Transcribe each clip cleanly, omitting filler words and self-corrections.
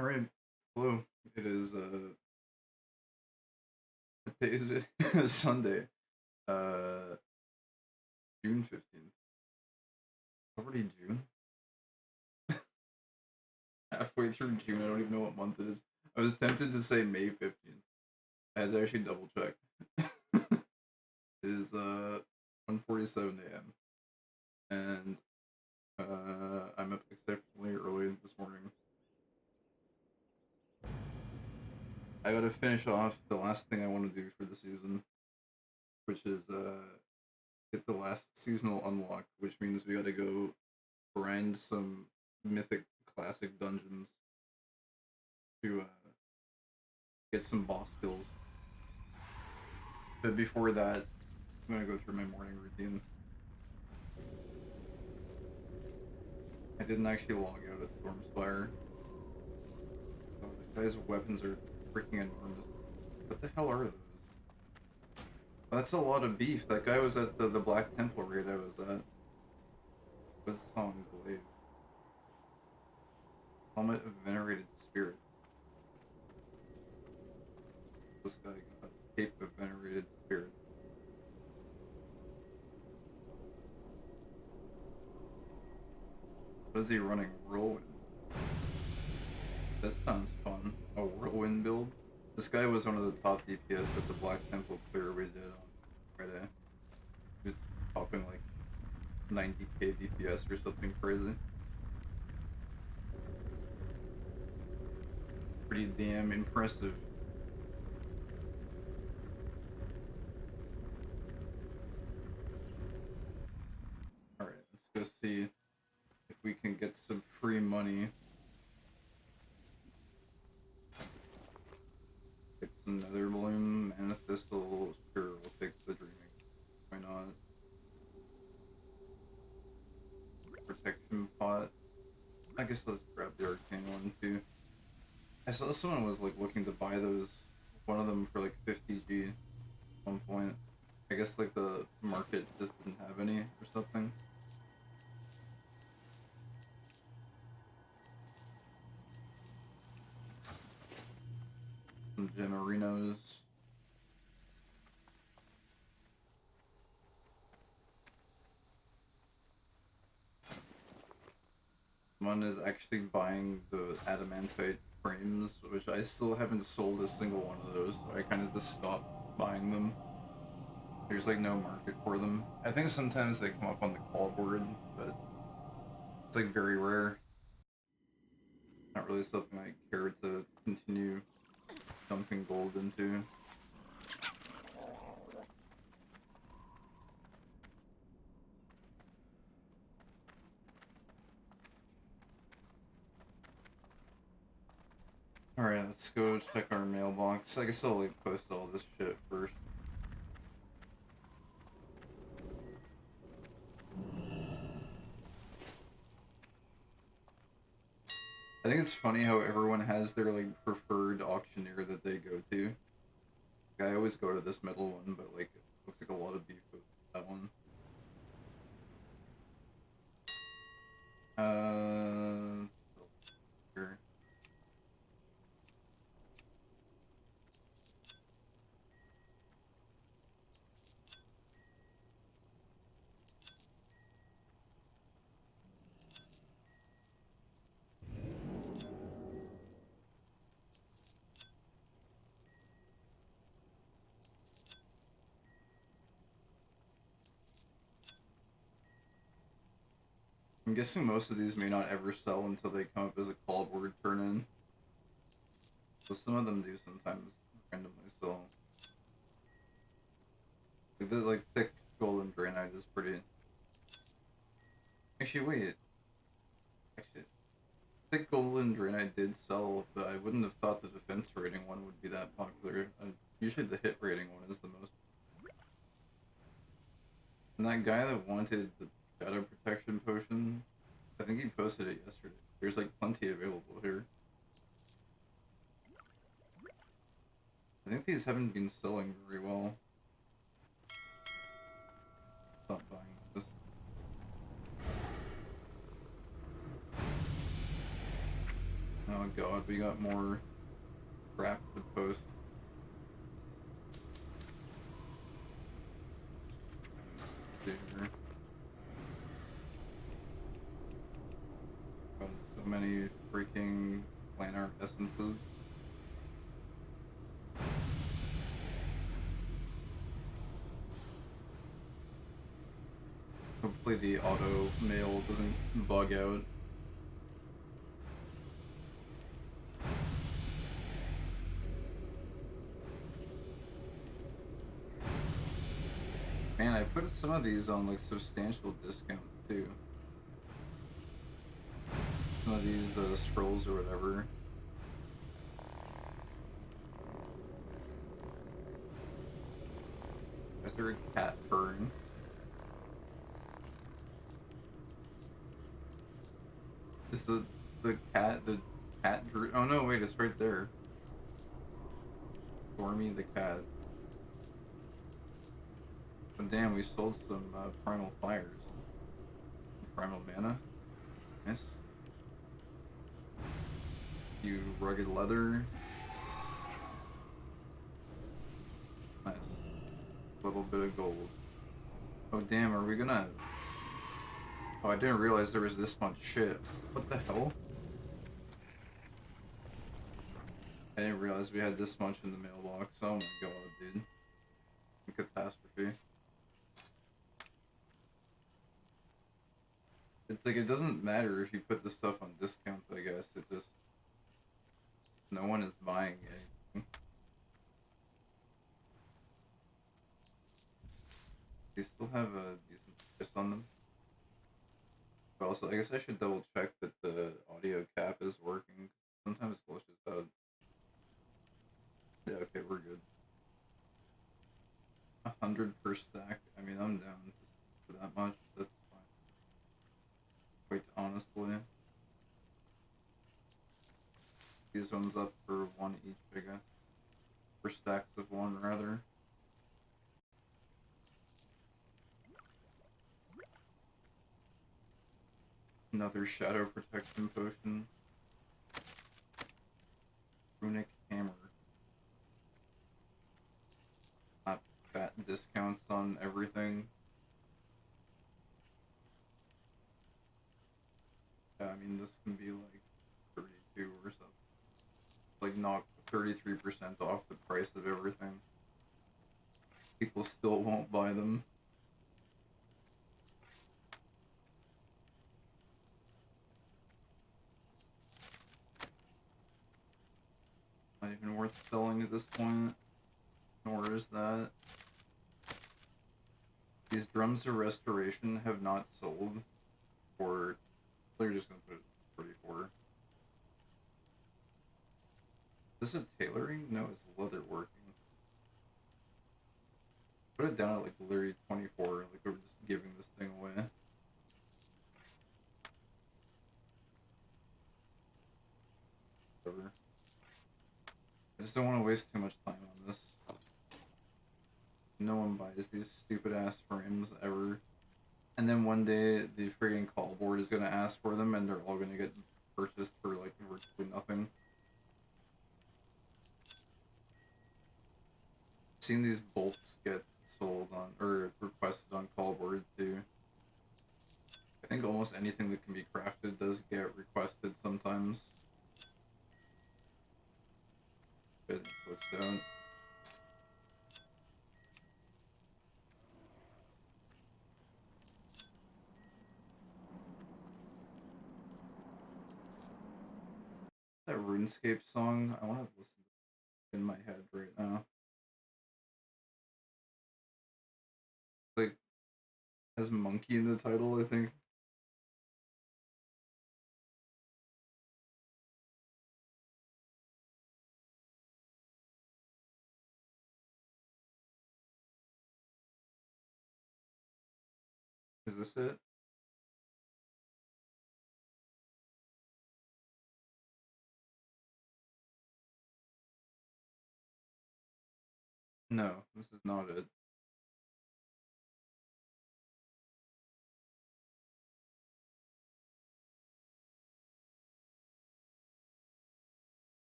All right. Hello. It is what day is it? Sunday. Uh June 15th. Already June? Halfway through June, I don't even know what month it is. I was tempted to say May 15th. I had to actually double check. It is 1:47 a.m. and I'm up exceptionally early this morning. I gotta finish off the last thing I want to do for the season, which is get the last seasonal unlock, which means we gotta go grind some mythic classic dungeons to get some boss kills. But before that, I'm gonna go through my morning routine. I didn't actually log out at Stormspire. Oh, the guy's weapons are freaking enormous. What the hell are those? Oh, that's a lot of beef. That guy was at the Black Temple raid I was at. What's on Glaive? Helmet of Venerated Spirit. This guy got Cape of Venerated Spirit. What is he running? Whirlwind. That sounds fun. A whirlwind build? This guy was one of the top DPS at the Black Temple clear we did on Friday. He was popping like 90k DPS or something crazy. Pretty damn impressive. Alright, let's go see if we can get some free money. Get some Nether Bloom, Mana Thistle. Sure, we'll take the Dreaming. Why not? Protection Pot. I guess let's grab the Arcane one too. I saw someone was like looking to buy those, one of them for like 50G at one point. I guess like the market just didn't have any or something. Some Gemarinos. One is actually buying the adamantite frames, which I still haven't sold a single one of those, so I kind of just stopped buying them. There's like no market for them. I think sometimes they come up on the call board, but it's like very rare. Not really something I care to continue dumping gold into. Alright, let's go check our mailbox. I guess I'll like post all this shit first. I think it's funny how everyone has their like preferred auctioneer that they go to. Like, I always go to this metal one, but like it looks like a lot of beef with that one. Here. I'm guessing most of these may not ever sell until they come up as a call board turn in. So some of them do sometimes randomly sell. Like the like thick golden granite is pretty. Actually, wait. Actually, thick golden granite did sell, but I wouldn't have thought the defense rating one would be that popular. Usually the hit rating one is the most. And that guy that wanted the shadow protection potion, I think he posted it yesterday. There's like plenty available here. I think these haven't been selling very well. Stop buying this. No, Oh god, we got more crap to post. There. Got so many freaking plant art essences. Hopefully the auto mail doesn't bug out. Man, I put some of these on like substantial discount too. Some of these scrolls or whatever. Is there a cat purring? Is the cat drew? Oh no, wait, it's right there. Stormy the cat. But damn, we sold some primal fires. Primal mana. Nice. You rugged leather. Nice. A little bit of gold. Oh damn, are we gonna... Oh, I didn't realize there was this much shit. What the hell? I didn't realize we had this much in the mailbox. Oh my god, dude. Catastrophe. It's like, it doesn't matter if you put the stuff on discount, I guess. It just... No one is buying anything. They still have a decent price on them. But also, I guess I should double check that the audio cap is working. Sometimes it glitches out. Yeah, okay, we're good. 100 per stack. I mean, I'm down for that much. That's fine. Quite honestly. These ones up for 1 each, I guess. For stacks of 1, rather. Another shadow protection potion. Runic hammer. Not fat discounts on everything. Yeah, I mean, this can be like 32 or something. Like, knock 33% off the price of everything. People still won't buy them. Not even worth selling at this point. Nor is that. These drums of restoration have not sold for... They're just gonna put it 44. This is tailoring? No, it's leather working. Put it down at like literally 24, like we're just giving this thing away. Whatever. I just don't want to waste too much time on this. No one buys these stupid ass frames ever. And then one day the friggin' call board is gonna ask for them and they're all gonna get purchased for like virtually nothing. I've seen these bolts get sold on, or requested on call board too. I think almost anything that can be crafted does get requested sometimes. It glitched out. That RuneScape song, I want to listen to it in my head right now. It's like, has monkey in the title, I think. Is this it? No, this is not it.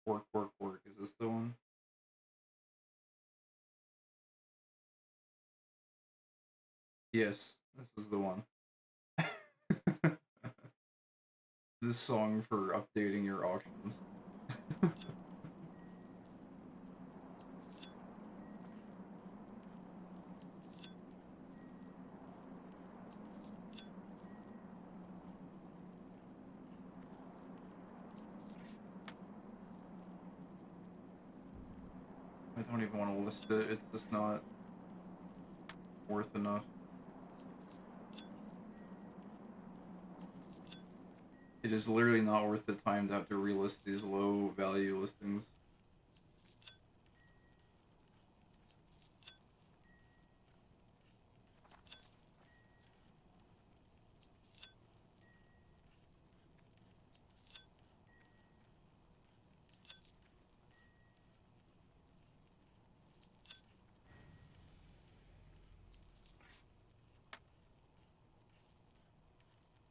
Work, work, work. Is this the one? Yes, this is the one. This song for updating your auctions. I don't even want to list it. It's just not worth enough. It is literally not worth the time to have to relist these low value listings.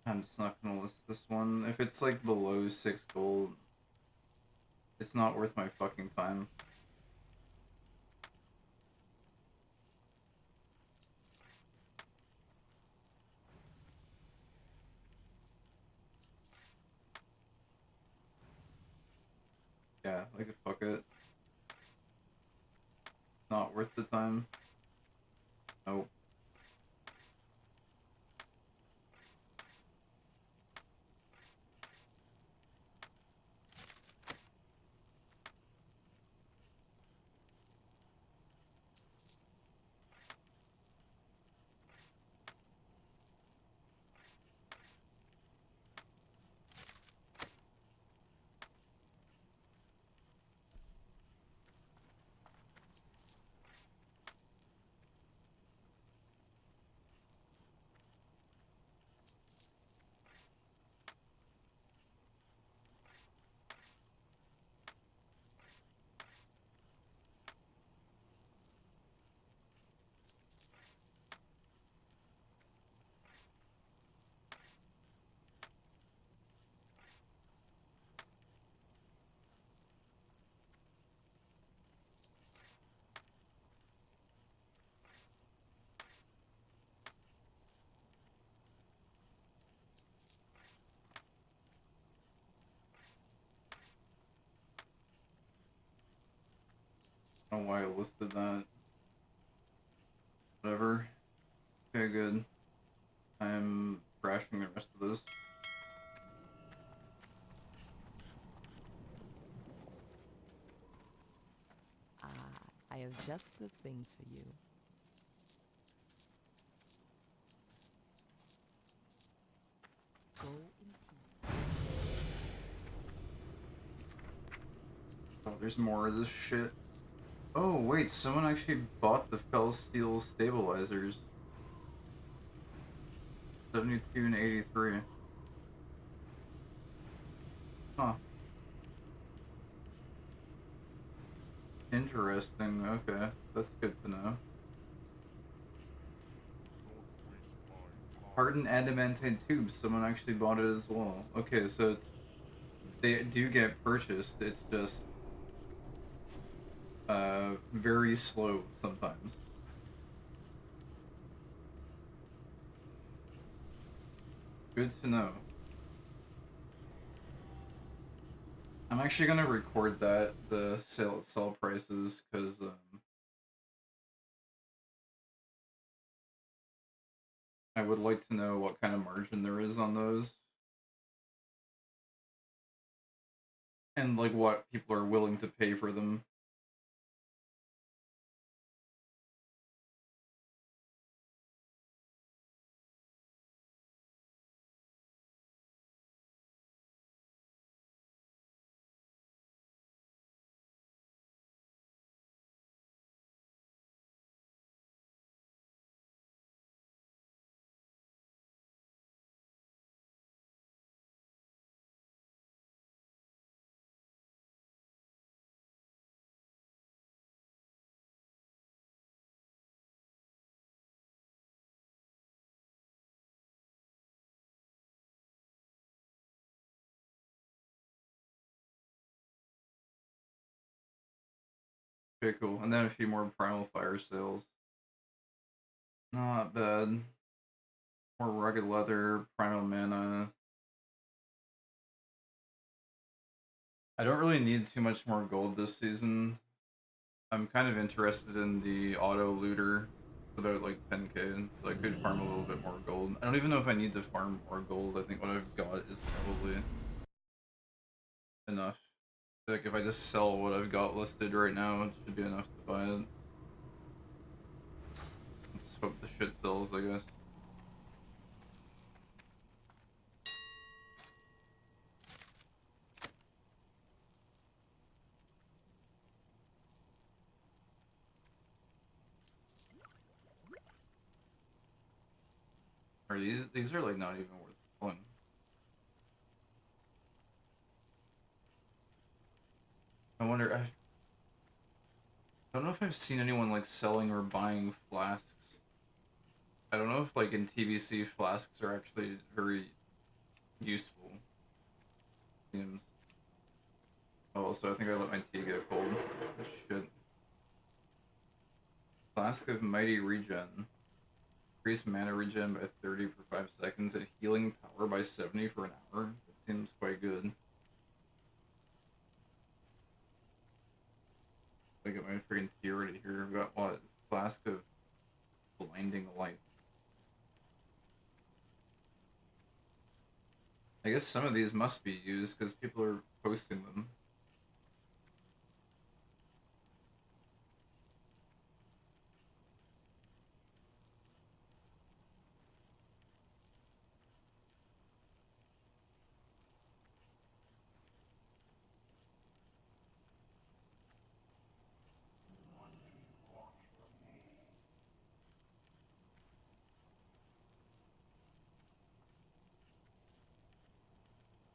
I'm just not gonna list this one. If it's like below 6 gold, it's not worth my fucking time. Yeah, like fuck it. Not worth the time. Nope. I don't know why I listed that. Whatever. Okay, good. I'm crashing the rest of this. Ah, I have just the thing for you. Go in peace. Oh, there's more of this shit. Oh, wait, someone actually bought the Felsteel stabilizers. 72 and 83. Huh. Interesting. Okay, that's good to know. Hardened adamantine tubes. Someone actually bought it as well. Okay, so it's they do get purchased. It's just very slow sometimes. Good to know. I'm actually gonna record that the sell prices because I would like to know what kind of margin there is on those and like what people are willing to pay for them. Okay, cool. And then a few more Primal Fire sales. Not bad. More Rugged Leather, Primal Mana. I don't really need too much more gold this season. I'm kind of interested in the auto looter. It's about like 10k, so I could farm a little bit more gold. I don't even know if I need to farm more gold. I think what I've got is probably enough. Like if I just sell what I've got listed right now, it should be enough to buy it. Just hope the shit sells, I guess. Are these are like not even worth pulling. I wonder. I don't know if I've seen anyone like selling or buying flasks. I don't know if like in TBC flasks are actually very useful. Seems. Oh, also I think I let my tea get cold. Shit. Flask of Mighty Regen. Increase mana regen by 30 for 5 seconds and healing power by 70 for an hour. That seems quite good. I get my freaking tea ready here. I've got what? Flask of Blinding Light. I guess some of these must be used because people are posting them.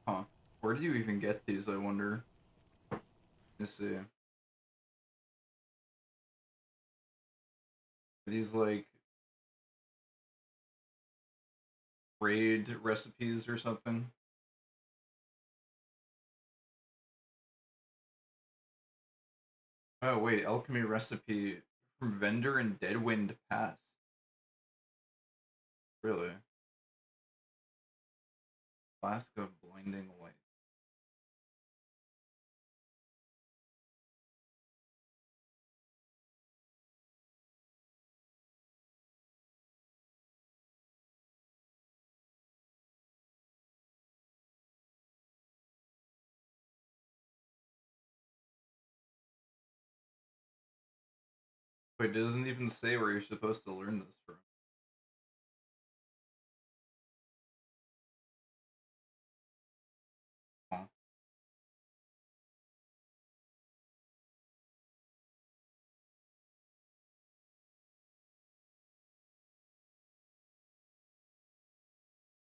Huh. Where do you even get these, I wonder? Let's see. Are these like raid recipes or something? Oh wait, alchemy recipe from vendor in Deadwind Pass. Really? Flask of Blinding Light. Wait, it doesn't even say where you're supposed to learn this from. Huh.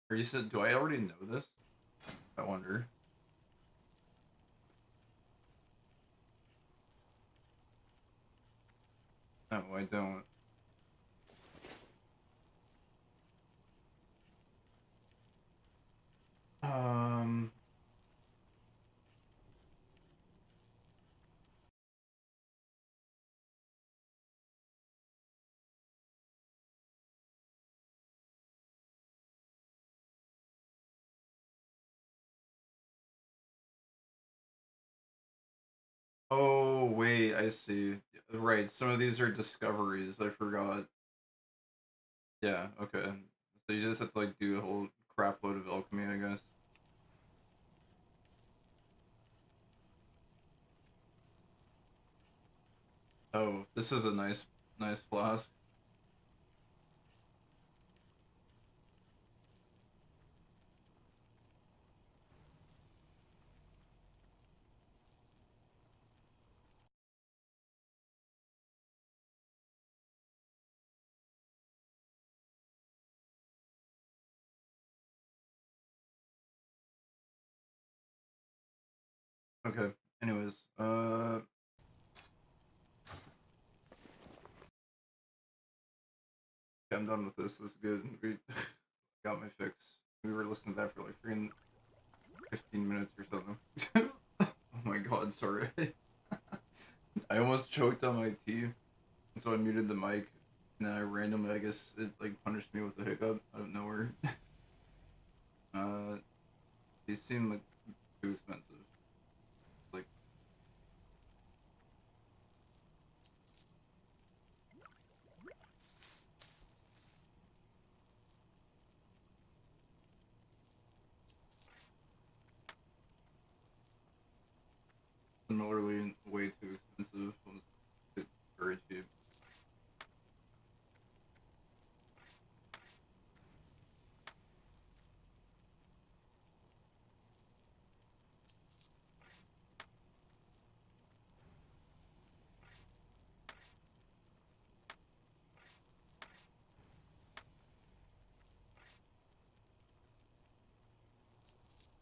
Or you said, do I already know this? I wonder. No, I don't. Um. Oh wait, I see. Right, some of these are discoveries. I forgot. Yeah. Okay. So you just have to like do a whole crap load of alchemy, I guess. Oh, this is a nice flask. Okay. Anyways, I'm done with this. This is good. We got my fix. We were listening to that for like freaking 15 minutes or something. Oh my god, sorry. I almost choked on my tea, and so I muted the mic, and then I randomly, I guess, it like punished me with a hiccup out of nowhere. uh, these seem like too expensive. Like, similarly, way too expensive. Was very cheap.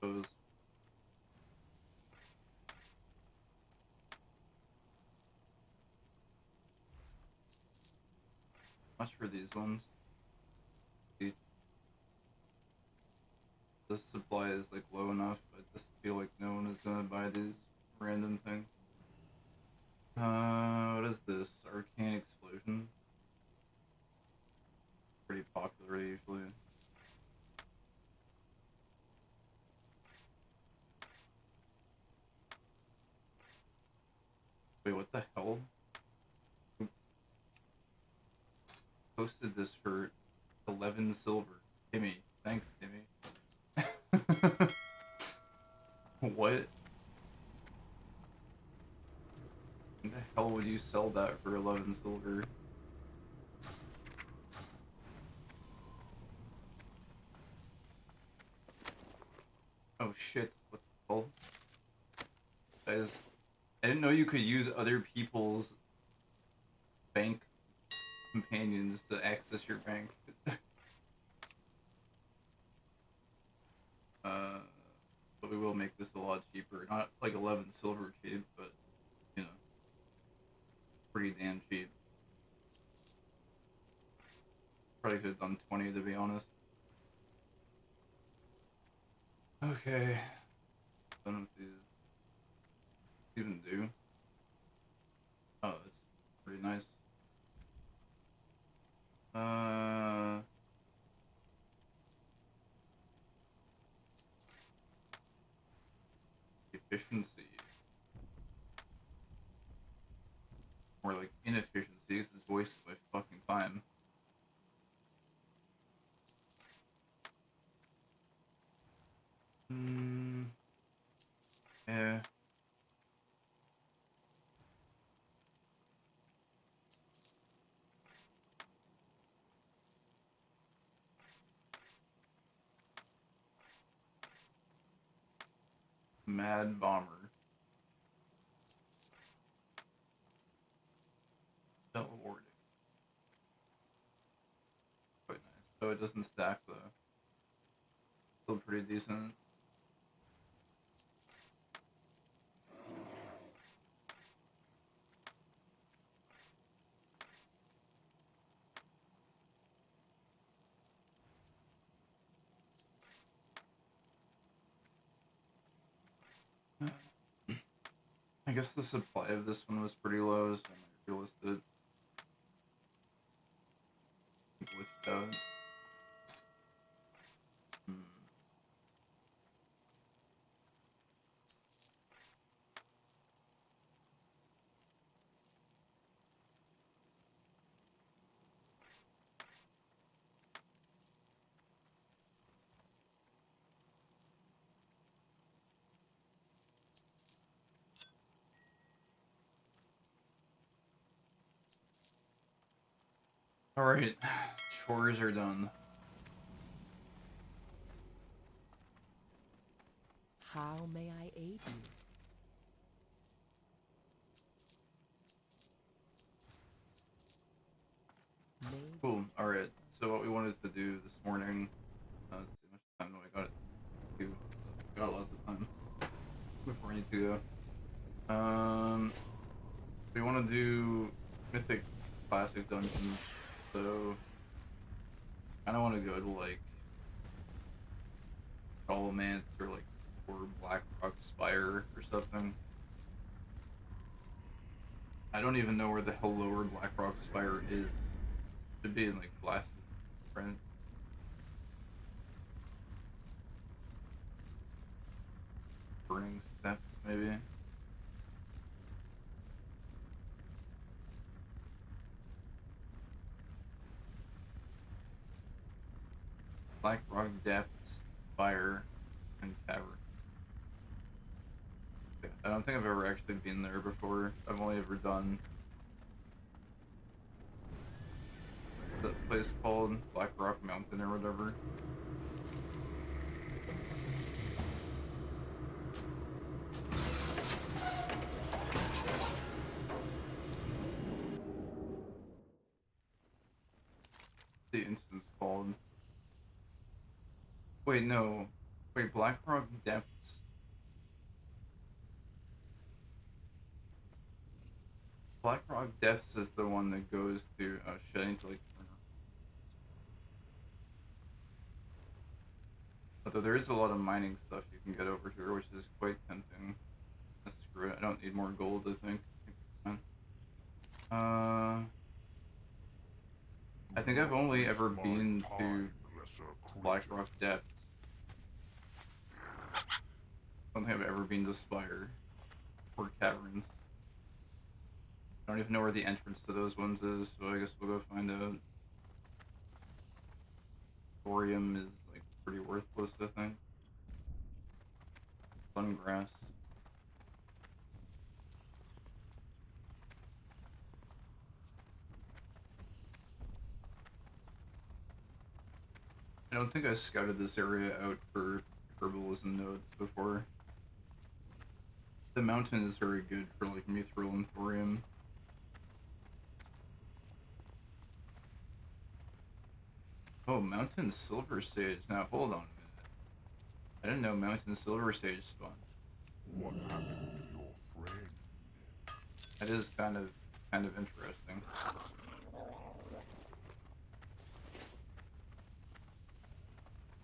Those much for these ones. See, the supply is like low enough. I just feel like no one is gonna buy these random things. What is this? Arcane Explosion. Pretty popular usually. Wait, what the hell? Who posted this for 11 silver? Timmy. Thanks, Timmy. What? When the hell would you sell that for 11 silver? Oh shit, what the hell? Guys, I didn't know you could use other people's bank companions to access your bank. But we will make this a lot cheaper. Not like 11 silver cheap, but, you know, pretty damn cheap. Probably could have done 20 to be honest. Okay. Don't know if these even do. Oh, that's pretty nice. Efficiency. Or like inefficiency, because it's wasted my fucking time. Yeah. Mad Bomber. Don't award it. Quite nice. So it doesn't stack though. Still pretty decent. I guess the supply of this one was pretty low, so I might realist it. Glitched out. Alright, chores are done. How may I aid you? Maybe. Cool, alright. So what we wanted to do this morning, let's see how much time do I got? Got lots of time before I need to go. We want to do Mythic Classic Dungeons, so I don't want to go to like Holomance or like or Blackrock Spire or something. I don't even know where the hell Lower Blackrock Spire is. Should be in like Blasted Brent. Burning Steps, maybe. Blackrock Depths, Spire, and Cavern. Okay, I don't think I've ever actually been there before. I've only ever done the place called Blackrock Mountain or whatever. The instance called. Wait, no. Wait, Blackrock Depths. Blackrock Depths is the one that goes to. Oh shit, I need to like. Although there is a lot of mining stuff you can get over here, which is quite tempting. Screw it, I don't need more gold, I think. I think I've only ever been to Blackrock Depths. I don't think I've ever been to Spire or Caverns. I don't even know where the entrance to those ones is, so I guess we'll go find out. Thorium is like pretty worthless, I think. Sungrass. I don't think I scouted this area out for herbalism nodes before. The mountain is very good for like mithril and thorium. Oh, Mountain Silver Sage. Now hold on a minute. I didn't know Mountain Silver Sage spawned. What happened to your friend? That is kind of interesting.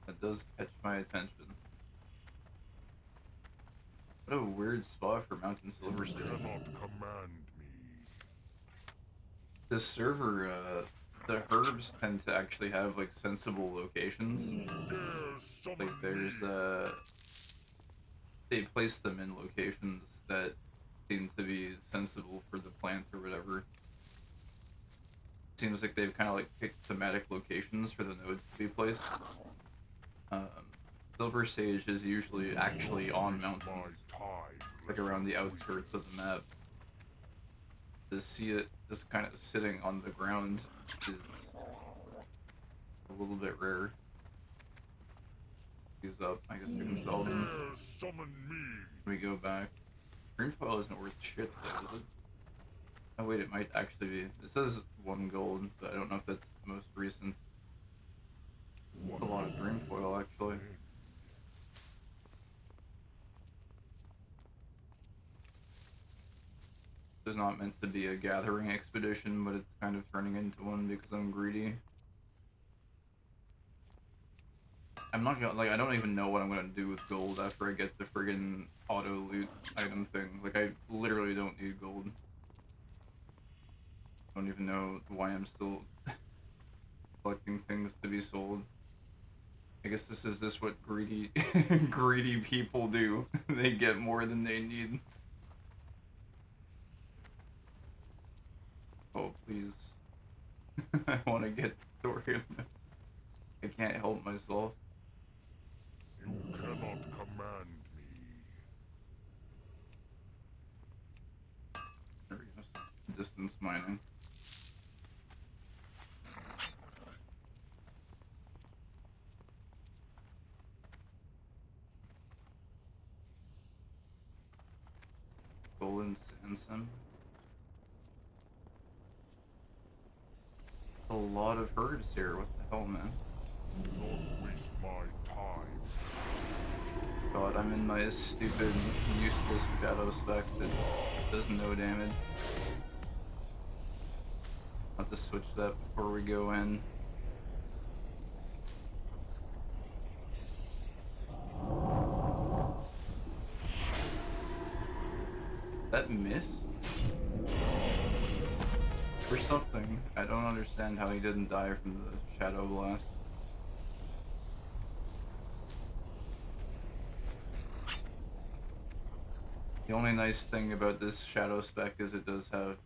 That does catch my attention. What a weird spot for Mountain Silver Sage. You cannot command me. This server, the herbs tend to actually have like sensible locations. Like there's they place them in locations that seem to be sensible for the plant or whatever. Seems like they've kind of like picked thematic locations for the nodes to be placed. Silver Sage is usually actually on mountains, like around the outskirts of the map. To see it just kind of sitting on the ground is a little bit rare. These up, I guess we can sell them. We go back. Green foil isn't worth shit though, is it? Oh wait, it might actually be. It says 1 gold, but I don't know if that's the most recent. That's a lot of green foil actually. It's not meant to be a gathering expedition, but it's kind of turning into one because I'm greedy. I'm not gonna, like, I don't even know what I'm gonna do with gold after I get the friggin' auto loot item thing. Like, I literally don't need gold. I don't even know why I'm still collecting things to be sold. I guess this is just what greedy greedy people do. They get more than they need. Oh, please. I want to get thorium. I can't help myself. You cannot command me. There we go. Distance mining. Golden Sandsum. A lot of herds here. What the hell, man? Don't waste my time. God, I'm in my stupid, useless shadow spec that does no damage. I'll have to switch that before we go in. That miss? or something. I don't understand how he didn't die from the Shadow Blast. The only nice thing about this Shadow spec is it does have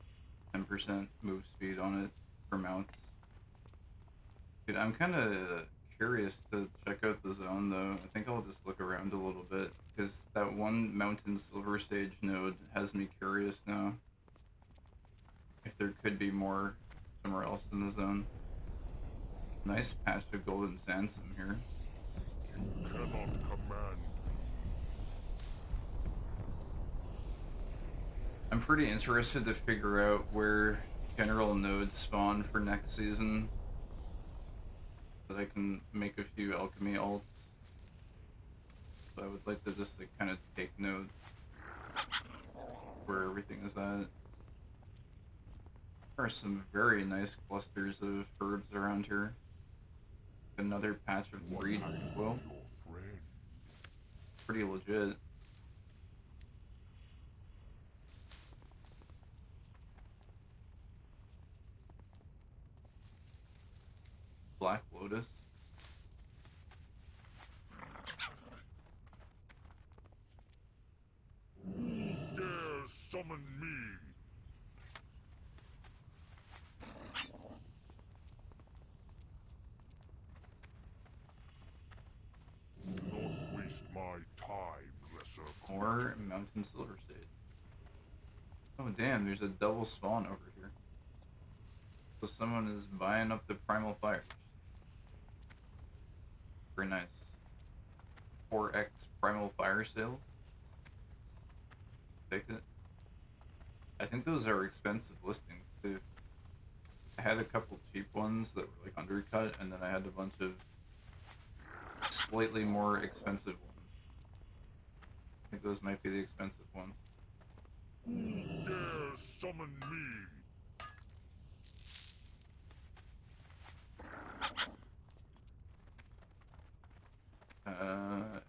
10% move speed on it for mounts. Dude, I'm kind of curious to check out the zone though. I think I'll just look around a little bit because that one Mountain Silver Stage node has me curious now. If there could be more somewhere else in the zone. Nice patch of Golden Sandstorm here. You cannot command me. I'm pretty interested to figure out where general nodes spawn for next season. So that I can make a few alchemy alts. So I would like to just like kind of take note where everything is at. There are some very nice clusters of herbs around here. Another patch of What breed happened as to well. your friend? Pretty legit. Black Lotus. Who dares summon me? Do not waste my time, lesser Or Mountain Silver State. Oh damn, there's a double spawn over here. So someone is buying up the Primal Fires. Very nice. 4x Primal Fire sales. Take it. I think those are expensive listings too. I had a couple cheap ones that were like undercut, and then I had a bunch of slightly more expensive ones. I think those might be the expensive ones. Who dares summon me?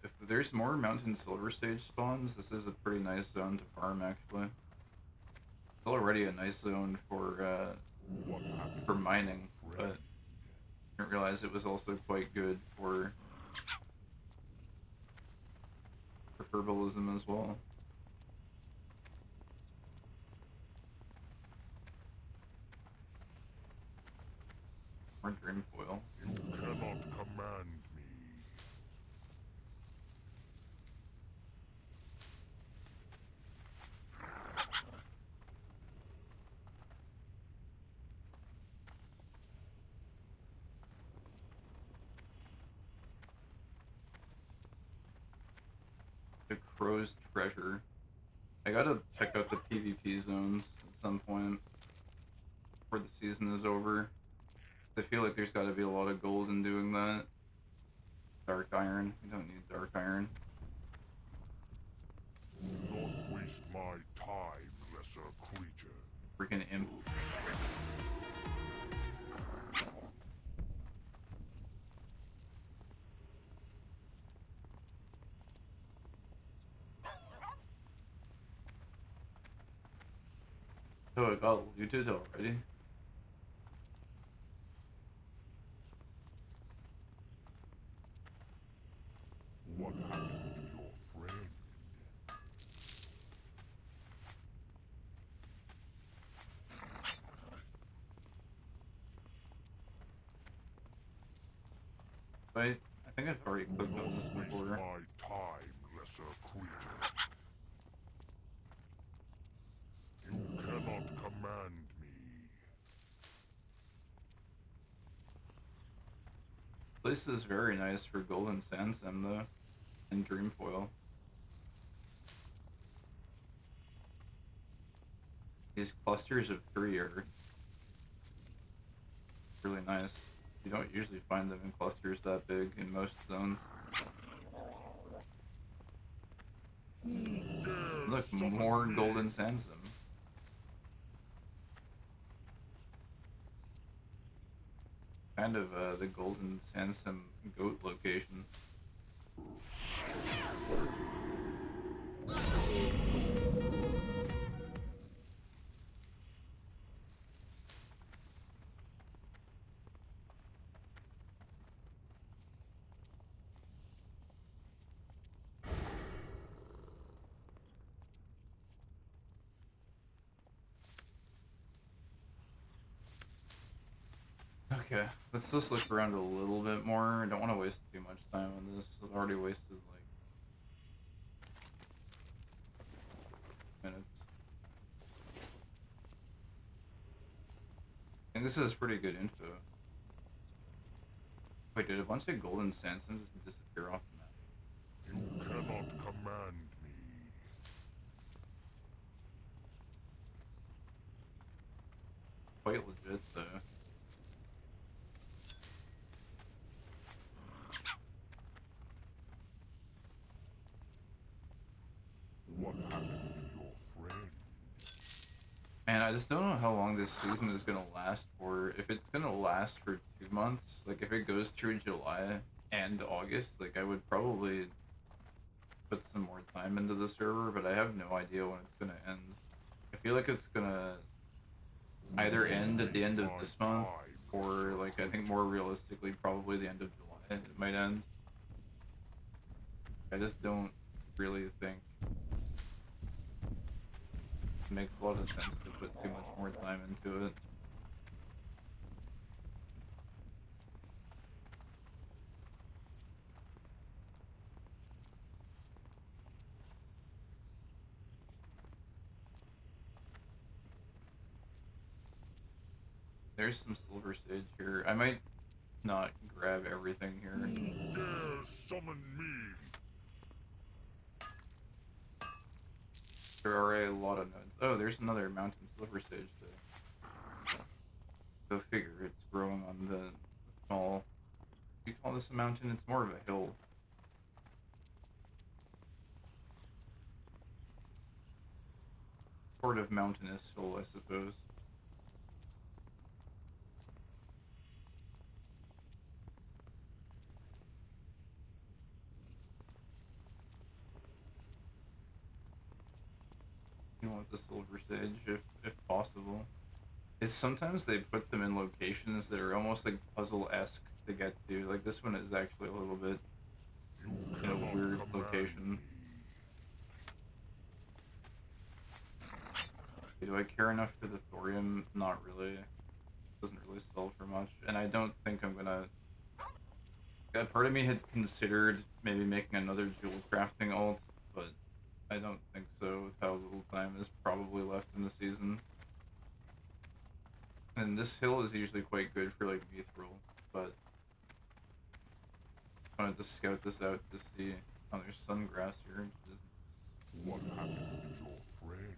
If there's more Mountain Silver Stage spawns, this is a pretty nice zone to farm actually. It's already a nice zone for mining, but I didn't realize it was also quite good for herbalism as well. More Dreamfoil. You cannot command me. The Crow's Treasure. I gotta check out the PvP zones at some point before the season is over. I feel like there's gotta be a lot of gold in doing that. Dark Iron. You don't need Dark Iron. Do not waste my time, lesser creature. Freaking Imp. Oh, it got looted already? What happened to your friend? Wait, I think I've already clicked on this Don't waste before. my time, lesser creature. You cannot command me. This is very nice for Golden Sandsem though, and Dreamfoil. These clusters of 3 are really nice. You don't usually find them in clusters that big in most zones. Look, more Golden Sandsem. Kind of the Golden Sandsem goat location. Okay, let's just look around a little bit more. I don't want to waste too much time on this. I've already wasted like minutes. I think this is pretty good info. Wait, did a bunch of golden sandstorm just disappear off the map? You cannot command me. Quite legit though. What happened to your friend? And I just don't know how long this season is gonna last for. If it's gonna last for 2 months, like if it goes through July and August, like I would probably put some more time into the server, but I have no idea when it's gonna end. I feel like it's gonna either end at the end of this month, or like I think more realistically probably the end of July it might end. I just don't really think it makes a lot of sense to put too much more time into it. There's some silver stage here. I might not grab everything here. Who dare summon me? There are a lot of nodes. Oh, there's another mountain silver stage there. Go figure, it's growing on the small... Do you call this a mountain? It's more of a hill. Sort of mountainous hill, I suppose. You want the silver stage if possible. Is sometimes they put them in locations that are almost like puzzle-esque to get to. Like this one is actually a little bit You in a cannot weird command location. me. Do I care enough for the thorium? Not really. Doesn't really sell for much, and I don't think I'm gonna. Part of me had considered maybe making another jewel crafting ult, but I don't think so with how little time is probably left in the season. And this hill is usually quite good for like mithril, but I wanted to scout this out to see. Oh, there's sungrass here. What happened to your friend?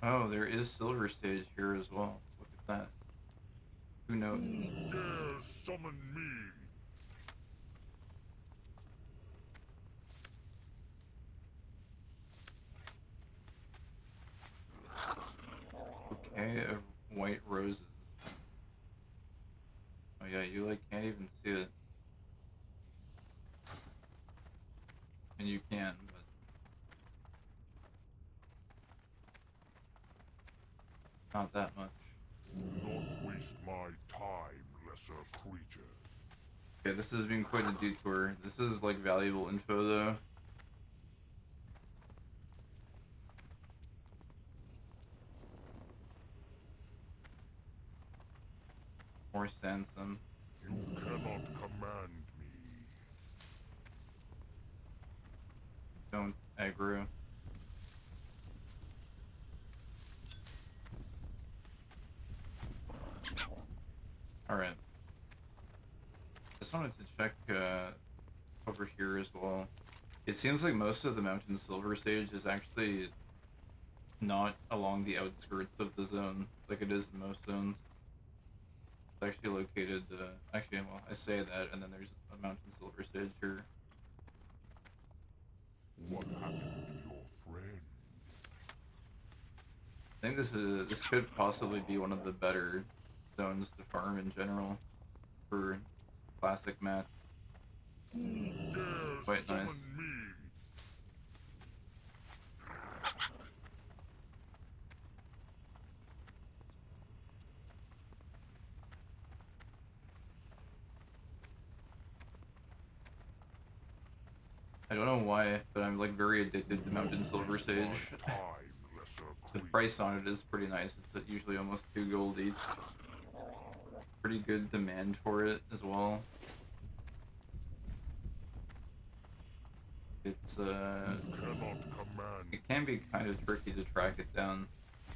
Oh, there is silver stage here as well. Look at that. Who knows? Who dare summon me? Bouquet of white roses. Oh yeah, you like can't even see it. And you can, but not that much. Do not waste my time, lesser creature. Okay, this has been quite a detour. This is like valuable info though. More sandsome. You cannot command me. Don't aggro. Alright. Just wanted to check over here as well. It seems like most of the mountain silver stage is actually not along the outskirts of the zone, like it is in most zones. It's actually located, actually, well, I say that, and then there's a mountain silver stage here. What happened to your friend? I think this could possibly be one of the better zones to farm in general for classic mats. Who dare Quite summon nice. me? I don't know why, but I'm like very addicted to Mountain Silver Waste my Sage. time, lesser The creature. price on it is pretty nice. It's at usually almost 2 gold each. Pretty good demand for it as well. It's Cannot command. it can be kind of tricky to track it down.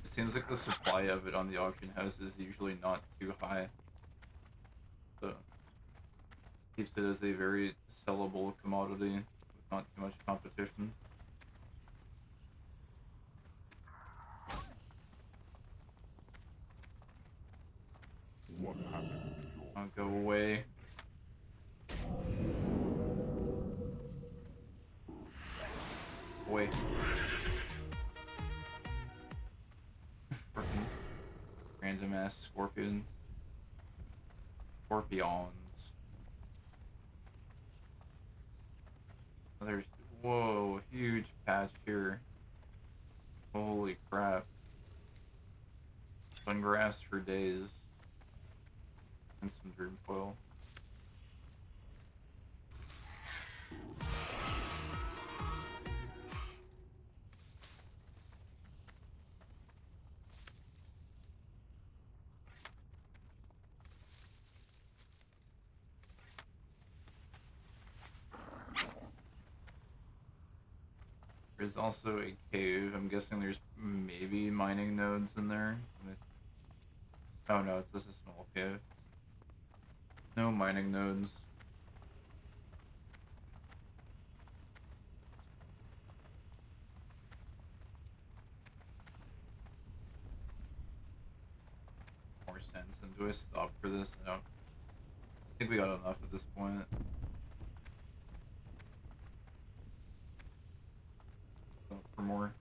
It seems like the supply of it on the auction house is usually not too high. So keeps it as a very sellable commodity with not too much competition. What happened to your I'll go away. Away. Freaking random ass scorpions. Scorpions. There's whoa, huge patch here. Holy crap. Been grass for days. And some dream foil. There's also a cave. I'm guessing there's maybe mining nodes in there. Oh no, it's just a small cave. No mining nodes. More sense. And do I stop for this? I think we got enough at this point. For more.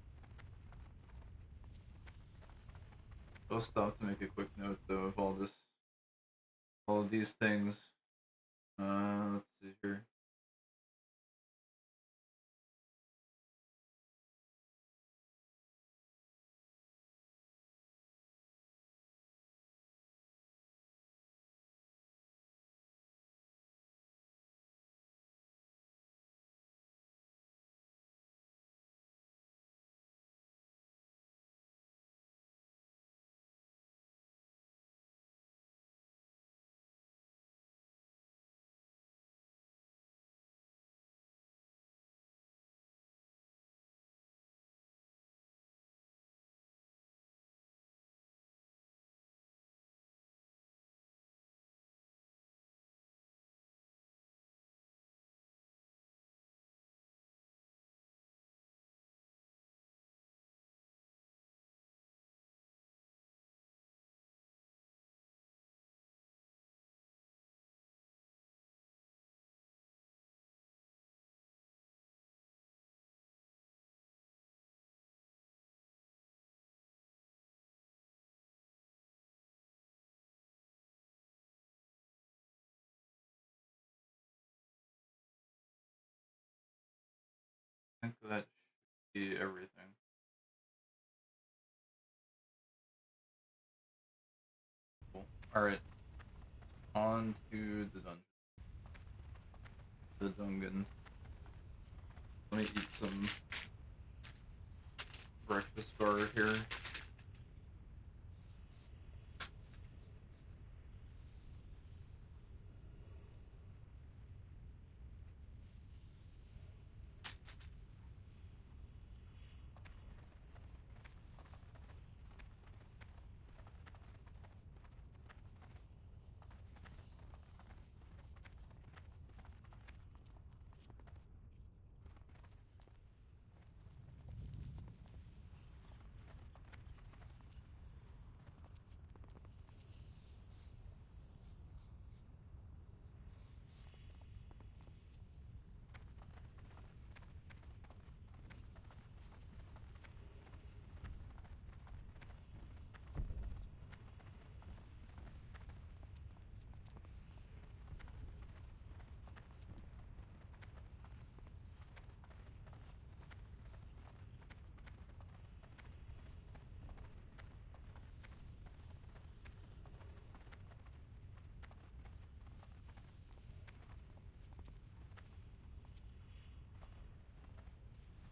I'll stop to make a quick note though of all of these things. Let's see here. I think that should be everything. Cool. Alright. On to the dungeon. The Dungan. Let me eat some breakfast bar here.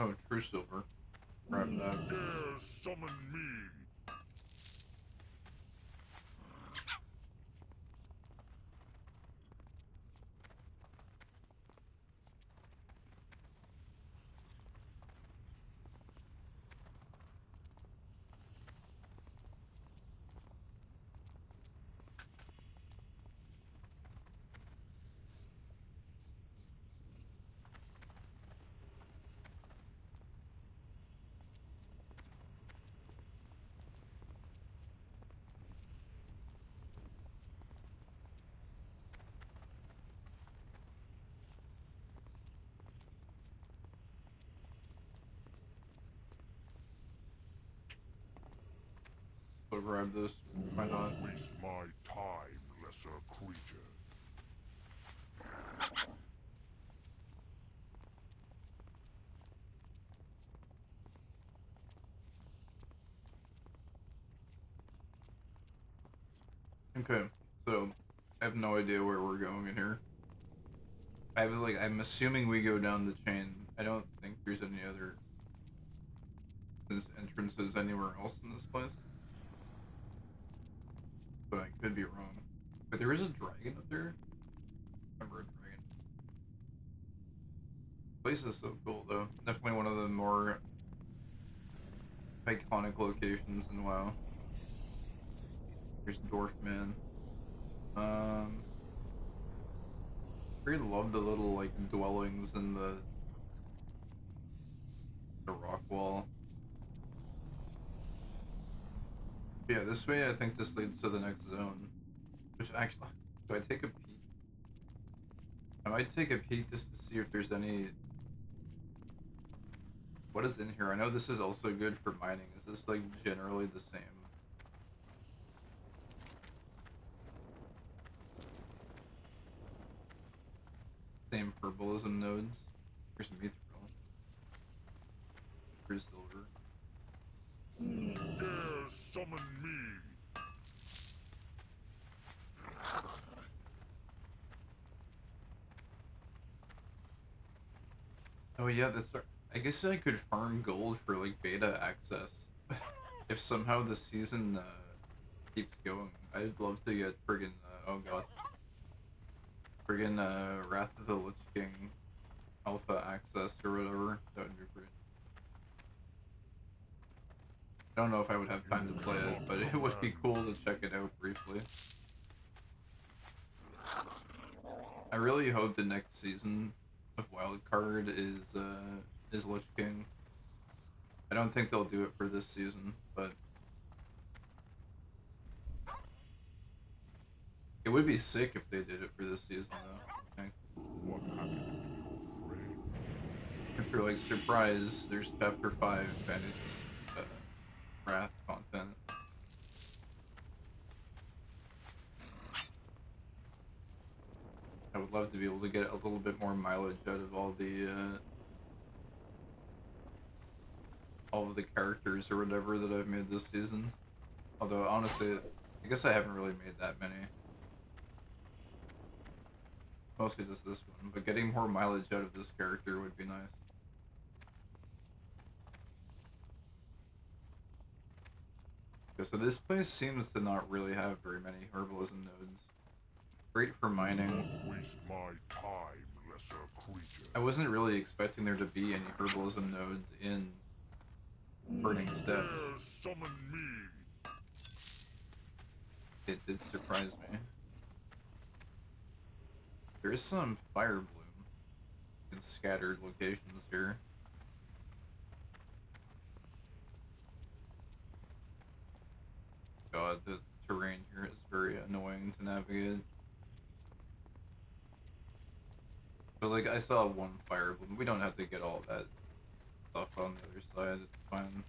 Oh, true silver. Grab that. Dare summon me. So grab this. Why not? Don't waste my time, lesser creature. Okay, so I have no idea where we're going in here. I'm assuming we go down the chain. I don't think there's any other entrances anywhere else in this place. But I could be wrong. But there is a dragon up there. I remember a dragon. This place is so cool though. Definitely one of the more iconic locations in WoW. There's Dwarfman. I really love the little like dwellings in the rock wall. Yeah, this way I think this leads to the next zone. Which actually, do I take a peek? I might take a peek just to see if there's any. What is in here? I know this is also good for mining. Is this like generally the same? Same herbalism nodes. Here's mithril. Here's silver. Dare summon me. Oh yeah, that's. I guess I could farm gold for like beta access. If somehow the season keeps going, I'd love to get friggin' oh god, friggin' Wrath of the Lich King alpha access or whatever. That would be great. I don't know if I would have time to play it, but it would be cool to check it out briefly. I really hope the next season of Wildcard is Lich King. I don't think they'll do it for this season, but it would be sick if they did it for this season, though. I think. What happened to your friend? If you're like surprised, there's chapter 5 and it's Wrath content. I would love to be able to get a little bit more mileage out of all of the characters or whatever that I've made this season. Although honestly, I guess I haven't really made that many. Mostly just this one, but getting more mileage out of this character would be nice. Okay, so this place seems to not really have very many herbalism nodes. Great for mining. Don't waste my time, lesser creature. I wasn't really expecting there to be any herbalism nodes in Burning Steppes. Dare summon me. It did surprise me. There is some fire bloom in scattered locations here. God, the terrain here is very annoying to navigate. So like, I saw one fire bloom. We don't have to get all that stuff on the other side. It's fine.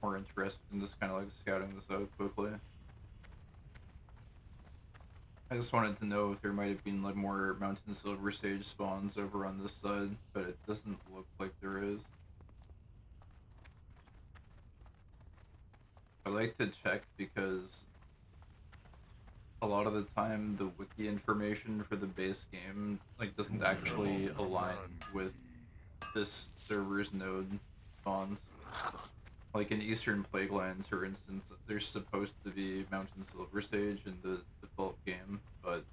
More interested in just kind of like scouting this out quickly. I just wanted to know if there might have been like more Mountain Silver Sage spawns over on this side, but it doesn't look like there is. I like to check because a lot of the time the wiki information for the base game like doesn't actually align with this server's node spawns. Like in Eastern Plaguelands, for instance, there's supposed to be Mountain Silver Sage in the default game, but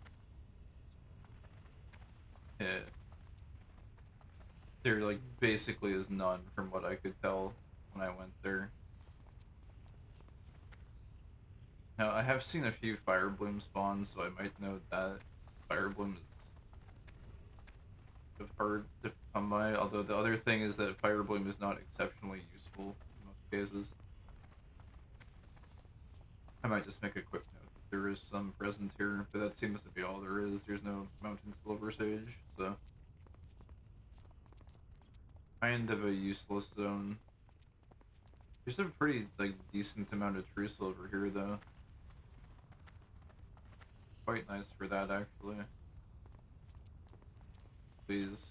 there like basically is none from what I could tell when I went there. Now I have seen a few Fire Bloom spawns, so I might know that Fire Bloom is hard to come by. Although the other thing is that Fire Bloom is not exceptionally useful in most cases. I might just make a quick note that there is some present here, but that seems to be all there is. There's no Mountain Silver Sage, so kind of a useless zone. There's a pretty like decent amount of true silver here though. Quite nice for that actually. Please.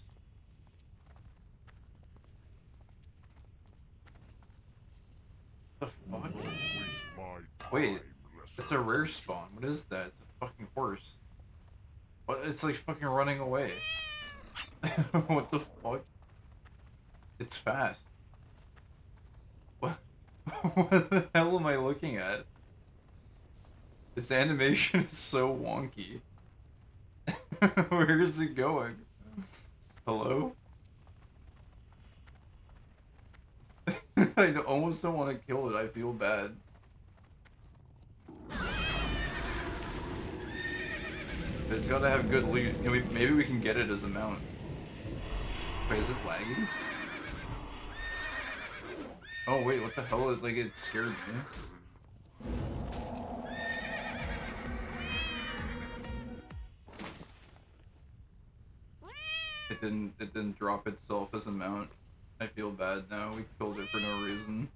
The fuck? Don't waste my time, Wait, it's lesser. a rare spawn. What is that? It's a fucking horse. What? It's like fucking running away. What the fuck? It's fast. What? What the hell am I looking at? Its animation is so wonky. Where is it going? Hello? I almost don't want to kill it. I feel bad. But it's gotta have good loot. Can we? Maybe we can get it as a mount. Wait, is it laggy? Oh wait, what the hell? Like it scared me. It didn't drop itself as a mount. I feel bad now. We killed it for no reason.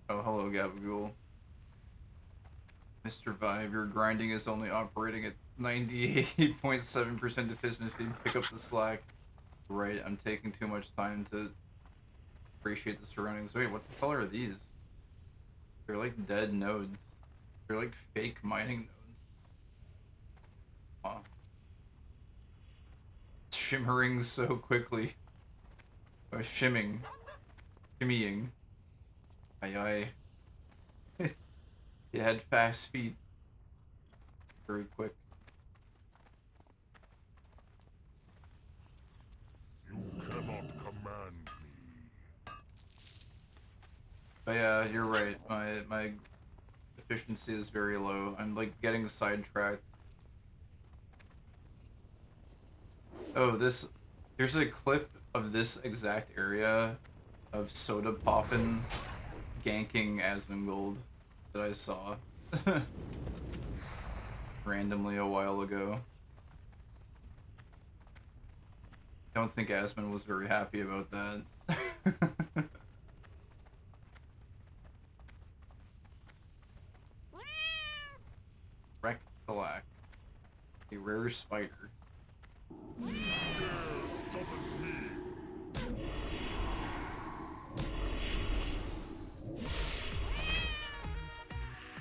Oh, hello, Gabagool. Mr. Vibe, your grinding is only operating at 98.7% efficiency. Pick up the slack. Right, I'm taking too much time to appreciate the surroundings. Wait, what the hell are these? They're like dead nodes. They're like fake mining nodes. Wow. It's shimmering so quickly. Oh, shimmying. Aye aye. It had fast feet. Very quick. You cannot command me. But yeah, you're right. My efficiency is very low. I'm like getting sidetracked. Oh, there's a clip of this exact area of Soda Poppin ganking Asmongold that I saw randomly a while ago. Don't think Asmon was very happy about that. Rectalac, a rare spider. Dare summon me.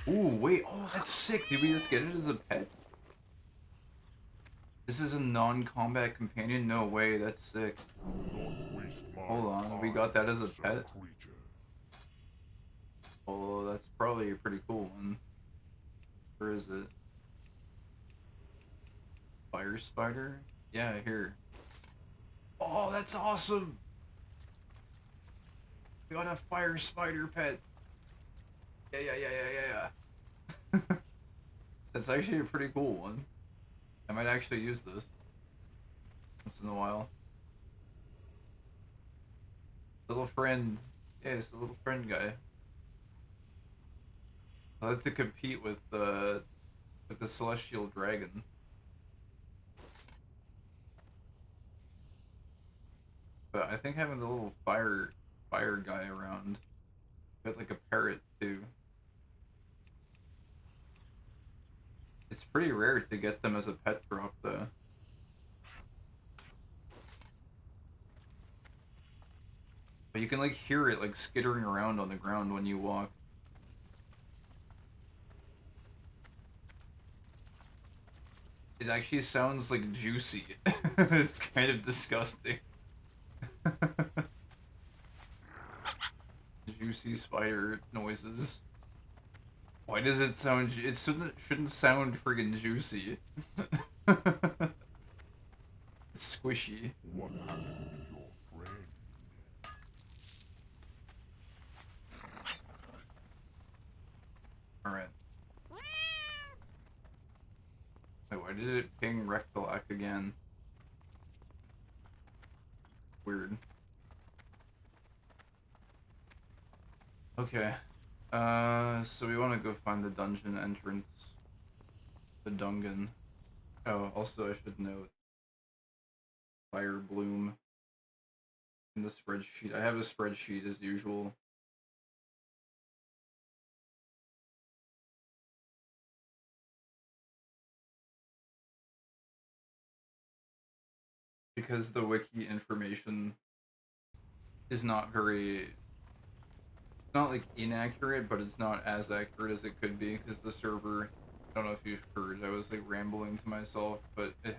Ooh, wait. Oh, that's sick. Did we just get it as a pet? This is a non-combat companion? No way. That's sick. Do not waste my Hold on. time, We got that as a lesser pet? creature. Oh, that's probably a pretty cool one. Where is it? Fire spider? Yeah, here. Oh, that's awesome! We got a fire spider pet. Yeah. That's actually a pretty cool one. I might actually use this once in a while. Little friend. Yeah, it's a little friend guy. I like to compete with the celestial dragon. But I think having the little fire guy around, got like a parrot too. It's pretty rare to get them as a pet drop though. But you can like hear it like skittering around on the ground when you walk. It actually sounds like juicy. It's kind of disgusting. Juicy spider noises. Why does it sound? It shouldn't sound friggin' juicy. It's squishy. What happened to your friend? All right. Wait, why did it ping Rectalac again? Weird. Okay. So we want to go find the dungeon entrance. The Dungeon. Oh, also I should note. Fire Bloom. In the spreadsheet. I have a spreadsheet as usual. Because the wiki information is not very... not like inaccurate, but it's not as accurate as it could be, because the server, I don't know if you've heard, I was like rambling to myself, but they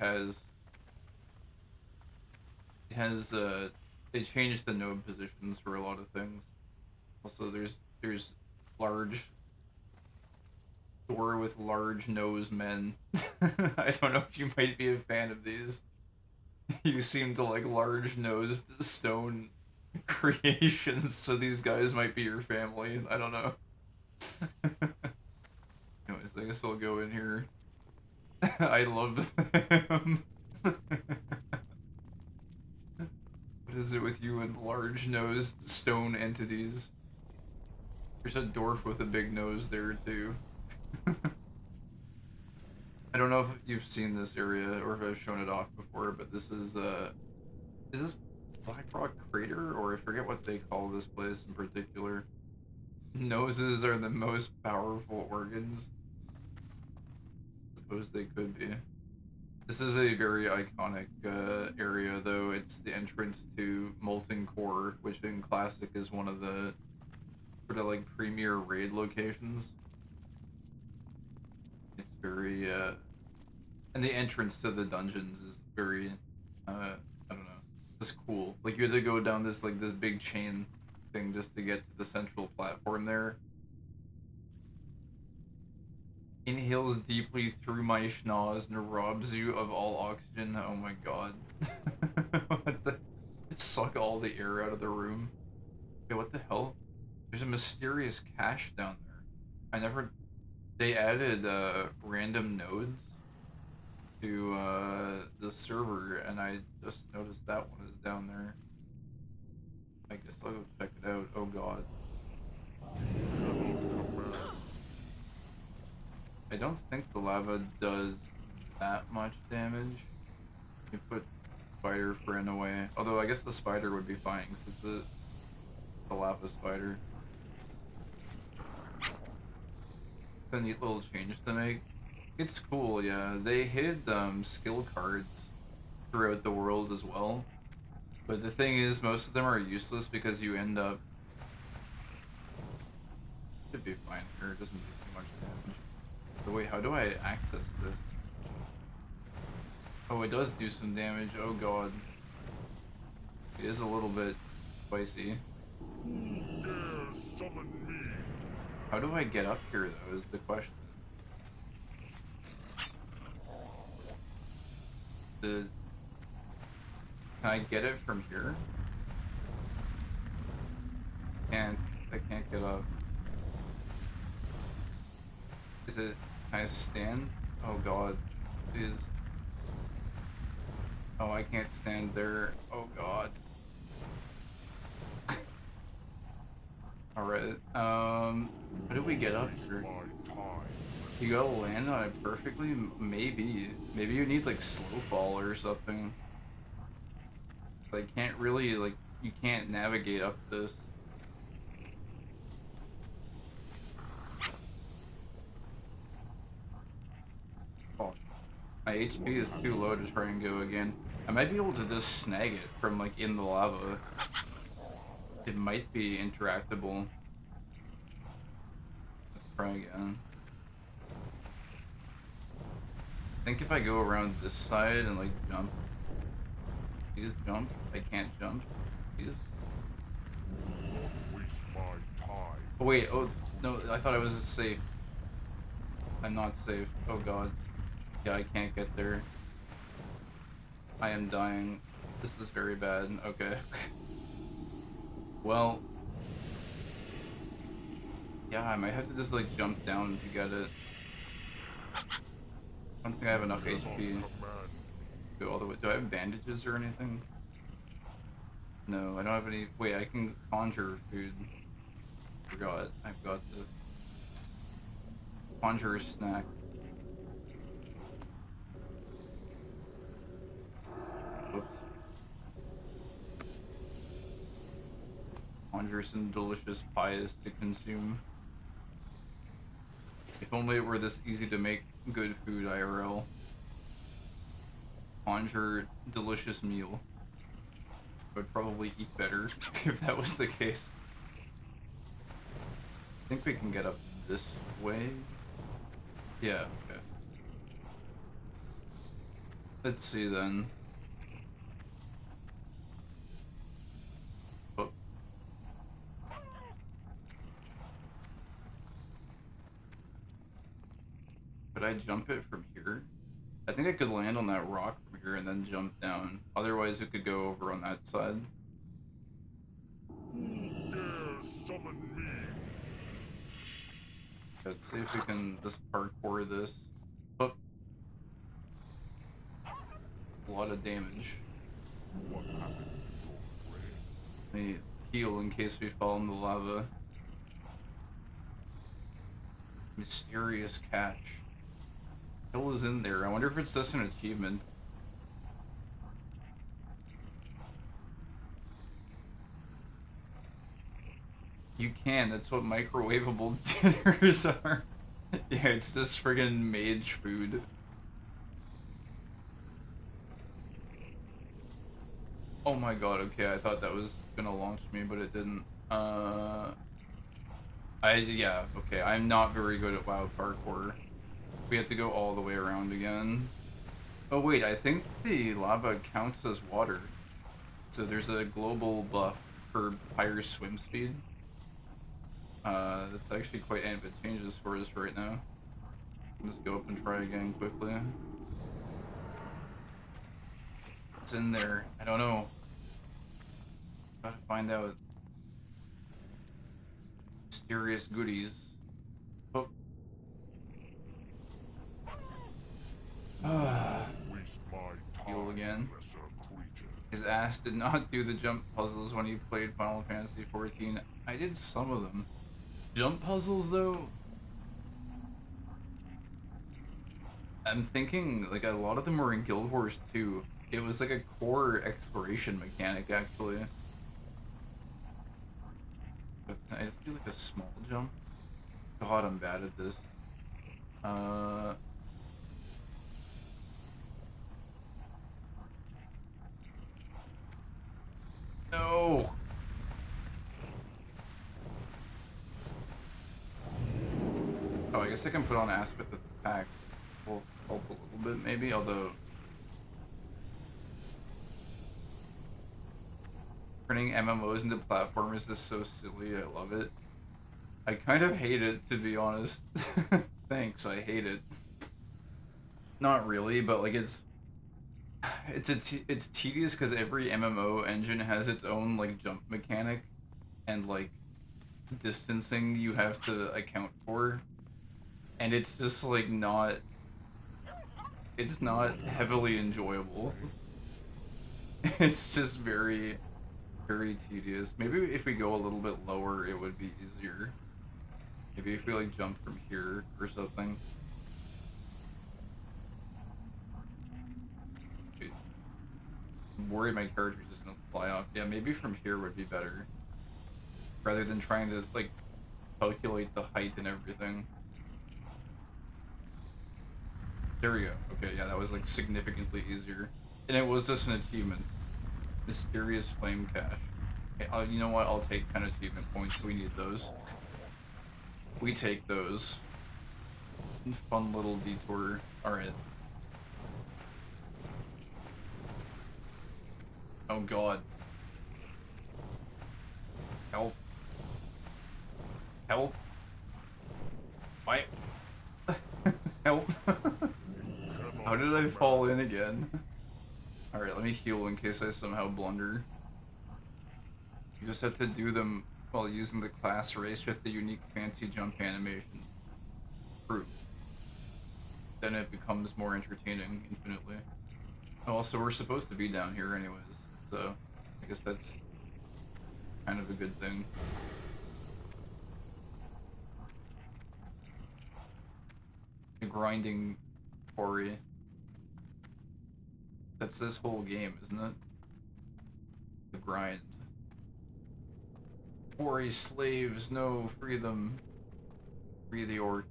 changed the node positions for a lot of things. Also, there's large door with large nose men. I don't know if you might be a fan of these. You seem to like large nosed stone creations, so these guys might be your family. I don't know. Anyways, I guess I'll go in here. I love them. What is it with you and large-nosed stone entities? There's a dwarf with a big nose there, too. I don't know if you've seen this area, or if I've shown it off before, but this is this Black Rock Crater? Or I forget what they call this place in particular. Noses are the most powerful organs. Suppose they could be. This is a very iconic area, though. It's the entrance to Molten Core, which in Classic is one of the sort of like premier raid locations. It's very, and the entrance to the dungeons is very, I don't know, just cool. Like you had to go down this like this big chain thing just to get to the central platform there. Inhales deeply through my schnoz and robs you of all oxygen. Oh my god. What the? Suck all the air out of the room. Okay, what the hell? There's a mysterious cache down there. I never... They added random nodes to the server, and I just noticed that one is down there. I guess I'll go check it out. Oh god. I don't think the lava does that much damage. You put spider friend away. Although I guess the spider would be fine because it's a lava spider. It's a neat little change to make. It's cool, yeah. They hid skill cards throughout the world as well. But the thing is, most of them are useless because you end up... Should be fine here, it doesn't do too much damage. But wait, how do I access this? Oh, it does do some damage. Oh god. It is a little bit spicy. Who dare summon me? How do I get up here, though, is the question. Can I get it from here? I can't get up. Is it... Can I stand? Oh god. Please. Oh, I can't stand there. Oh god. Alright, how do we get up here? You gotta land on it perfectly? Maybe. Maybe you need like slow fall or something. I can't really, like, you can't navigate up this. Oh. My HP is too low to try and go again. I might be able to just snag it from like in the lava. It might be interactable. Let's try again. I think if I go around this side and like jump. Please jump. I can't jump. Please. Do not waste my time. Oh wait, oh no, I thought I was safe. I'm not safe. Oh god. Yeah, I can't get there. I am dying. This is very bad. Okay. Well. Yeah, I might have to just like jump down to get it. I don't think I have enough HP to go all the way. Do I have bandages or anything? No, I don't have any. Wait, I can conjure food. Forgot. I've got the conjure snack. Whoops. Conjure some delicious pies to consume. If only it were this easy to make good food IRL. Conjure delicious meal. I would probably eat better if that was the case. I think we can get up this way. Yeah, okay. Let's see then. Oh. Could I jump it from here? I think I could land on that rock from here and then jump down. Otherwise it could go over on that side. Who dares summon me? Let's see if we can just parkour this. Oh. A lot of damage. What happened to your friend? Let me heal in case we fall in the lava. Mysterious catch. What was in there? I wonder if it's just an achievement. You can, that's what microwavable dinners are. Yeah, it's just friggin' mage food. Oh my god, okay, I thought that was gonna launch me, but it didn't. Yeah, okay, I'm not very good at WoW parkour. We have to go all the way around again. Oh wait, I think the lava counts as water. So there's a global buff for higher swim speed. That's actually quite advantageous for us right now. Let's go up and try again quickly. What's in there? I don't know. Gotta find out. Mysterious goodies. Oh. Waste my time, Heal again. lesser creature. His ass did not do the jump puzzles when he played Final Fantasy XIV. I did some of them. Jump puzzles, though? I'm thinking, like, a lot of them were in Guild Wars 2. It was like a core exploration mechanic, actually. But can I just do, like, a small jump? God, I'm bad at this. No! Oh, I guess I can put on Aspect of the Pack. Will help a little bit, maybe, although... Turning MMOs into platformers is so silly, I love it. I kind of hate it, to be honest. Thanks, I hate it. Not really, but like it's tedious because every MMO engine has its own like jump mechanic and like distancing you have to account for, and it's just like not heavily enjoyable. It's just very tedious. Maybe if we go a little bit lower it would be easier. Maybe if we like jump from here or something. I'm worried my character's just gonna fly off. Yeah, maybe from here would be better. Rather than trying to like calculate the height and everything. There we go. Okay, yeah, that was like significantly easier. And it was just an achievement. Mysterious flame cache. Okay, you know what? I'll take 10 achievement points. We need those. We take those. Fun little detour. Alright. Oh god. Help. Help. Why? Help. How did I fall in again? Alright, let me heal in case I somehow blunder. You just have to do them while using the class race with the unique fancy jump animations. Proof. Then it becomes more entertaining infinitely. Also, we're supposed to be down here anyways, so I guess that's kind of a good thing. The grinding quarry. That's this whole game, isn't it? The grind. Quarry slaves, no, free them. Free the orcs.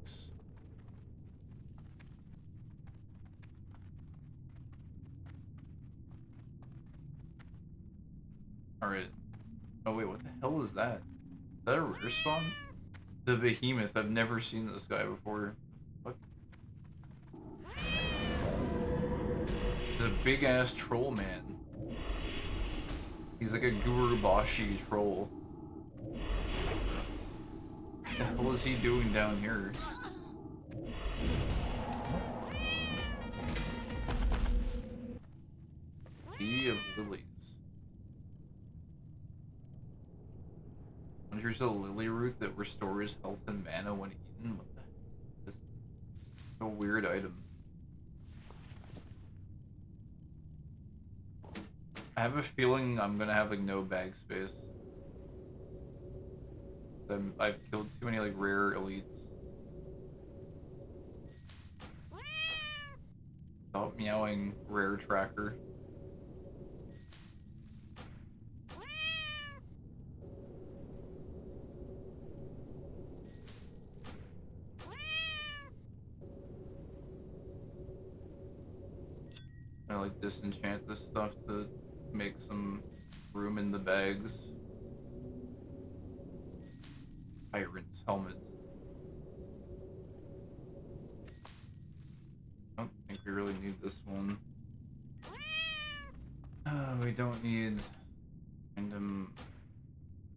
Alright. Oh wait, what the hell is that? Is that a rare spawn? The behemoth, I've never seen this guy before. What? The big ass troll man. He's like a Gurubashi troll. What the hell is he doing down here? Sea of Lilies. There's a lily root that restores health and mana when eaten. What the? This is a weird item. I have a feeling I'm gonna have like no bag space. I've killed too many like rare elites. Stop meowing, rare tracker. I like disenchant this stuff to make some room in the bags. Tyrant's helmet. I don't think we really need this one. We don't need random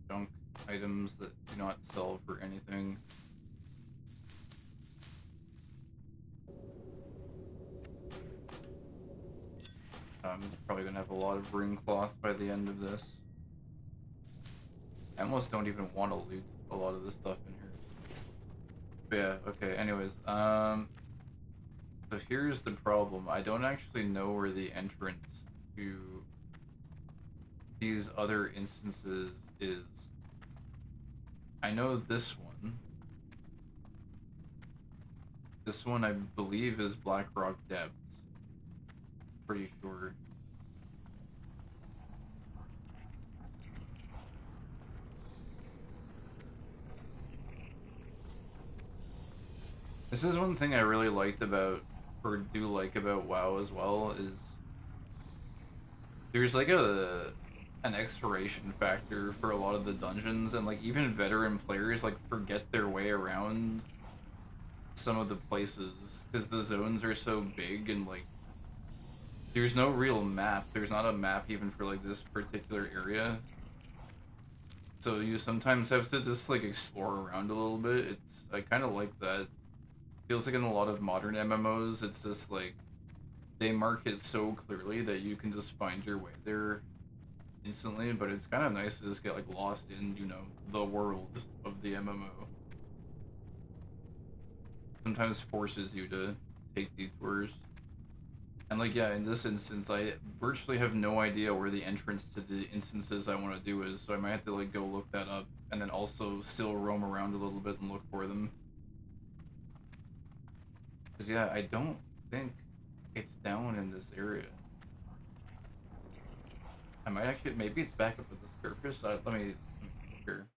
junk items that do not sell for anything. I'm probably gonna have a lot of ring cloth by the end of this. I almost don't even want to loot a lot of this stuff in here. But yeah, okay, anyways, so here's the problem. I don't actually know where the entrance to these other instances is. I know this one. This one I believe is Blackrock Depths. Pretty sure. This is one thing I really liked about, or do like about WoW as well, is there's like an exploration factor for a lot of the dungeons, and like even veteran players like forget their way around some of the places because the zones are so big and like there's no real map. There's not a map even for like this particular area. So you sometimes have to just like explore around a little bit. I kind of like that. Feels like in a lot of modern MMOs, it's just like they mark it so clearly that you can just find your way there instantly, but it's kind of nice to just get like lost in, you know, the world of the MMO. Sometimes forces you to take detours. And like, yeah, in this instance, I virtually have no idea where the entrance to the instances I want to do is, so I might have to like go look that up, and then also still roam around a little bit and look for them. Because yeah, I don't think it's down in this area. I might actually, maybe it's back up at the surface. Let me look here.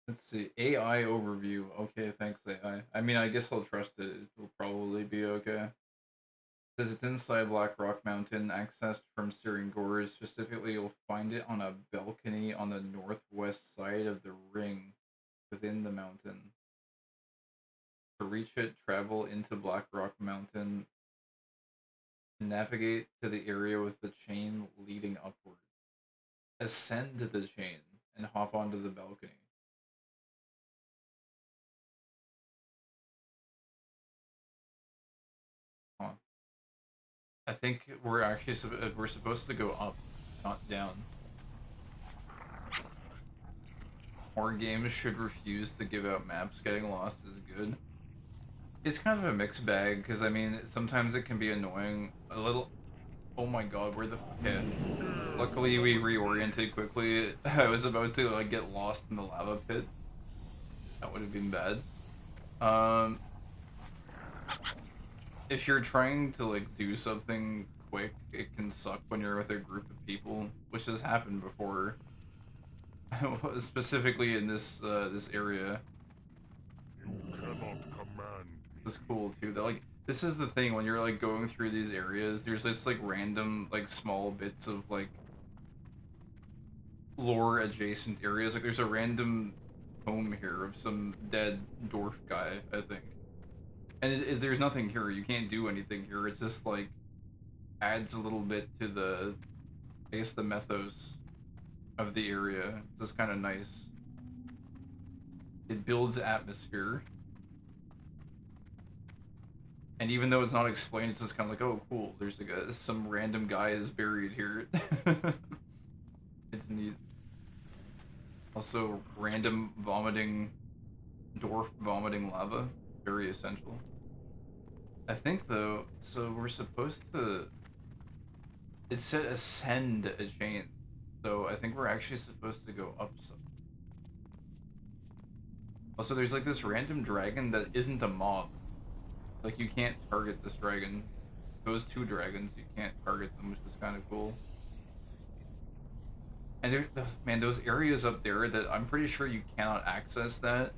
Let's see. AI overview. Okay, thanks AI. I mean, I guess I'll trust it. It'll probably be okay. It says it's inside Black Rock Mountain, accessed from Searing Gorge. Specifically, you'll find it on a balcony on the northwest side of the ring. within the mountain. To reach it, travel into Black Rock Mountain, navigate to the area with the chain leading upward. Ascend the chain and hop onto the balcony. Huh. I think we're actually we're supposed to go up, not down. More games should refuse to give out maps. Getting lost is good. It's kind of a mixed bag because I mean sometimes it can be annoying. A little. Oh my god, where the yeah. Luckily we reoriented quickly. I was about to like get lost in the lava pit. That would have been bad. If you're trying to like do something quick, it can suck when you're with a group of people, which has happened before. Specifically in this area. You cannot command me. This is cool too. That like this is the thing when you're like going through these areas. There's this like random like small bits of like lore adjacent areas. Like there's a random home here of some dead dwarf guy, I think. And there's nothing here. You can't do anything here. It's just like adds a little bit to the, I guess, the mythos of the area. It's just kind of nice. It builds atmosphere. And even though it's not explained, it's just kind of like, oh, cool. There's like some random guy is buried here. It's neat. Also, random vomiting, dwarf vomiting lava. Very essential. I think though, so we're supposed to. It said ascend a chain, so I think we're actually supposed to go up some. Also, there's like this random dragon that isn't a mob. Like you can't target this dragon. Those two dragons, you can't target them, which is kind of cool. And man, those areas up there that I'm pretty sure you cannot access that.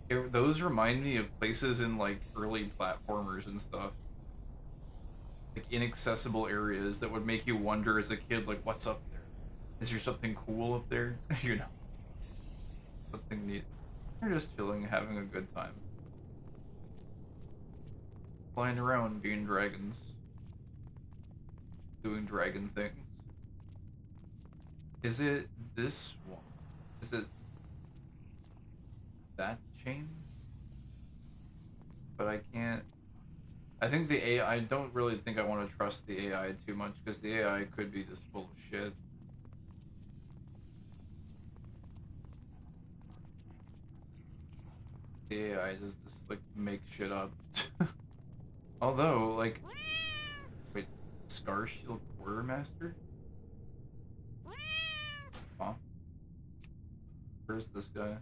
Those remind me of places in like early platformers and stuff. Like inaccessible areas that would make you wonder as a kid, like, what's up there? Is there something cool up there? You know, something neat. You're just chilling, having a good time. Flying around, being dragons. Doing dragon things. Is it this one? Is it that chain? But I can't. I think the AI. I don't really think I want to trust the AI too much because the AI could be just full of shit. The AI just like make shit up. Although, like, wait, Scar Shield Quartermaster? Huh? Where's this guy?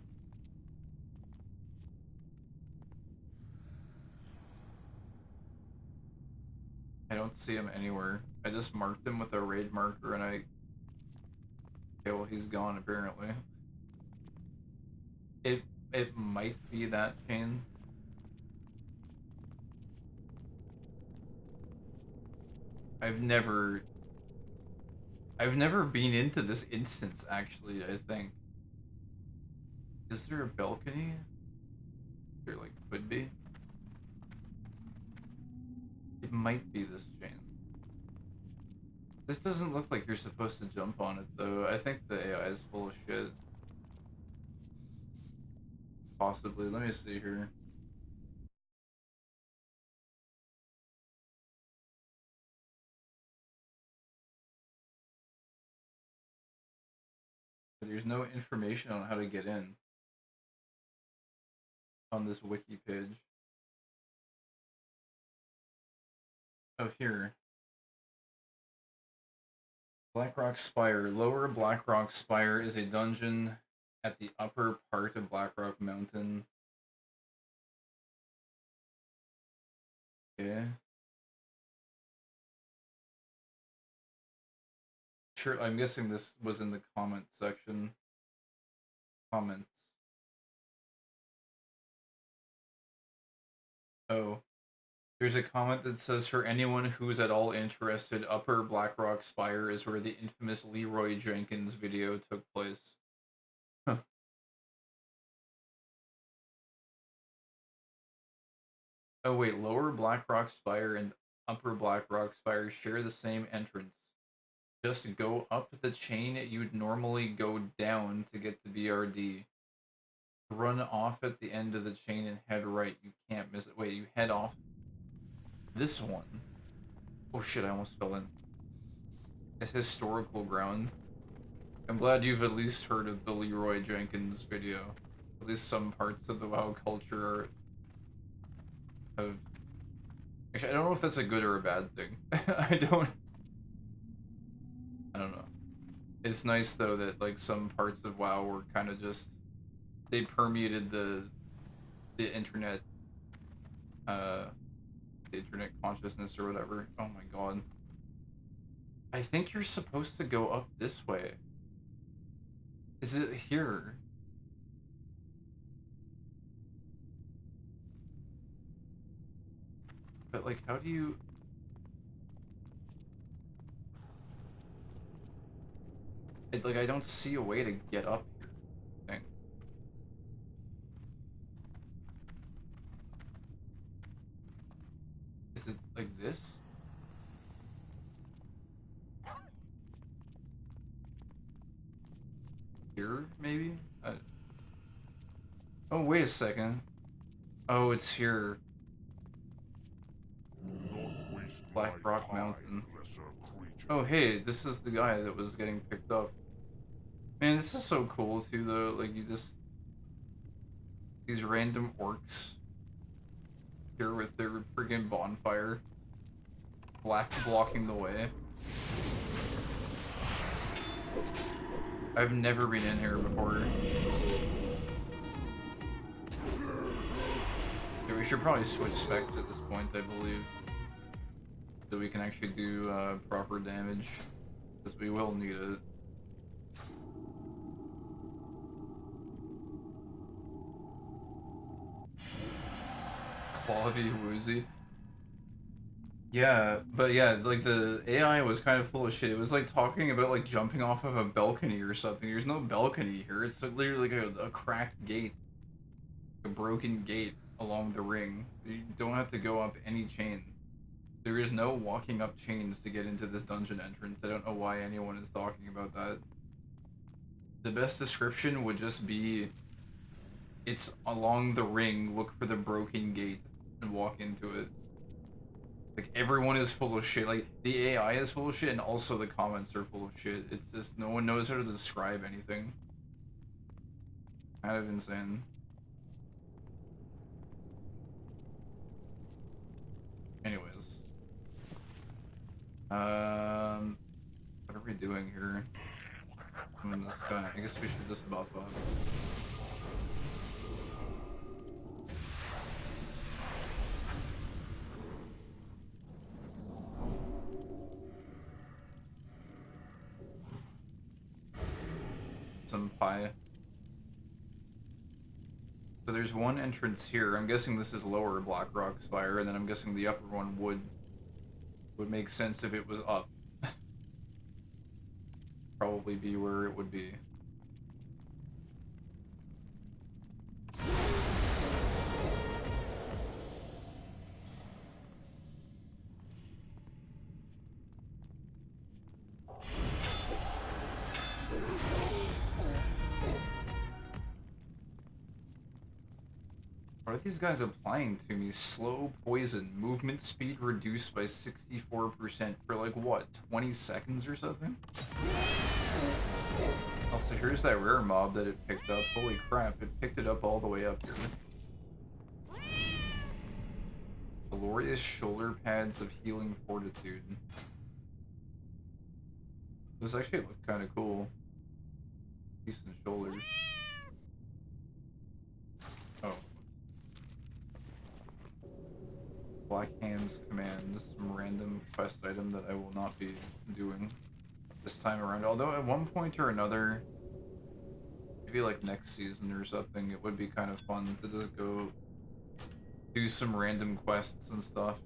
I don't see him anywhere. I just marked him with a raid marker and I... Okay, well he's gone apparently. It might be that chain. I've never been into this instance actually, I think. Is there a balcony? There like could be. It might be this chain. This doesn't look like you're supposed to jump on it though. I think the AI is full of shit. Possibly. Let me see here. But there's no information on how to get in on this wiki page. Oh, here. Blackrock Spire. Lower Blackrock Spire is a dungeon at the upper part of Blackrock Mountain. Okay. Sure, I'm guessing this was in the comment section. Comments. Oh. There's a comment that says, for anyone who's at all interested, Upper Blackrock Spire is where the infamous Leroy Jenkins video took place. Huh. Oh wait, Lower Blackrock Spire and Upper Blackrock Spire share the same entrance. Just go up the chain you'd normally go down to get to BRD. Run off at the end of the chain and head right. You can't miss it. Wait, you head off this one. Oh shit, I almost fell in. It's historical ground. I'm glad you've at least heard of the Leroy Jenkins video. At least some parts of the WoW culture have... Actually, I don't know if that's a good or a bad thing. I don't know. It's nice though that like some parts of WoW were kind of just... They permeated the internet consciousness or whatever. Oh my god. I think you're supposed to go up this way. Is it here? But like, how do you... Like, I don't see a way to get up here. Thing. Is it like this? Here, maybe? Oh, wait a second. Oh, it's here. Black Rock Mountain. Oh, hey, this is the guy that was getting picked up. Man, this is so cool, too, though. Like, you just... These random orcs here with their friggin' bonfire. Black blocking the way. I've never been in here before. Yeah, we should probably switch specs at this point, I believe. So we can actually do proper damage. Because we will need it. Clawvy Woozy. Yeah, but yeah, like the AI was kind of full of shit. It was like talking about like jumping off of a balcony or something. There's no balcony here. It's like, literally like a cracked gate. A broken gate along the ring. You don't have to go up any chain. There is no walking up chains to get into this dungeon entrance. I don't know why anyone is talking about that. The best description would just be, it's along the ring, look for the broken gate, and walk into it. Like, everyone is full of shit. Like, the AI is full of shit, and also the comments are full of shit. It's just, no one knows how to describe anything. Kind of insane. Anyways. What are we doing here? I'm in this guy. I guess we should just buff up. Some pie. So there's one entrance here. I'm guessing this is Lower Blackrock Spire, and then I'm guessing the upper one would make sense if it was up. Probably be where it would be. What are these guys applying to me? Slow poison. Movement speed reduced by 64% for like what, 20 seconds or something? Also, here's that rare mob that it picked up. Holy crap, it picked it up all the way up here. Glorious shoulder pads of healing fortitude. Those actually look kind of cool. Decent shoulders. Oh. Black Hands command, some random quest item that I will not be doing this time around. Although at one point or another, maybe like next season or something, it would be kind of fun to just go do some random quests and stuff.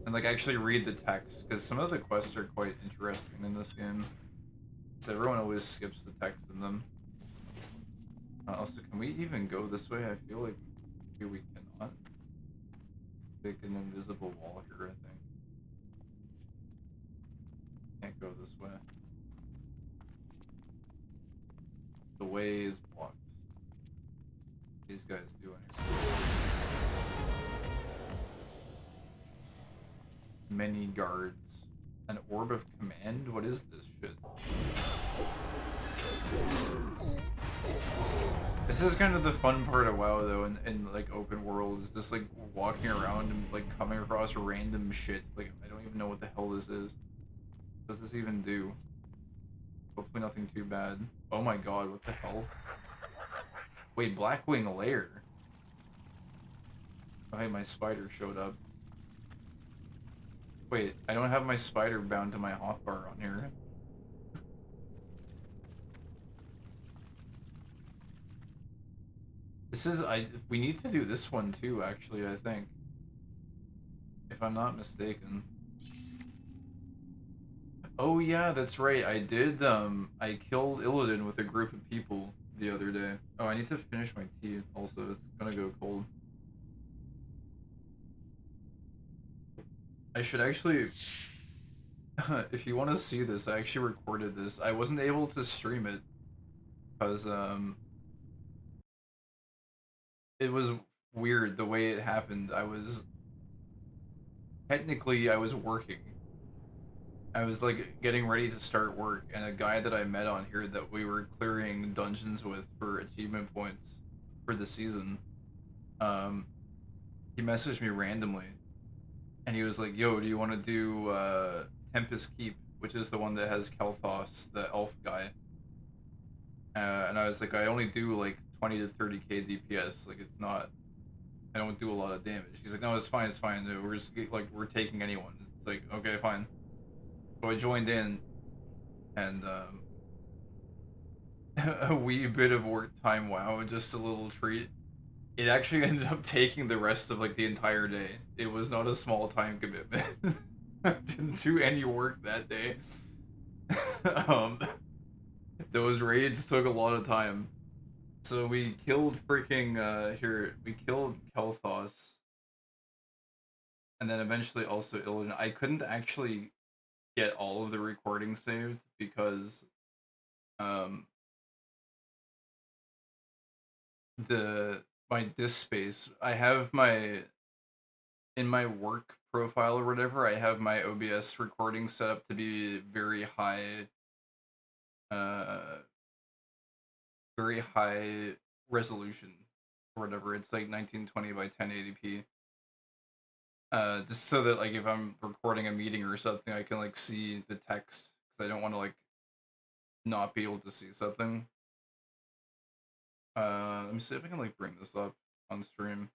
And like actually read the text, because some of the quests are quite interesting in this game. So everyone always skips the text in them. Also, can we even go this way? I feel like Maybe we cannot. Take an invisible wall here, I think. Can't go this way. The way is blocked. These guys do anything. Many guards. An orb of command? What is this shit? This is kind of the fun part of WoW though, in like open world, is just like walking around and like coming across random shit. Like I don't even know what the hell this is. What does this even do? Hopefully nothing too bad. Oh my god, what the hell? Wait, Blackwing Lair. Oh hey, my spider showed up. Wait, I don't have my spider bound to my hotbar on here. This is, we need to do this one too, actually, I think. If I'm not mistaken. Oh yeah, that's right, I did, I killed Illidan with a group of people the other day. Oh, I need to finish my tea also, it's gonna go cold. I should actually, if you want to see this, I actually recorded this. I wasn't able to stream it because it was weird the way it happened. Technically I was working. I was like getting ready to start work, and a guy that I met on here that we were clearing dungeons with for achievement points for the season, he messaged me randomly and he was like, yo, do you want to do Tempest Keep, which is the one that has Kel'Thas, the elf guy. And I was like, I only do like 20 to 30k DPS, like it's not, I don't do a lot of damage. He's like, no, it's fine, we're just like, we're taking anyone. It's like, okay, fine. So I joined in, and a wee bit of work time, wow, just a little treat. It actually ended up taking the rest of like the entire day. It was not a small time commitment. I didn't do any work that day. um, those raids took a lot of time. So we killed freaking we killed Kel'Thas. And then eventually also Illidan. I couldn't actually get all of the recordings saved because my disk space, I have my, in my work profile or whatever, I have my OBS recording set up to be very high resolution or whatever. It's like 1920 by 1080p. Just so that like if I'm recording a meeting or something, I can like see the text, because I don't want to like not be able to see something. Let me see if I can like bring this up on stream.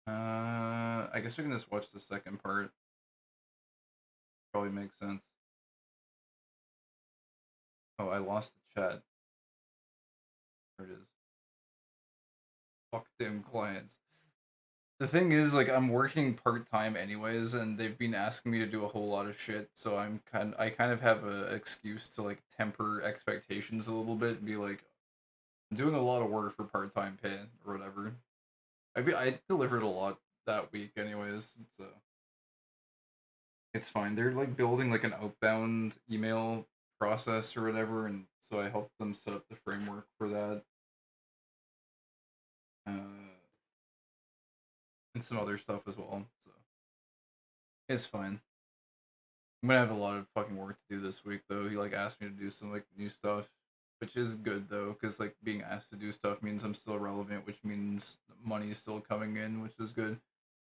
I guess we can just watch the second part. Probably makes sense. Oh, I lost the chat. There it is. Fuck them clients. The thing is, like, I'm working part-time anyways, and they've been asking me to do a whole lot of shit, so I kind of have a excuse to like temper expectations a little bit and be like, I'm doing a lot of work for part-time pay or whatever. I delivered a lot that week anyways, so it's fine. They're like building like an outbound email process or whatever, and so I helped them set up the framework for that. And some other stuff as well, so it's fine. I'm gonna have a lot of fucking work to do this week though. He like asked me to do some like new stuff, which is good though, because like being asked to do stuff means I'm still relevant, which means money is still coming in, which is good.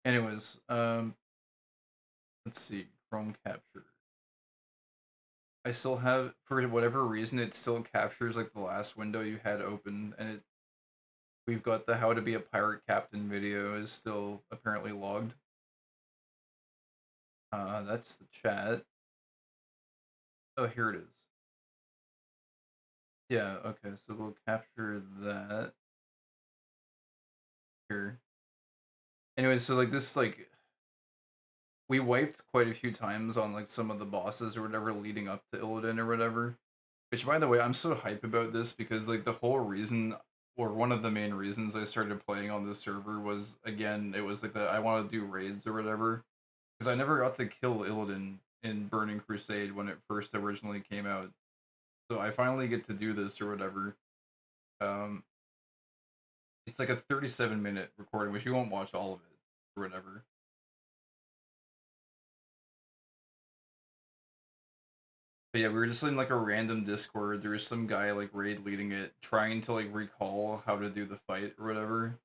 Anyways, let's see, Chrome capture. I still have, for whatever reason, it still captures like the last window you had open, and we've got the how to be a pirate captain video is still apparently logged. That's the chat. Oh, here it is. Yeah, okay, so we'll capture that. Here. Anyway, so like this, like, we wiped quite a few times on like some of the bosses or whatever leading up to Illidan or whatever. Which, by the way, I'm so hype about this because like the whole reason or one of the main reasons I started playing on this server was, again, it was like that I want to do raids or whatever, because I never got to kill Illidan in Burning Crusade when it first originally came out. So I finally get to do this or whatever. Um, it's like a 37-minute recording, which you won't watch all of it or whatever. But yeah, we were just in like a random Discord. There was some guy like raid leading it, trying to like recall how to do the fight or whatever.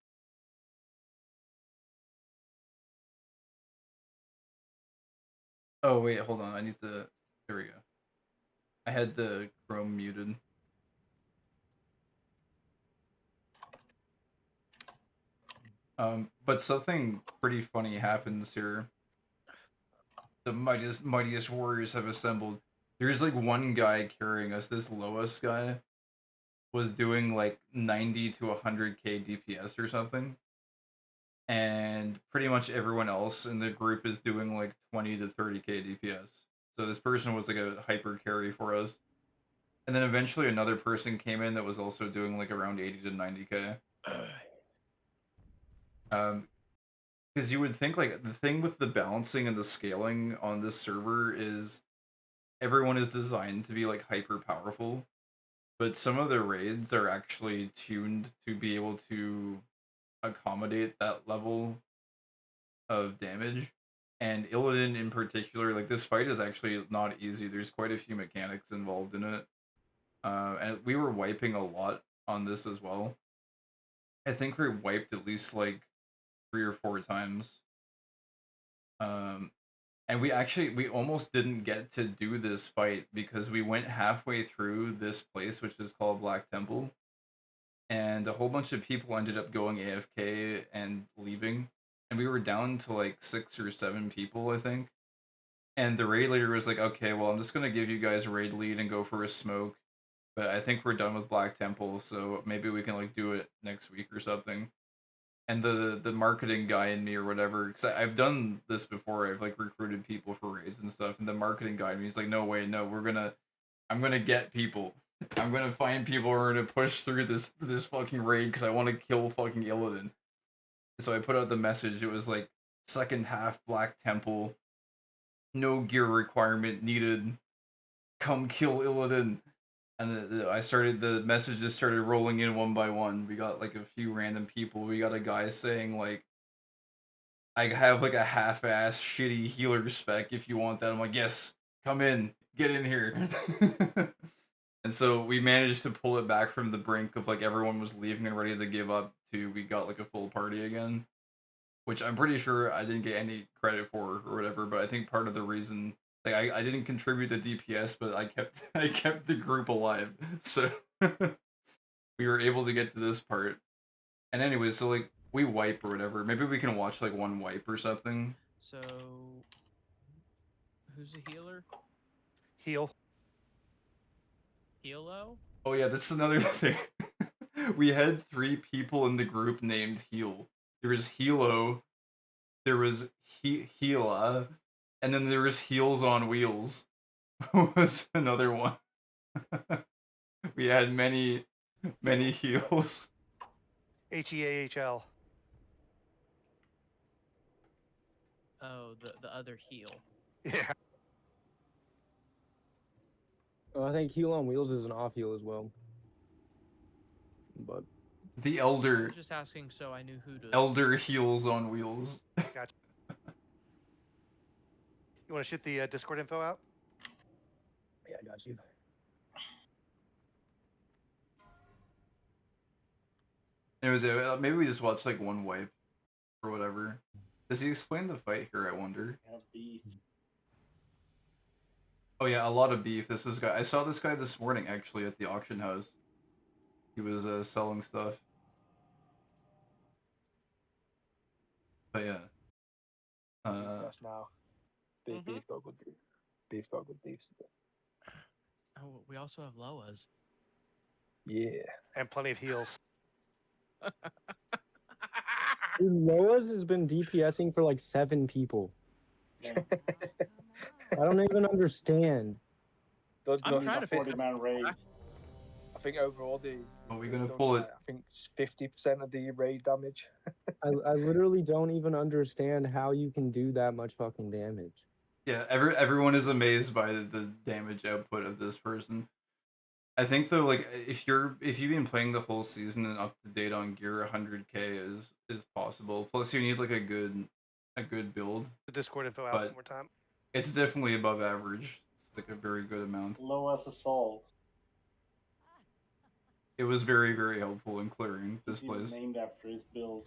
Oh wait, hold on. I need to. There we go. I had the Chrome muted. But something pretty funny happens here. The mightiest warriors have assembled. There's like one guy carrying us. This Lois guy was doing like 90 to 100k DPS or something, and pretty much everyone else in the group is doing like 20 to 30k DPS. So this person was like a hyper carry for us, and then eventually another person came in that was also doing like around 80 to 90k. Because you would think like the thing with the balancing and the scaling on this server is everyone is designed to be like hyper powerful, but some of the raids are actually tuned to be able to accommodate that level of damage. And Illidan in particular, like this fight is actually not easy. There's quite a few mechanics involved in it. And we were wiping a lot on this as well. I think we wiped at least like 3 or 4 times. And we almost didn't get to do this fight because we went halfway through this place, which is called Black Temple, and a whole bunch of people ended up going AFK and leaving, and we were down to like 6 or 7 people, I think. And the raid leader was like, "Okay, well, I'm just gonna give you guys raid lead and go for a smoke, but I think we're done with Black Temple, so maybe we can like do it next week or something." And the marketing guy in me or whatever, because I've done this before. I've like recruited people for raids and stuff, and the marketing guy in me is like, "No way, no, I'm gonna get people. I'm gonna find people who are gonna push through this fucking raid because I want to kill fucking Illidan." So I put out the message. It was like second half Black Temple, no gear requirement needed. Come kill Illidan. And the messages started rolling in one by one. We got like a few random people. We got a guy saying like, "I have like a half-ass shitty healer spec if you want that." I'm like, "Yes, come in, get in here." And so we managed to pull it back from the brink of like everyone was leaving and ready to give up to we got like a full party again, which I'm pretty sure I didn't get any credit for or whatever. But I think part of the reason, like I didn't contribute the DPS, but I kept I kept the group alive, so we were able to get to this part. And anyway, so like we wipe or whatever. Maybe we can watch like one wipe or something. So, who's a healer? Heal. Healo? Oh yeah, this is another thing. We had 3 people in the group named Heal. There was Hilo, there was Hila, and then there was Heels on Wheels. Was another one. We had many heels. Heal. Oh, the other heal. Yeah. Oh, I think Heel on Wheels is an off heel as well. But The I elder was just asking so I knew who to. elder heels on wheels. Gotcha. You want to shoot the Discord info out? yeah, I got you. Anyways, maybe we just watch like one wipe or whatever. Does he explain the fight here? I wonder. Have beef. Oh yeah, a lot of beef. This was guy. I saw this guy this morning actually at the auction house. He was selling stuff. But yeah. Us now. Beef, Mhm. beef, go good beef. Beef, go good beef. Oh, we also have Loas. Yeah. And plenty of heals. Dude, Noah's has been DPSing for like 7 people. Yeah. I don't even understand. I'm trying to afford figure the amount of raids. I think overall the Are we gonna Done pull like, it? I think it's 50% of the raid damage. I literally don't even understand how you can do that much fucking damage. Yeah, everyone is amazed by the damage output of this person. I think though, like if you've been playing the whole season and up to date on gear, 100k is possible. Plus, you need like a good build, The Discord info out But- one more time. it's definitely above average. It's like a very good amount. Low as assault. It was very, very helpful in clearing this He's even place. named after his build.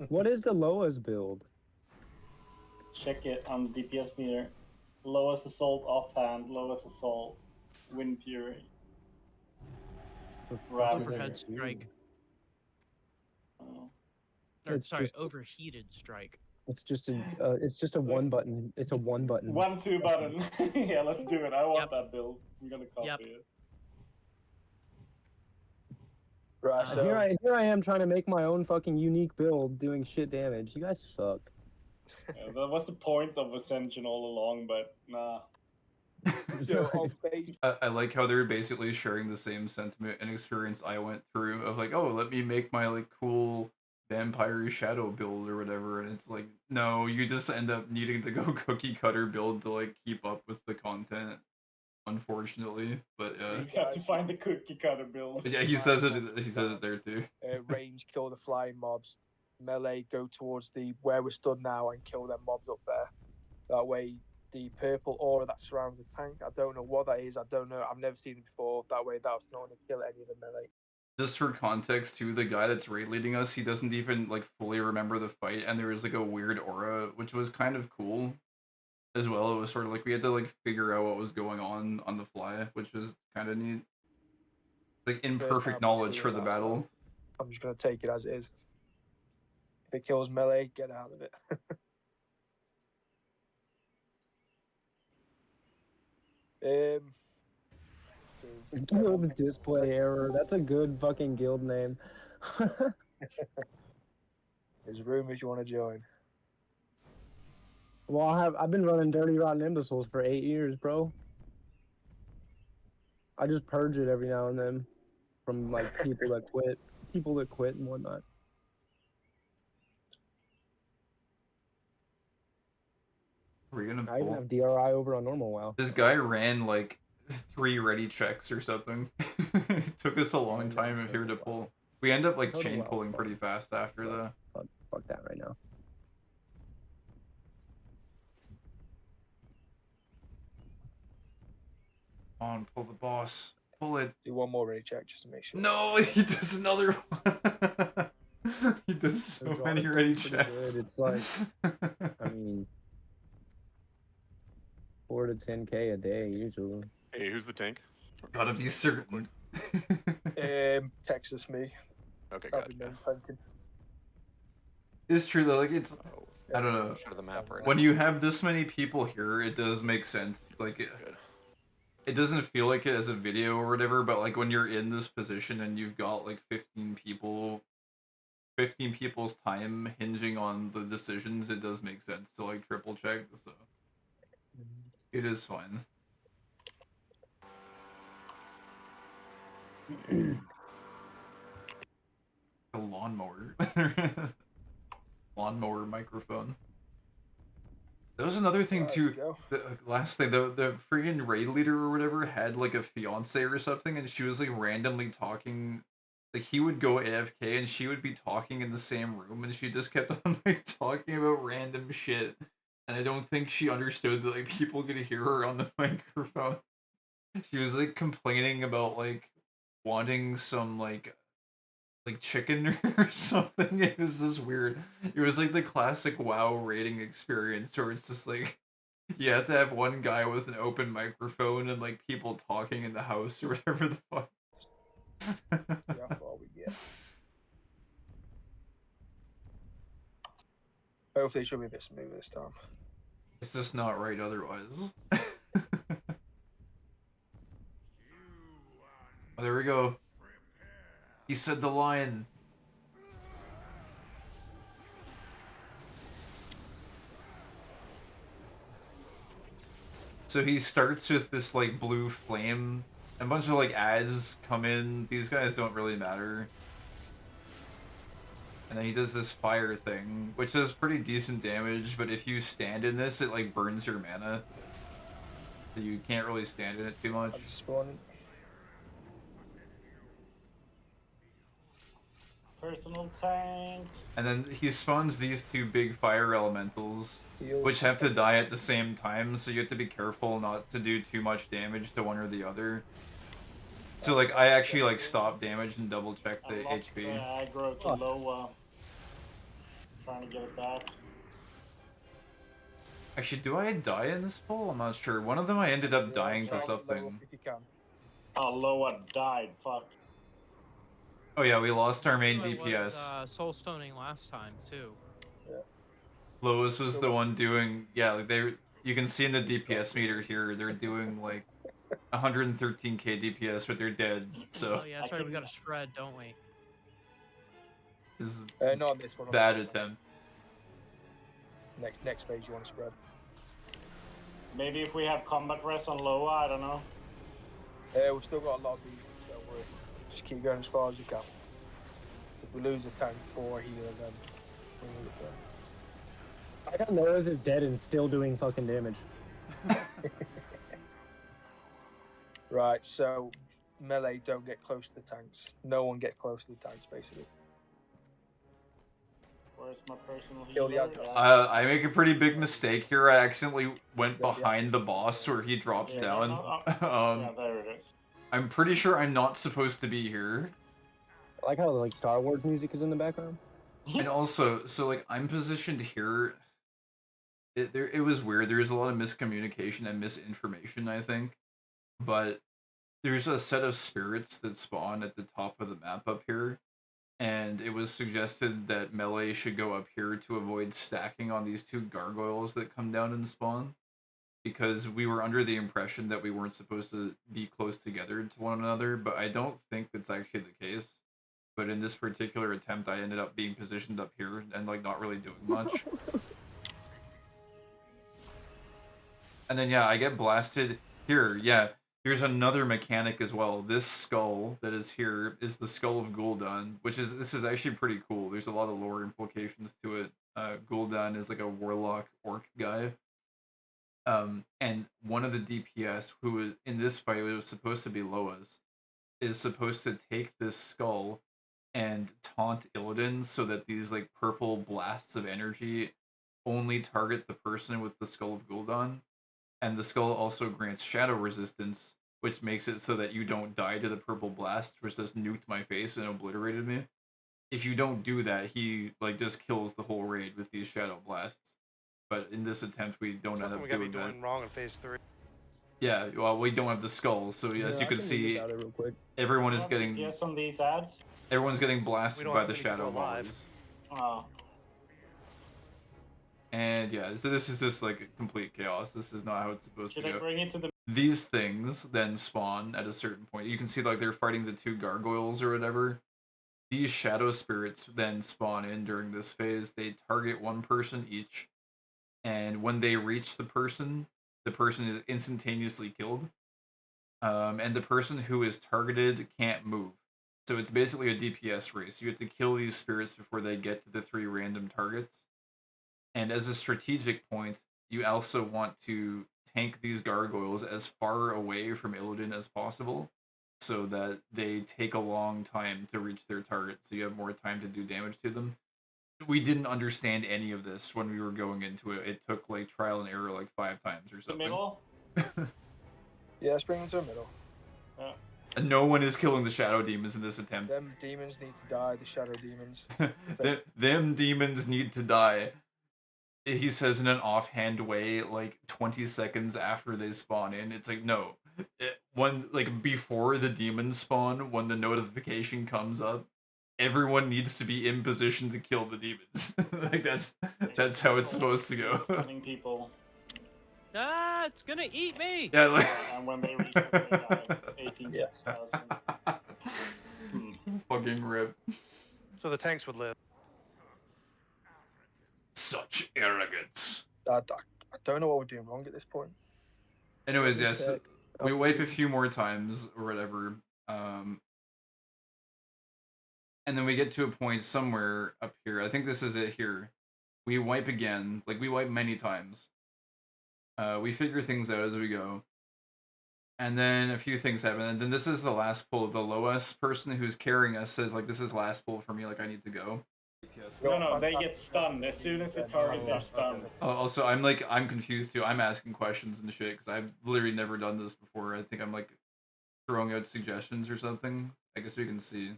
What is the Loa's build? Check it on the DPS meter. Lowest assault offhand, lowest assault, wind fury. Ravage. Overhead strike. Oh. Or, It's sorry, just- overheated strike. It's just a one button. It's a one button. 1-2 button. Yeah, let's do it. I want Yep. that build. I'm gonna copy Yep. it. Right, Uh, so Here I am trying to make my own fucking unique build doing shit damage. You guys suck. Yeah, that was the point of Ascension all along, but nah. so on page I like how they're basically sharing the same sentiment and experience I went through of like, oh, let me make my like cool vampire shadow build or whatever, and it's like, no, you just end up needing to go cookie cutter build to like keep up with the content, unfortunately. But You have to find the cookie cutter build. yeah, he says it. He says it there too. range, kill the flying mobs. Melee, go towards the where we're stood now and kill them mobs up there. That way, the purple aura that surrounds the tank, I don't know what that is. I don't know. I've never seen it before. That way, that's not going to kill any of the melee. Just for context too, the guy that's raid leading us, he doesn't even like fully remember the fight, and there was like a weird aura, which was kind of cool as well. It was sort of like we had to like figure out what was going on the fly, which was kind of neat. Like imperfect I've knowledge seen for it, the so battle. I'm just going to take it as it is. If it kills melee, get out of it. so- Guild display error. That's a good fucking guild name. There's rumors you want to join. Well, I've been running Dirty Rotten Imbeciles for 8 years, bro. I just purge it every now and then from like people that quit and whatnot. We're gonna I even pull. have DRI over on normal WoW. This guy ran like 3 ready checks or something. Took us a long time here to pull. We end up like Total chain well, pulling fuck. pretty fast after the. Fuck that right now. On, pull the boss. Pull it. Do one more ready check just to make sure. No, he does another one. He does so It's many honestly ready pretty checks. good. It's like, I mean, 4 to 10k a day usually. Hey, who's the tank? Gotta be certain. Texas me. Okay, That'd gotcha. be main tanking. It's true though, like it's Oh, I don't know. shut the map right When now. you have this many people here, it does make sense. Like Good. it doesn't feel like it as a video or whatever, but like when you're in this position and you've got like 15 people's time hinging on the decisions, it does make sense to like triple check, so it is fine. A lawnmower. Lawnmower microphone. That was another thing There too. we go. The last thing, the freaking raid leader or whatever had like a fiance or something, and she was like randomly talking. Like he would go AFK and she would be talking in the same room, and she just kept on like talking about random shit. And I don't think she understood that like people could hear her on the microphone. She was like complaining about like wanting some like chicken or something. It was just weird. It was like the classic WoW raiding experience where it's just like you have to have one guy with an open microphone and like people talking in the house or whatever the fuck. That's all we get. Hopefully, it should be a bit smooth this time. It's just not right otherwise. Oh, there we go. He said the line. So he starts with this like blue flame a bunch of like ads come in. These guys don't really matter. And then he does this fire thing, which does pretty decent damage, but if you stand in this, it like burns your mana. So you can't really stand in it too much. I'm spawning. Personal tank. And then he spawns these two big fire elementals, Heal. which have to die at the same time, so you have to be careful not to do too much damage to one or the other. So like, I actually like stop damage and double check the I lost HP. aggro to Loa. Trying to get it back. Actually, do I die in this poll? I'm not sure. One of them I ended up dying to Charge low something. If you can. Oh, Loa died. Fuck. Oh yeah, we lost our main It DPS. was, soul stoning last time too. Lois was the one doing, yeah, like you can see in the DPS meter here, they're doing like 113k DPS, but they're dead, so Oh yeah, that's right. We got a spread, don't we? this is Not on this one. on bad this one. attempt. Next phase you want to spread. Maybe if we have combat res on Loa, I don't know. We've still got a lot of beef, don't worry. Just keep going as far as you can. If we lose a tank for a healer, then we will return. I got Noah's is dead and still doing fucking damage. Right, so melee don't get close to the tanks. No one get close to the tanks, basically. Where's my personal Kill the healer? outdoors. I make a pretty big mistake here. I accidentally went Yeah, yeah. behind the boss where he drops Yeah, down. yeah, there it is. I'm pretty sure I'm not supposed to be here. I like how like Star Wars music is in the background. And also, so like I'm positioned here. It was weird. There was a lot of miscommunication and misinformation, I think. But there's a set of spirits that spawn at the top of the map up here. And it was suggested that melee should go up here to avoid stacking on these two gargoyles that come down and spawn. Because we were under the impression that we weren't supposed to be close together to one another, but I don't think that's actually the case. But in this particular attempt, I ended up being positioned up here and like not really doing much. And then yeah, I get blasted here. Yeah, here's another mechanic as well. This skull that is here is the skull of Gul'dan, this is actually pretty cool. There's a lot of lore implications to it. Gul'dan is like a warlock orc guy. And one of the DPS who is in this fight, it was supposed to be Loa's, is supposed to take this skull and taunt Illidan so that these like purple blasts of energy only target the person with the skull of Gul'dan. And the skull also grants shadow resistance, which makes it so that you don't die to the purple blast, which just nuked my face and obliterated me. If you don't do that, he like just kills the whole raid with these shadow blasts. But in this attempt, we don't end Something up we gotta be doing that. doing wrong in phase 3. Yeah, well, we don't have the skull, so as Yeah, you I can can look see, at it real quick. everyone is getting Yes, on these ads. everyone's getting blasted don't by have the many people shadow alive. volleys. Oh, And yeah, so this is just like complete chaos. This is not how it's supposed should to I go. bring it to the? These things then spawn at a certain point. You can see like they're fighting the two gargoyles or whatever. These shadow spirits then spawn in during this phase. They target one person each, and when they reach the person is instantaneously killed. And the person who is targeted can't move. So it's basically a DPS race. You have to kill these spirits before they get to the 3 random targets. And as a strategic point, you also want to tank these gargoyles as far away from Illidan as possible, so that they take a long time to reach their target, so you have more time to do damage to them. We didn't understand any of this when we were going into it. It took like trial and error like 5 times or The something. middle. Yeah, let's bring them to the middle. And no one is killing the shadow demons in this attempt. Them demons need to die, the shadow demons. Them demons need to die. He says in an offhand way, like 20 seconds after they spawn in. It's like, no. When like before the demons spawn, when the notification comes up, everyone needs to be in position to kill the demons. Like that's how it's supposed to go. Stunning people, Ah, it's gonna eat me. Yeah, like and when they reach, they die. 18,000. fucking rip. So the tanks would live. Such arrogance. I don't know what we're doing wrong at this point. Anyways, yes. Check. We wipe a few more times or whatever, and then we get to a point somewhere up here. I think this is it here. We wipe again, like we wipe many times. We figure things out as we go. And then a few things happen, and then this is the last pull. The lowest person who's carrying us says, like, this is last pull for me, like, I need to go. No, they get stunned. As soon as the targets are stunned. Also, I'm confused too. I'm asking questions and shit, because I've literally never done this before. I think I'm, like, throwing out suggestions or something. I guess we can see.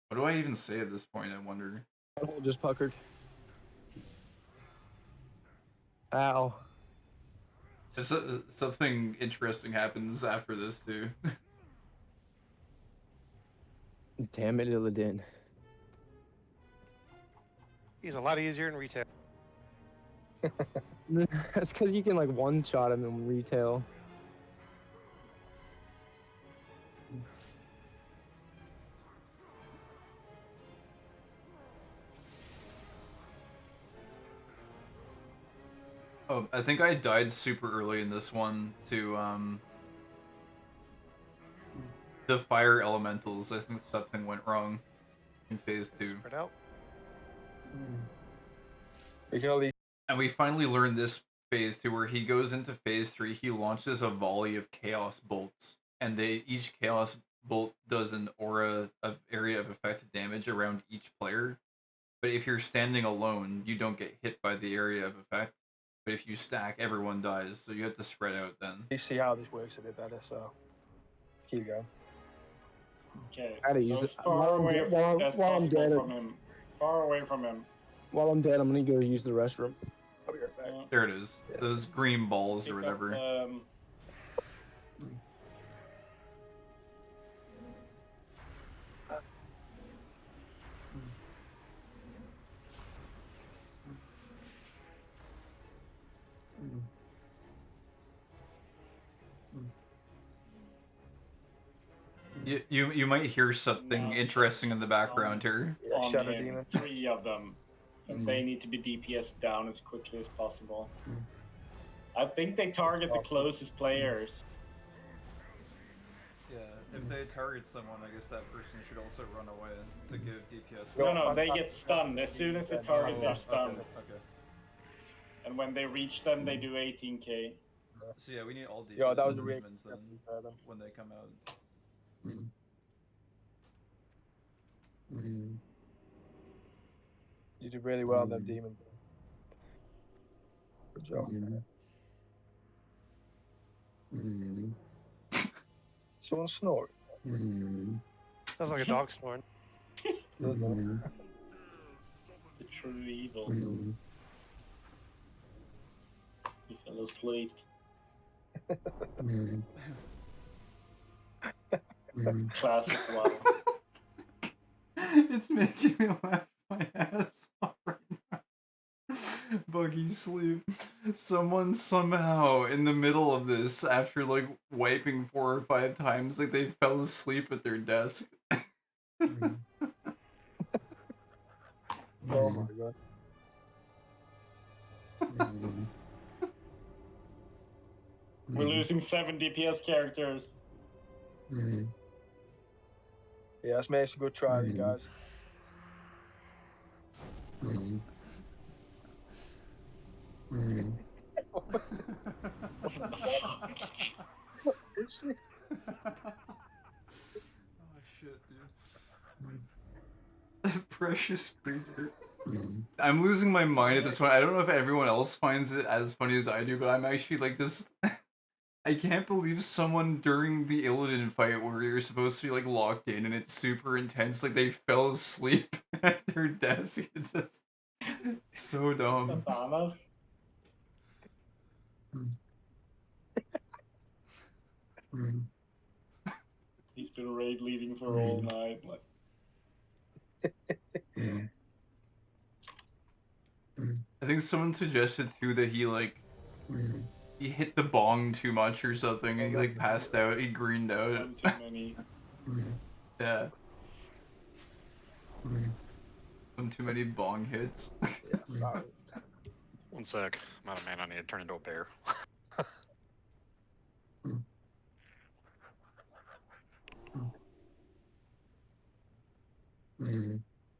What do I even say at this point, I wonder? Just puckered. Ow. Just, something interesting happens after this, too. Damn it, Illidan. He's a lot easier in retail. That's because you can like one shot him in retail. Oh, I think I died super early in this one to, the fire elementals. I think something went wrong in phase 2. Spread out. We can only And we finally learned this phase 2 where he goes into phase 3, he launches a volley of chaos bolts. And each chaos bolt does an aura of area of effect damage around each player. But if you're standing alone, you don't get hit by the area of effect. But if you stack, everyone dies, so you have to spread out then. you see how this works a bit better, so keep going. Okay. Gotta use So it. as far away as While I'm possible dead. from him. Far away from him. While I'm dead, I'm gonna go use the restroom. I'll be right back. Yeah. There it is. Those green balls or Pick up, whatever. You might hear something interesting in the background here. Yeah, on Shadow him, Demon. 3 of them. And they need to be DPS down as quickly as possible. I think they target the closest players. Yeah, if they target someone, I guess that person should also run away to give DPS. No, they get stunned. As soon as the targets are stunned. Okay. And when they reach them, they do 18k. So yeah, we need all DPS Yeah, that was and a really demons then when they come out. You did really well on them demons. Good job. Someone snoring. Sounds like a dog snoring. Doesn't The true evil. He fell asleep. Classic one. It's making me laugh my ass off right now. Buggy sleep. Someone somehow in the middle of this, after like wiping 4 or 5 times, like they fell asleep at their desk. Oh my god. We're losing 7 DPS characters. Yeah, let's make a good try, you guys. Oh shit, dude. Precious creature. I'm losing my mind at this point. I don't know if everyone else finds it as funny as I do, but I'm actually like this. I can't believe someone during the Illidan fight where you're supposed to be like locked in and it's super intense, like they fell asleep at their desk. It's just so dumb. Thanos. He's been raid leading for all night. Like, I think someone suggested too that he like he hit the bong too much or something and he like passed out, he greened out. one too many. Yeah. One too many bong hits. Sorry. One sec. I'm out of mana. I need to turn into a bear.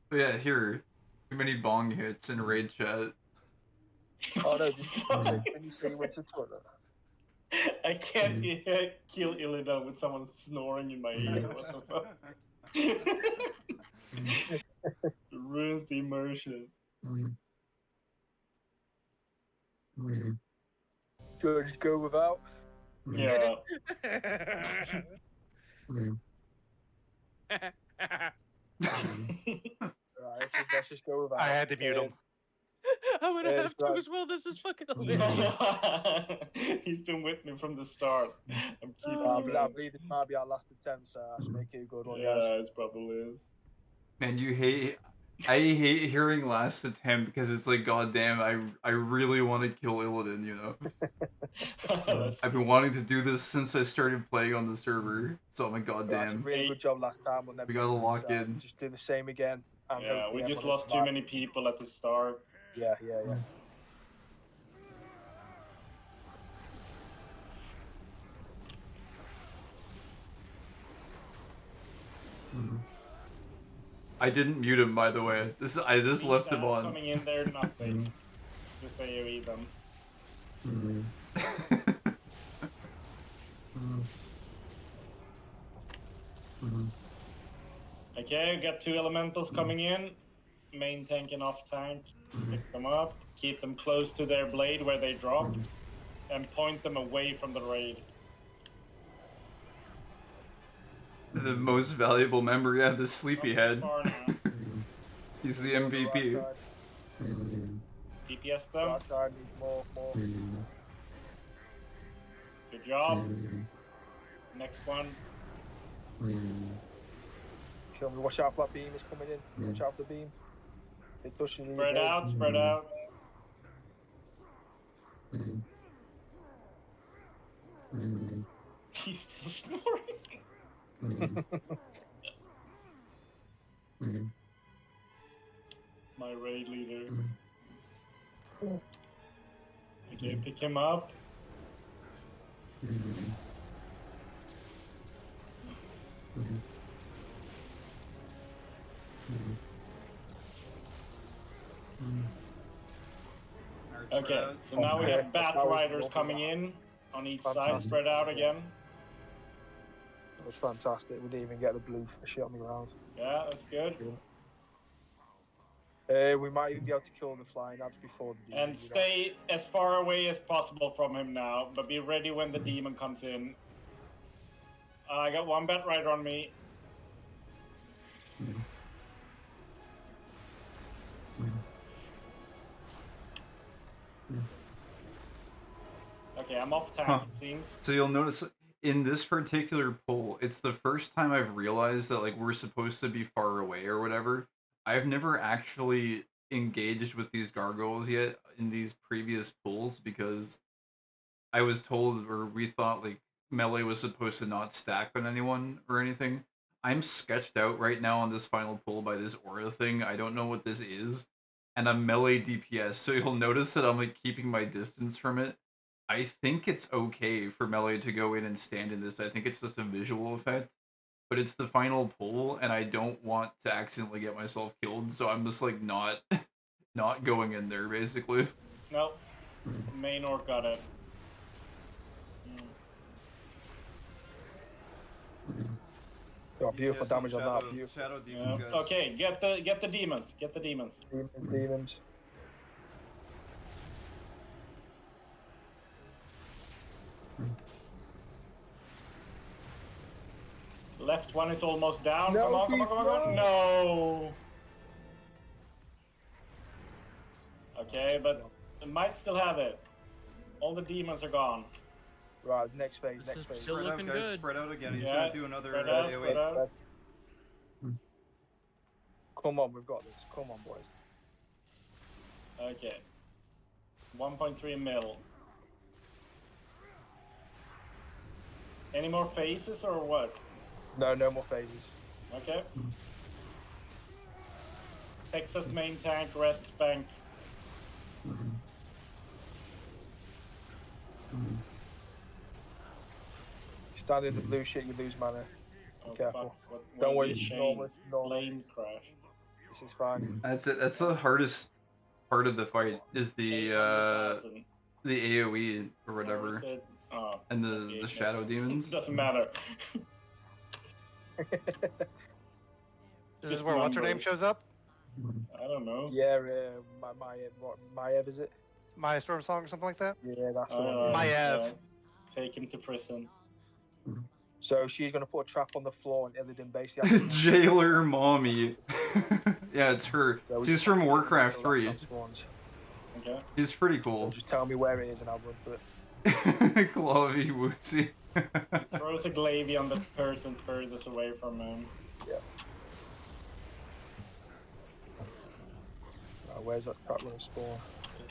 But yeah, here. Too many bong hits in raid chat. Oh no, did you say you went to Twitter? I can't kill Illidan with someone snoring in my ear. What the fuck? Ruins the immersion. Should I just go without? Yeah. Right, let's just go without. I had to mute him. I'm gonna Yeah, have to right. as well. This is fucking hilarious. He's been with me from the start. I'm keeping I him. believe this might be our last attempt, so that's make it a good one, Yeah, guys. it probably is. Man, I hate hearing last attempt because it's like, goddamn, I really want to kill Illidan, you know? That's- I've been wanting to do this since I started playing on the server, so I'm like, That's a goddamn. really good job last time. We'll never We gotta do this, lock in. Just do the same again. And yeah, we hopefully just everyone will lost too come many people at the start. back. Yeah. I didn't mute him, by the way. I just left him These guys on. coming in there, nothing. Just AoE them. Okay, we got 2 elementals coming in. Main tank and off tank. Pick them up. Keep them close to their blade where they dropped. And point them away from the raid. The most valuable member, yeah, the Not sleepyhead. too far now. He's the On the right MVP. side. DPS them. Right side needs more. Good job. Next one. Show me, watch out for that beam is coming in. Watch out for the beam. It does you Spread out, spread out. He's still snoring. My raid leader. Okay, pick him up. Okay, so now we have bat riders coming in on each side, Fantastic. spread out again. That was fantastic. We didn't even get the blue shit on the ground. Yeah, that's good. We might even be able to kill the flying ants before the demon. And stay as far away as possible from him now, but be ready when the demon comes in. I got 1 bat rider on me. Okay, I'm off tank, Huh. it seems. So you'll notice in this particular poll, it's the first time I've realized that like we're supposed to be far away or whatever. I've never actually engaged with these gargoyles yet in these previous polls because I was told or we thought like melee was supposed to not stack on anyone or anything. I'm sketched out right now on this final poll by this aura thing. I don't know what this is. And I'm melee DPS, so you'll notice that I'm like keeping my distance from it. I think it's okay for melee to go in and stand in this. I think it's just a visual effect. But it's the final pull, and I don't want to accidentally get myself killed, so I'm just like not going in there basically. Nope. Main orc got it. Got beautiful damage on that. Beautiful Shadow Yeah. Okay, get the demons. Get the demons. demons. Left one is almost down. No, Come on, come on, come on, come on. No. Okay, but it might still have it. All the demons are gone. Right, next phase. This Next is phase. still looking good. Spread out again. He's Yeah, gonna do another spread out, spread out. Come on, we've got this. Come on, boys. Okay. 1.3 mil. Any more phases or what? No more phases. Okay. Texas main tank, rests bank. Stand in the blue shit, you lose mana. Oh, Careful. fuck, what Don't worry, is it's Shane's normal, it's normal. Flame crash. She's fine. That's it. That's the hardest part of the fight is the 800,000. AoE or Or whatever, is it- oh, and okay, the shadow demons. Doesn't matter. This is Just where what's her name numbers. shows up? I don't know. Yeah, Maiev, is it? Maya Storm Song or something like that? Yeah, that's the Uh, one. Maiev. yeah. Take him to prison. So she's gonna put a trap on the floor, and Illidan basically. has to- Jailer mommy. Yeah, it's her. So we She's just from have to Warcraft kill 3. that spawns. Okay. She's pretty cool. Just tell me where it is, and I'll run for it. Clovey Woozy. Throws a glavy on the person furthest away from him. Where's that trap gonna spawn?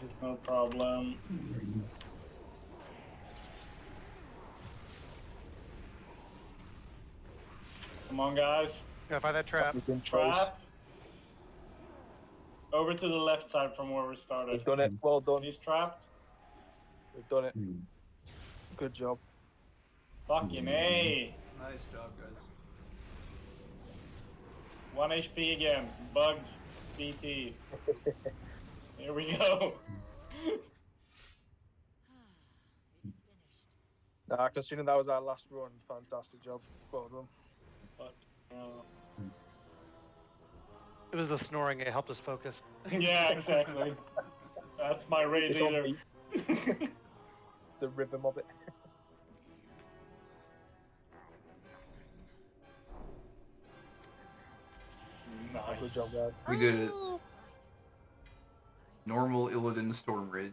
This is no problem. Come on, guys. Gotta find that trap. We've been close. Trap. Over to the left side from where we started. We've done it. Well done. He's trapped. We've done it. Good job. Fucking A. Nice job, guys. 1 HP again. Bugged. BT. Here we go. Nah, considering that was our last run, fantastic job. Well done. Fuck. It was the snoring. It helped us focus. Yeah, exactly. That's my raid It's on leader. beat. The rhythm of it. Nice. Good job, guys. We did it. Normal Illidan Storm Rage.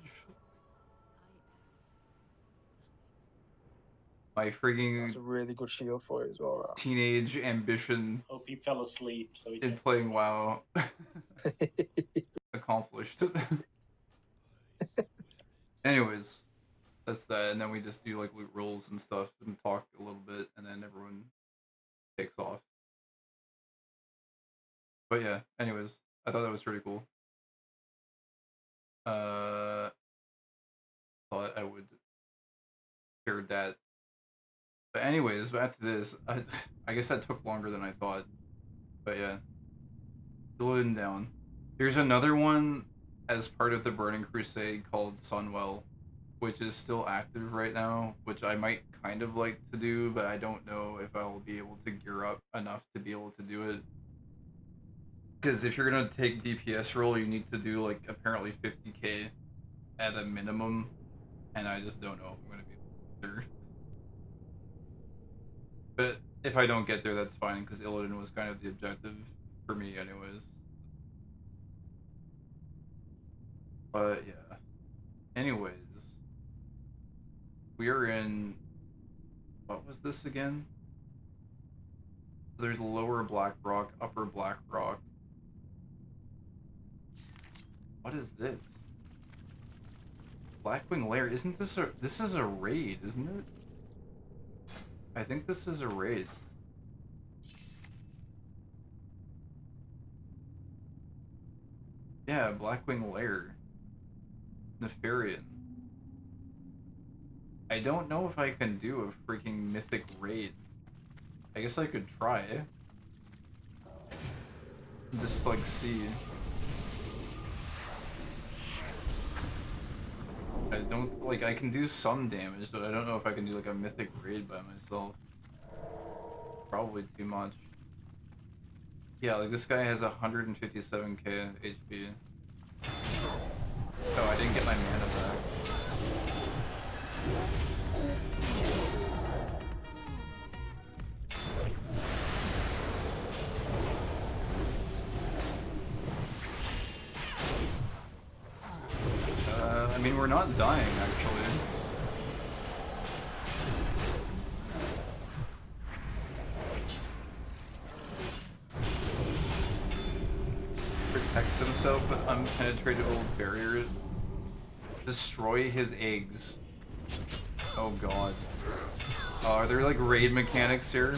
My That's frigging a really good shield for you as well. teenage ambition Hope he fell asleep so he in can. playing WoW That. accomplished. Anyways, that's that, and then we just do like loot rolls and stuff and talk a little bit, and then everyone takes off. But yeah, anyways, I thought that was pretty cool. Thought I would share that. But anyways, back to this. I guess that took longer than I thought. But yeah. Illidan down. There's another one as part of the Burning Crusade called Sunwell, which is still active right now, which I might kind of like to do, but I don't know if I'll be able to gear up enough to be able to do it. Because if you're gonna take DPS roll, you need to do like apparently 50k at a minimum, and I just don't know if I'm gonna be able to there. But if I don't get there, that's fine, because Illidan was kind of the objective for me anyways. But yeah. Anyways. We are in... What was this again? There's Lower Black Rock, Upper Black Rock. What is this? Blackwing Lair, isn't this a... This is a raid, isn't it? I think this is a raid. Yeah, Blackwing Lair. Nefarian. I don't know if I can do a freaking mythic raid. I guess I could try. Just like see. I don't like I can do some damage, but I don't know if I can do like a mythic raid by myself. Probably too much. Yeah, like this guy has 157k HP. Oh, I didn't get my mana back. I mean, we're not dying, actually. Protects himself with unpenetratable barriers. Destroy his eggs. Oh god. Are there like raid mechanics here?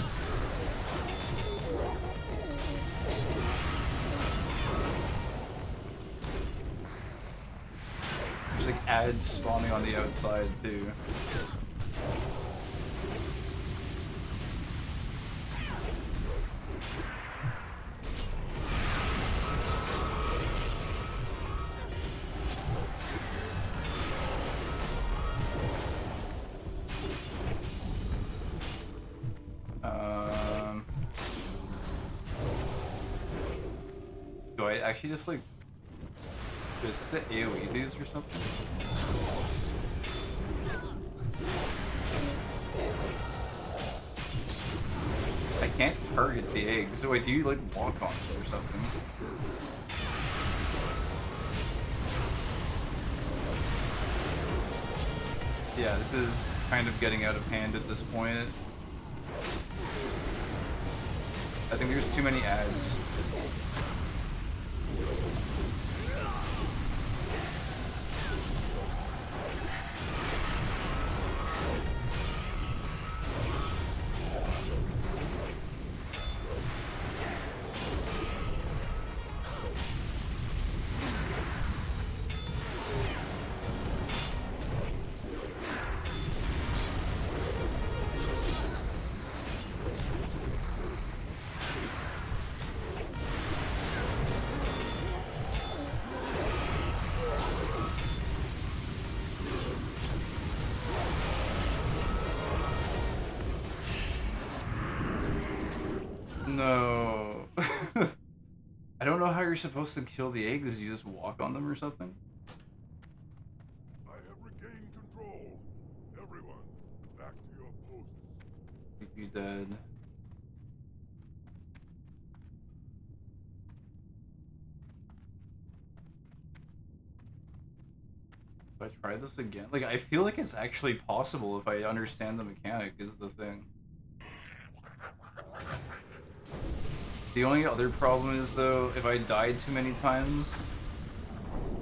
There's like ads spawning on the outside too. actually just like the AoE these or something? I can't target the eggs. So wait, do you like walk on it or something? Yeah, this is kind of getting out of hand at this point. I think there's too many ads. No. I don't know how you're supposed to kill the eggs. You just walk on them or something? I have regained control. Everyone, back to your posts. I think you dead. If I try this again? Like, I feel like it's actually possible if I understand the mechanic, is the thing. The only other problem is, though, if I die too many times,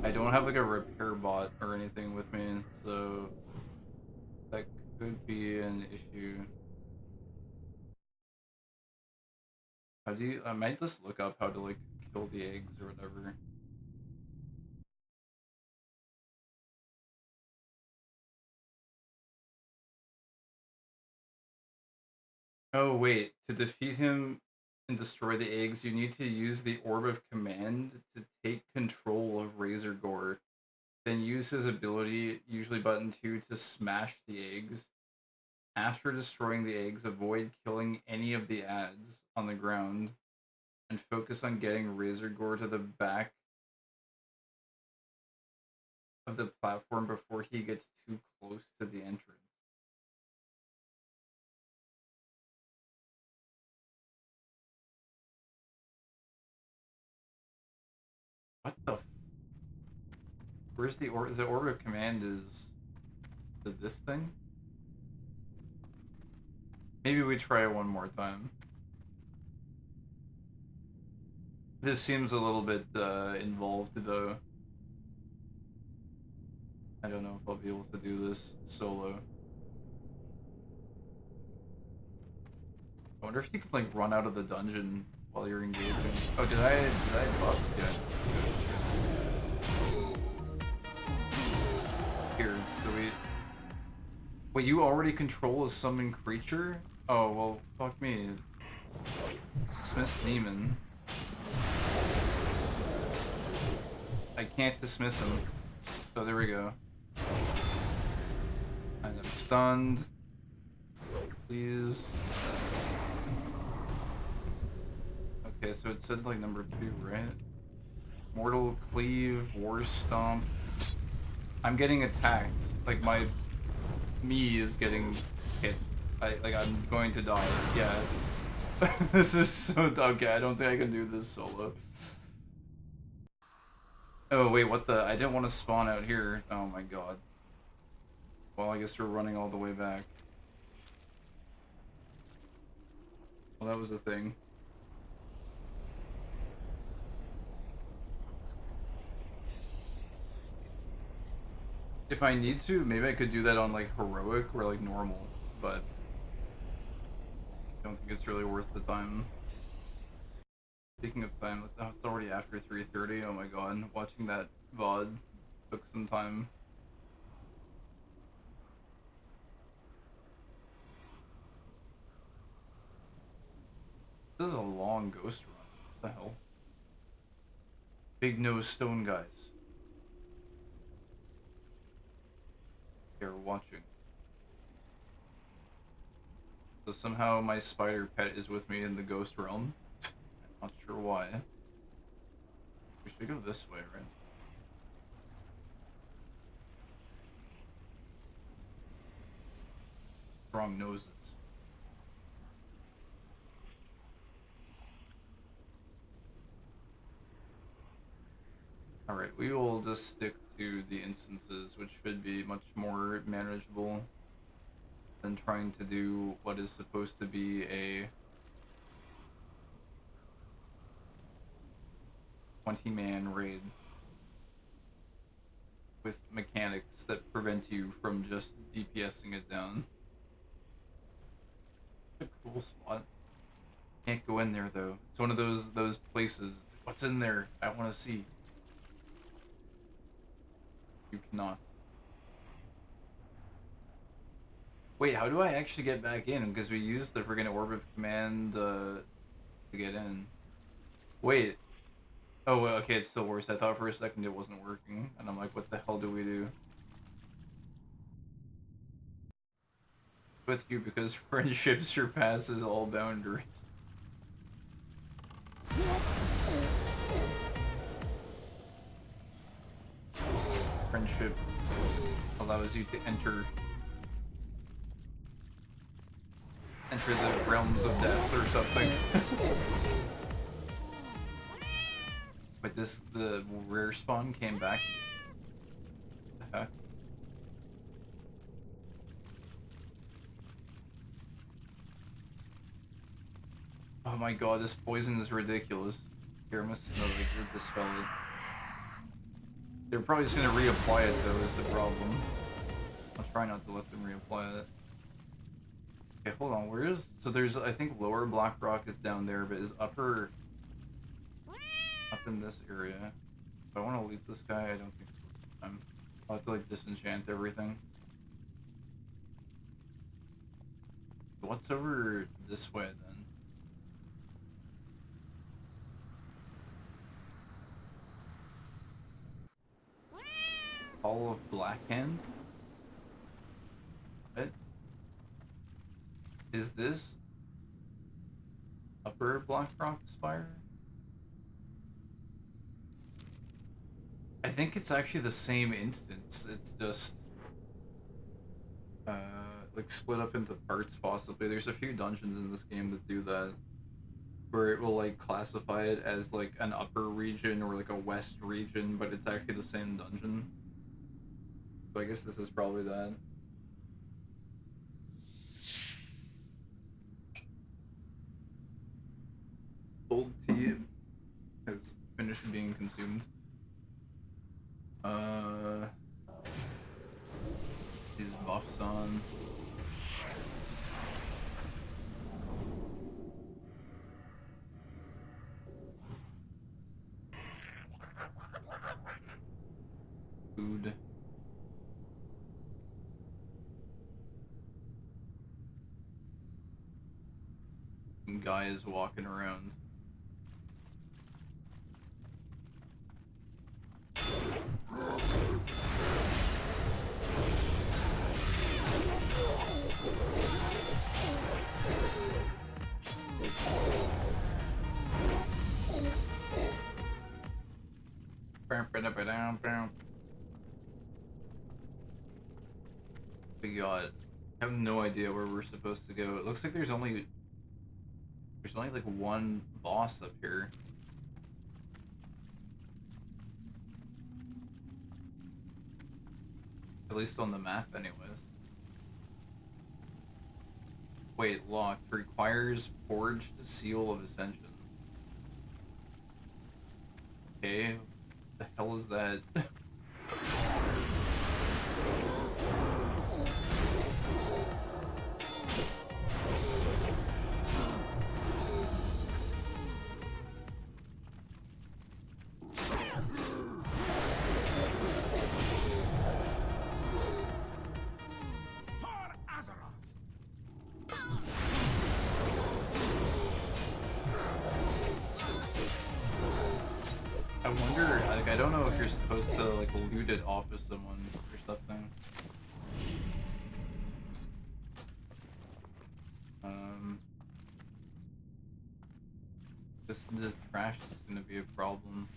I don't have, like, a repair bot or anything with me, so that could be an issue. How do you... I might just look up how to, like, kill the eggs or whatever. Oh, wait. To defeat him and destroy the eggs, you need to use the Orb of Command to take control of Razor Gore. Then use his ability, usually button 2, to smash the eggs. After destroying the eggs, avoid killing any of the ads on the ground and focus on getting Razor Gore to the back of the platform before he gets too close to the entrance. What the Where's the Orb of Command is this thing? Maybe we try it one more time. This seems a little bit involved though. I don't know if I'll be able to do this solo. I wonder if you can like run out of the dungeon while you're engaging. Oh, did I buff? Yeah. Here, so we... Wait, you already control a summoned creature? Oh, well, fuck me. Dismiss demon. I can't dismiss him. So there we go. And I'm stunned. Please. Okay, so it said like number 2, right? Mortal Cleave, War Stomp. I'm getting attacked. Like me is getting hit. I'm going to die. Yeah. This is so okay. I don't think I can do this solo. Oh wait, what the? I didn't want to spawn out here. Oh my god. Well, I guess we're running all the way back. Well, that was the thing. If I need to, maybe I could do that on like heroic or like normal, but I don't think it's really worth the time. Speaking of time, it's already after 3:30. Oh my god, watching that VOD took some time. This is a long ghost run. What the hell? Big nose stone guys. They're watching. So somehow my spider pet is with me in the ghost realm. Not sure why. We should go this way, right? Wrong noses. Alright, we will just stick to the instances, which should be much more manageable than trying to do what is supposed to be a 20-man raid with mechanics that prevent you from just DPSing it down. It's a cool spot. Can't go in there though. It's one of those places. What's in there? I want to see. You cannot. Wait, how do I actually get back in? Because we used the friggin' Orb of Command to get in. Wait. Oh, well, okay, it's still worse. I thought for a second it wasn't working, and I'm like, what the hell do we do? With you because friendship surpasses all boundaries. Friendship allows you to enter the realms of death or something. But the rare spawn came back. What the heck? Oh my god, this poison is ridiculous. Here, I must dispel it. They're probably just gonna reapply it though, is the problem. I'll try not to let them reapply it. Okay, hold on, where is... So there's, I think lower Blackrock is down there, but is upper... up in this area. If I want to loot this guy, I don't think I'll have to like disenchant everything. So what's over this way then? Hall of Blackhand? What? Is this upper Blackrock Spire? I think it's actually the same instance. It's just like split up into parts possibly. There's a few dungeons in this game that do that, where it will like classify it as like an upper region or like a west region, but it's actually the same dungeon. So I guess this is probably that. Old tea has finished being consumed. These buffs on. Food. Some guy is walking around. We got... I have no idea where we're supposed to go. It looks like there's only like one boss up here. At least on the map anyways. Wait, locked. Requires forged seal of ascension. Okay, what the hell is that? I wonder, like, I don't know if you're supposed to, like, loot it off of someone or something. The trash is gonna be a problem.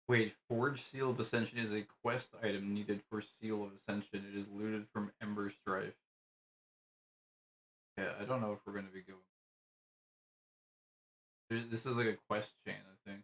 Wait, Forge Seal of Ascension is a quest item needed for Seal of Ascension. It is looted from Ember Strife. Yeah, I don't know if we're going to be going. This is like a quest chain, I think.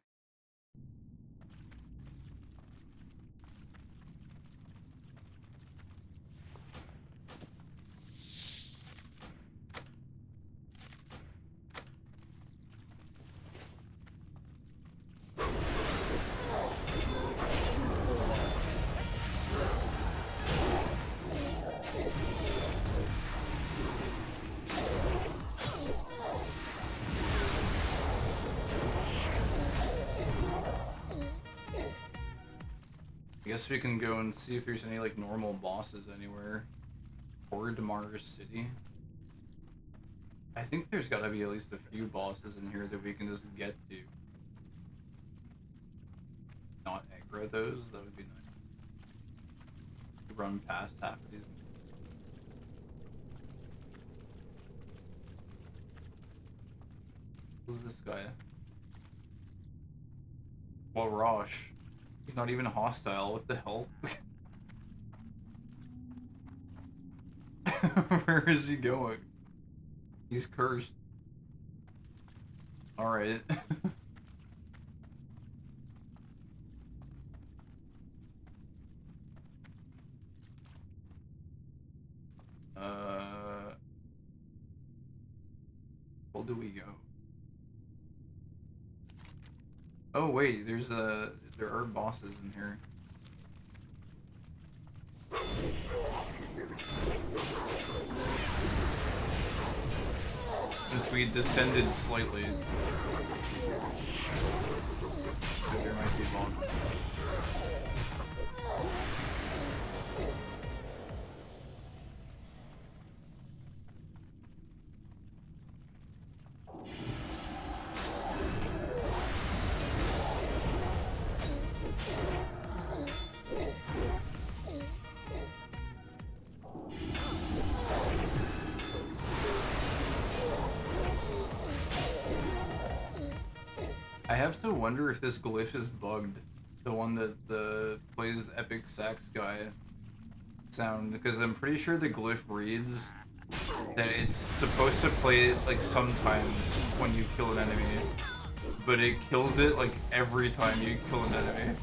I guess we can go and see if there's any like normal bosses anywhere. Horde Mars City. I think there's gotta be at least a few bosses in here that we can just get to. Not aggro those, that would be nice. Run past half of these. Who's this guy? Walrosh. He's not even hostile, what the hell? Where is he going? He's cursed. Alright. Where do we go? Oh wait, there are bosses in here. Since we descended slightly, there might be bosses. I have to wonder if this glyph is bugged. The one that plays the epic sax guy sound, because I'm pretty sure the glyph reads that it's supposed to play it like sometimes when you kill an enemy, but it kills it like every time you kill an enemy.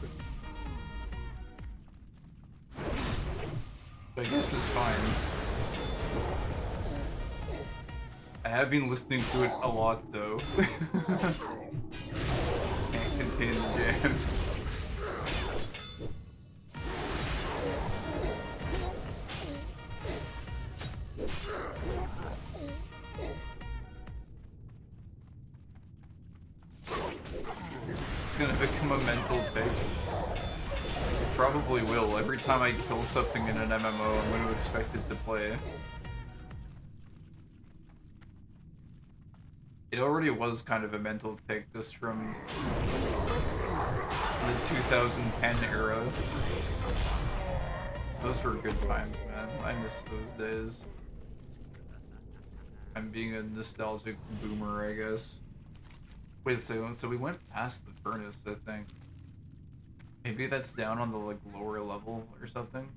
But I guess it's fine. I have been listening to it a lot though. Can't contain the jams. It's gonna become a mental thing. It probably will. Every time I kill something in an MMO, I'm gonna expect it to play. It already was kind of a mental take, just from the 2010 era. Those were good times, man. I miss those days. I'm being a nostalgic boomer, I guess. Wait a second, so we went past the furnace, I think. Maybe that's down on the like lower level or something?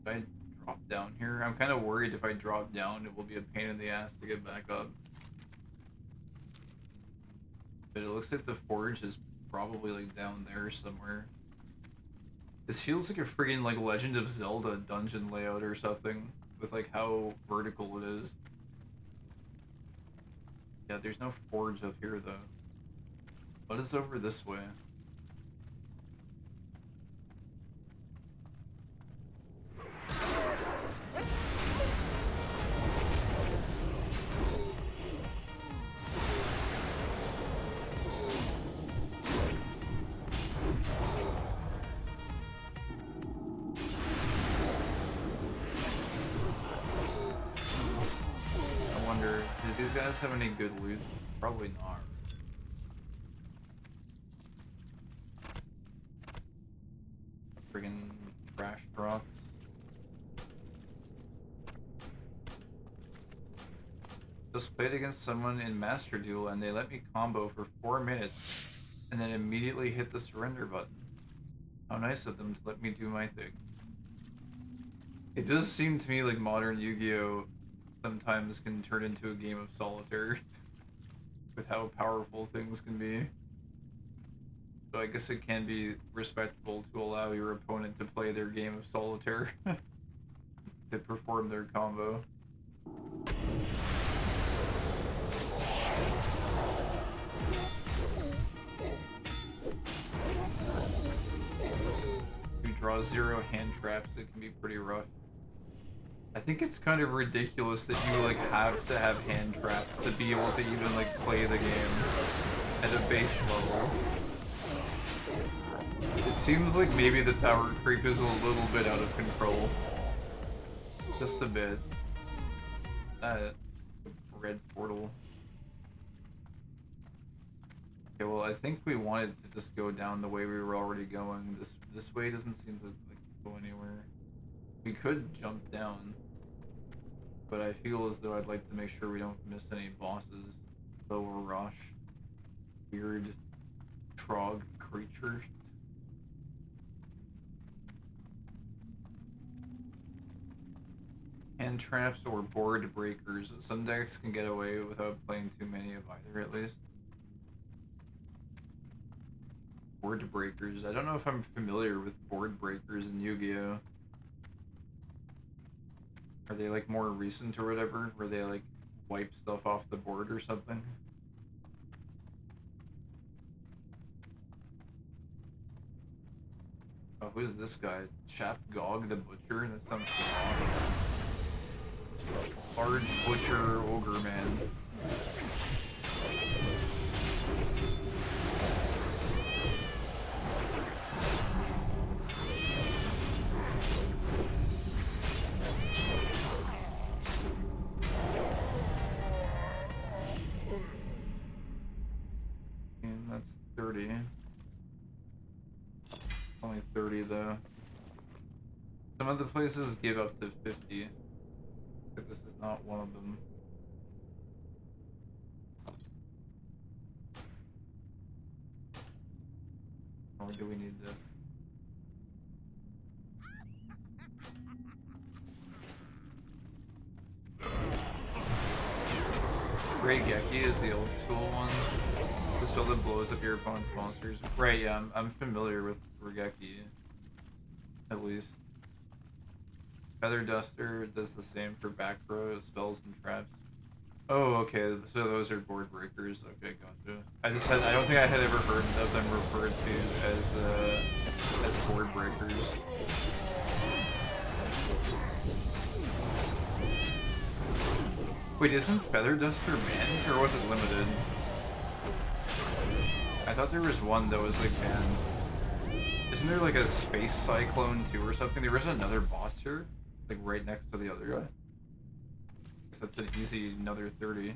Did I drop down here? I'm kind of worried if I drop down it will be a pain in the ass to get back up. But it looks like the forge is probably like down there somewhere. This feels like a friggin' like Legend of Zelda dungeon layout or something, with like how vertical it is. Yeah, there's no forge up here though. What is over this way? Do these guys have any good loot? Probably not. Friggin' trash drops. Just played against someone in Master Duel and they let me combo for 4 minutes. and then immediately hit the surrender button. How nice of them to let me do my thing. It does seem to me like modern Yu-Gi-Oh! Sometimes can turn into a game of solitaire with how powerful things can be. So I guess it can be respectable to allow your opponent to play their game of solitaire to perform their combo. If you draw 0 hand traps, it can be pretty rough. I think it's kind of ridiculous that you like have to have hand traps to be able to even like play the game at a base level. It seems like maybe the power creep is a little bit out of control. Just a bit. Red portal. Okay, well I think we wanted to just go down the way we were already going. This way doesn't seem to like go anywhere. We could jump down, but I feel as though I'd like to make sure we don't miss any bosses. Lower Rush. Weird Trog creature. Hand traps or board breakers. Some decks can get away without playing too many of either, at least. Board breakers. I don't know if I'm familiar with board breakers in Yu-Gi-Oh! Are they like more recent or whatever? Where they like wipe stuff off the board or something? Oh, who's this guy? Chap Gog the Butcher? That sounds cool. Large Butcher Ogre Man. And that's 30. Only 30 though. Some of the places give up to 50. But this is not one of them. Or do we need this? Great Geki is the old school one. The spell that blows up your opponent's monsters. Right, yeah, I'm familiar with Regeki. At least. Feather Duster does the same for back row spells and traps. Oh, okay, so those are board breakers. Okay, gotcha. I don't think I had ever heard of them referred to as board breakers. Wait, isn't Feather Duster banned, or was it limited? I thought there was one that was like banned. Isn't there like a Space Cyclone too or something? There was another boss here, like right next to the other guy. So that's an easy another 30.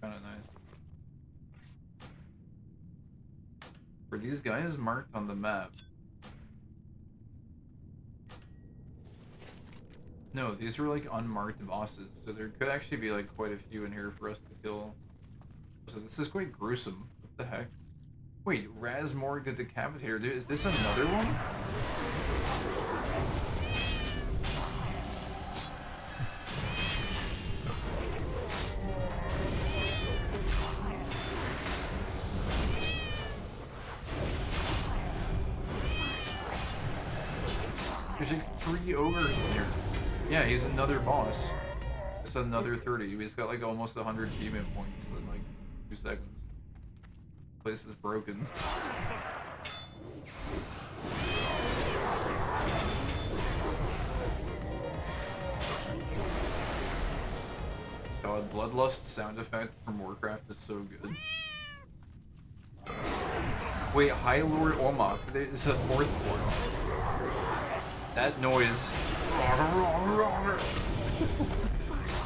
Kinda nice. Were these guys marked on the map? No, these were like unmarked bosses, so there could actually be like quite a few in here for us to kill. So this is quite gruesome. What the heck? Wait, Razmorg the Decapitator, is this another one? There's like 3 ogres in here. Yeah, he's another boss. It's another 30. He's got like almost 100 teammate points in like 2 seconds. Place is broken. God, Bloodlust sound effect from Warcraft is so good. Wait, High Lord Omok, there's a 4th one. That noise.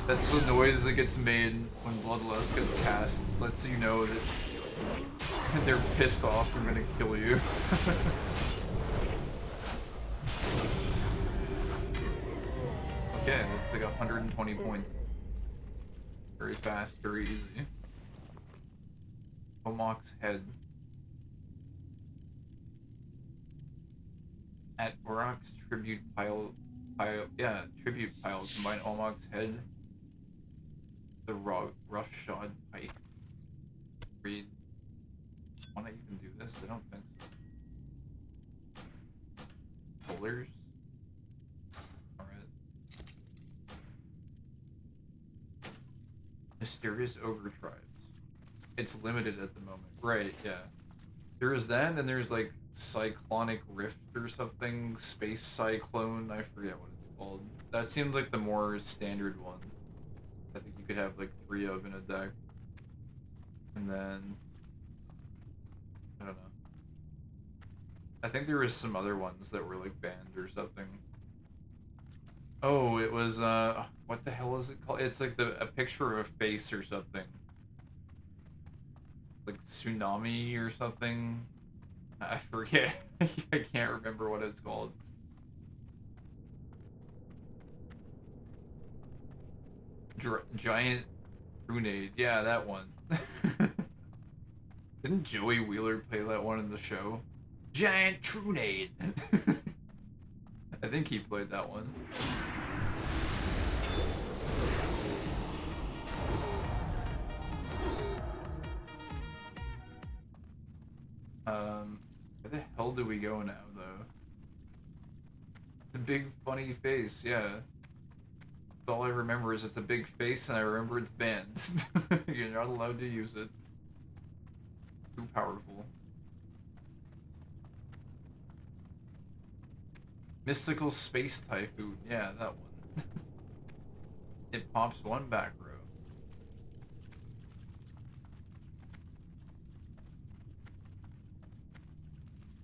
That's the noise that gets made when Bloodlust gets cast. Lets you know that they're pissed off and gonna kill you. Okay, that's like 120 points. Very fast, very easy. Omok's head. At Oroc's tribute pile, tribute pile, combine Olmoc's head, the roughshod pike. Read. Wanna even do this? I don't think so. Pullers? Alright. Mysterious Ogre Tribes. It's limited at the moment. Right, yeah. There's that, and then there's like Cyclonic Rift or something. Space Cyclone, I forget what it's called. That seemed like the more standard one. I think you could have like 3 of in a deck. And then I don't know. I think there was some other ones that were like banned or something. Oh, it was what the hell is it called? It's like a picture of a face or something. Like Tsunami or something. I forget. I can't remember what it's called. Giant Grenade. Yeah, that one. Didn't Joey Wheeler play that one in the show? Giant Trunade. I think he played that one. Where the hell do we go now, though? The big funny face, yeah. All I remember is it's a big face, and I remember it's banned. You're not allowed to use it. Too powerful. Mystical Space Typhoon. Yeah, that one. It pops 1 back row.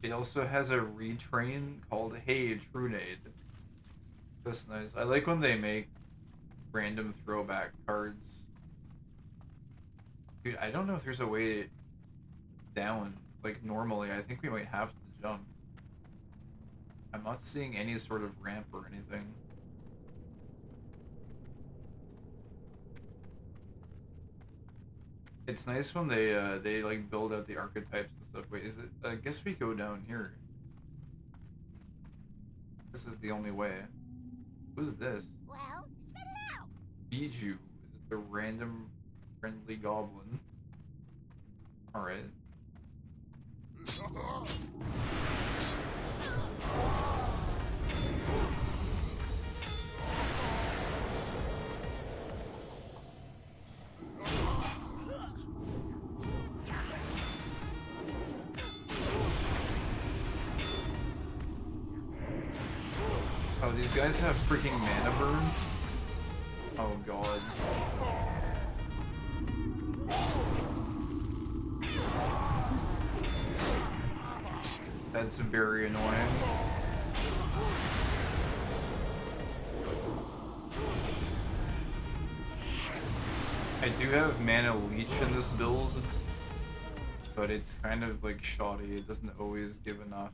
It also has a retrain called Hey Trunade. That's nice. I like when they make random throwback cards. Dude, I don't know if there's a way down. Like normally, I think we might have to jump. I'm not seeing any sort of ramp or anything. It's nice when they like build out the archetypes and stuff. Wait, is it? I guess we go down here. This is the only way. Who's this? Well, spit it out. Bijou. Is it the random friendly goblin? Alright. Oh, these guys have freaking mana burn? Oh god. That's very annoying. I do have mana leech in this build, but it's kind of like shoddy. It doesn't always give enough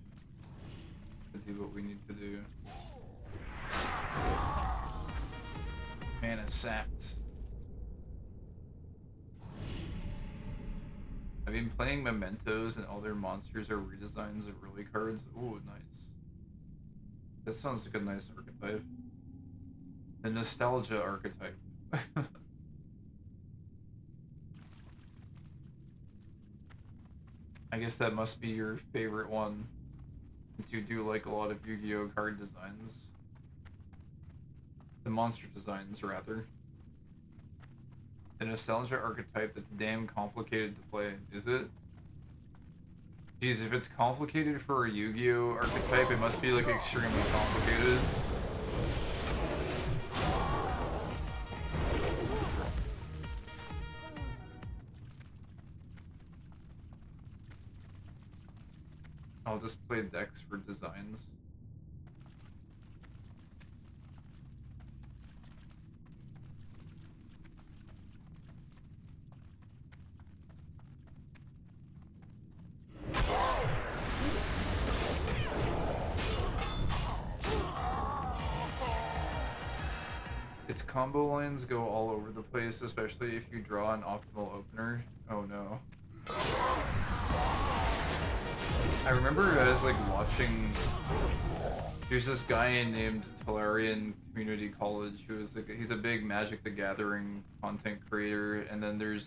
to do what we need to do. Mana sapped. I've been playing Mementos, and all their monsters are redesigns of early cards. Ooh, nice. That sounds like a nice archetype. The nostalgia archetype. I guess that must be your favorite one, since you do like a lot of Yu-Gi-Oh card designs. The monster designs, rather. The nostalgia archetype that's damn complicated to play, is it? Jeez, if it's complicated for a Yu-Gi-Oh archetype, it must be like extremely complicated. I'll just play decks for designs. Its combo lines go all over the place, especially if you draw an optimal opener. Oh no. I remember I was like watching. There's this guy named Talarian Community College who is like he's a big Magic the Gathering content creator, and then there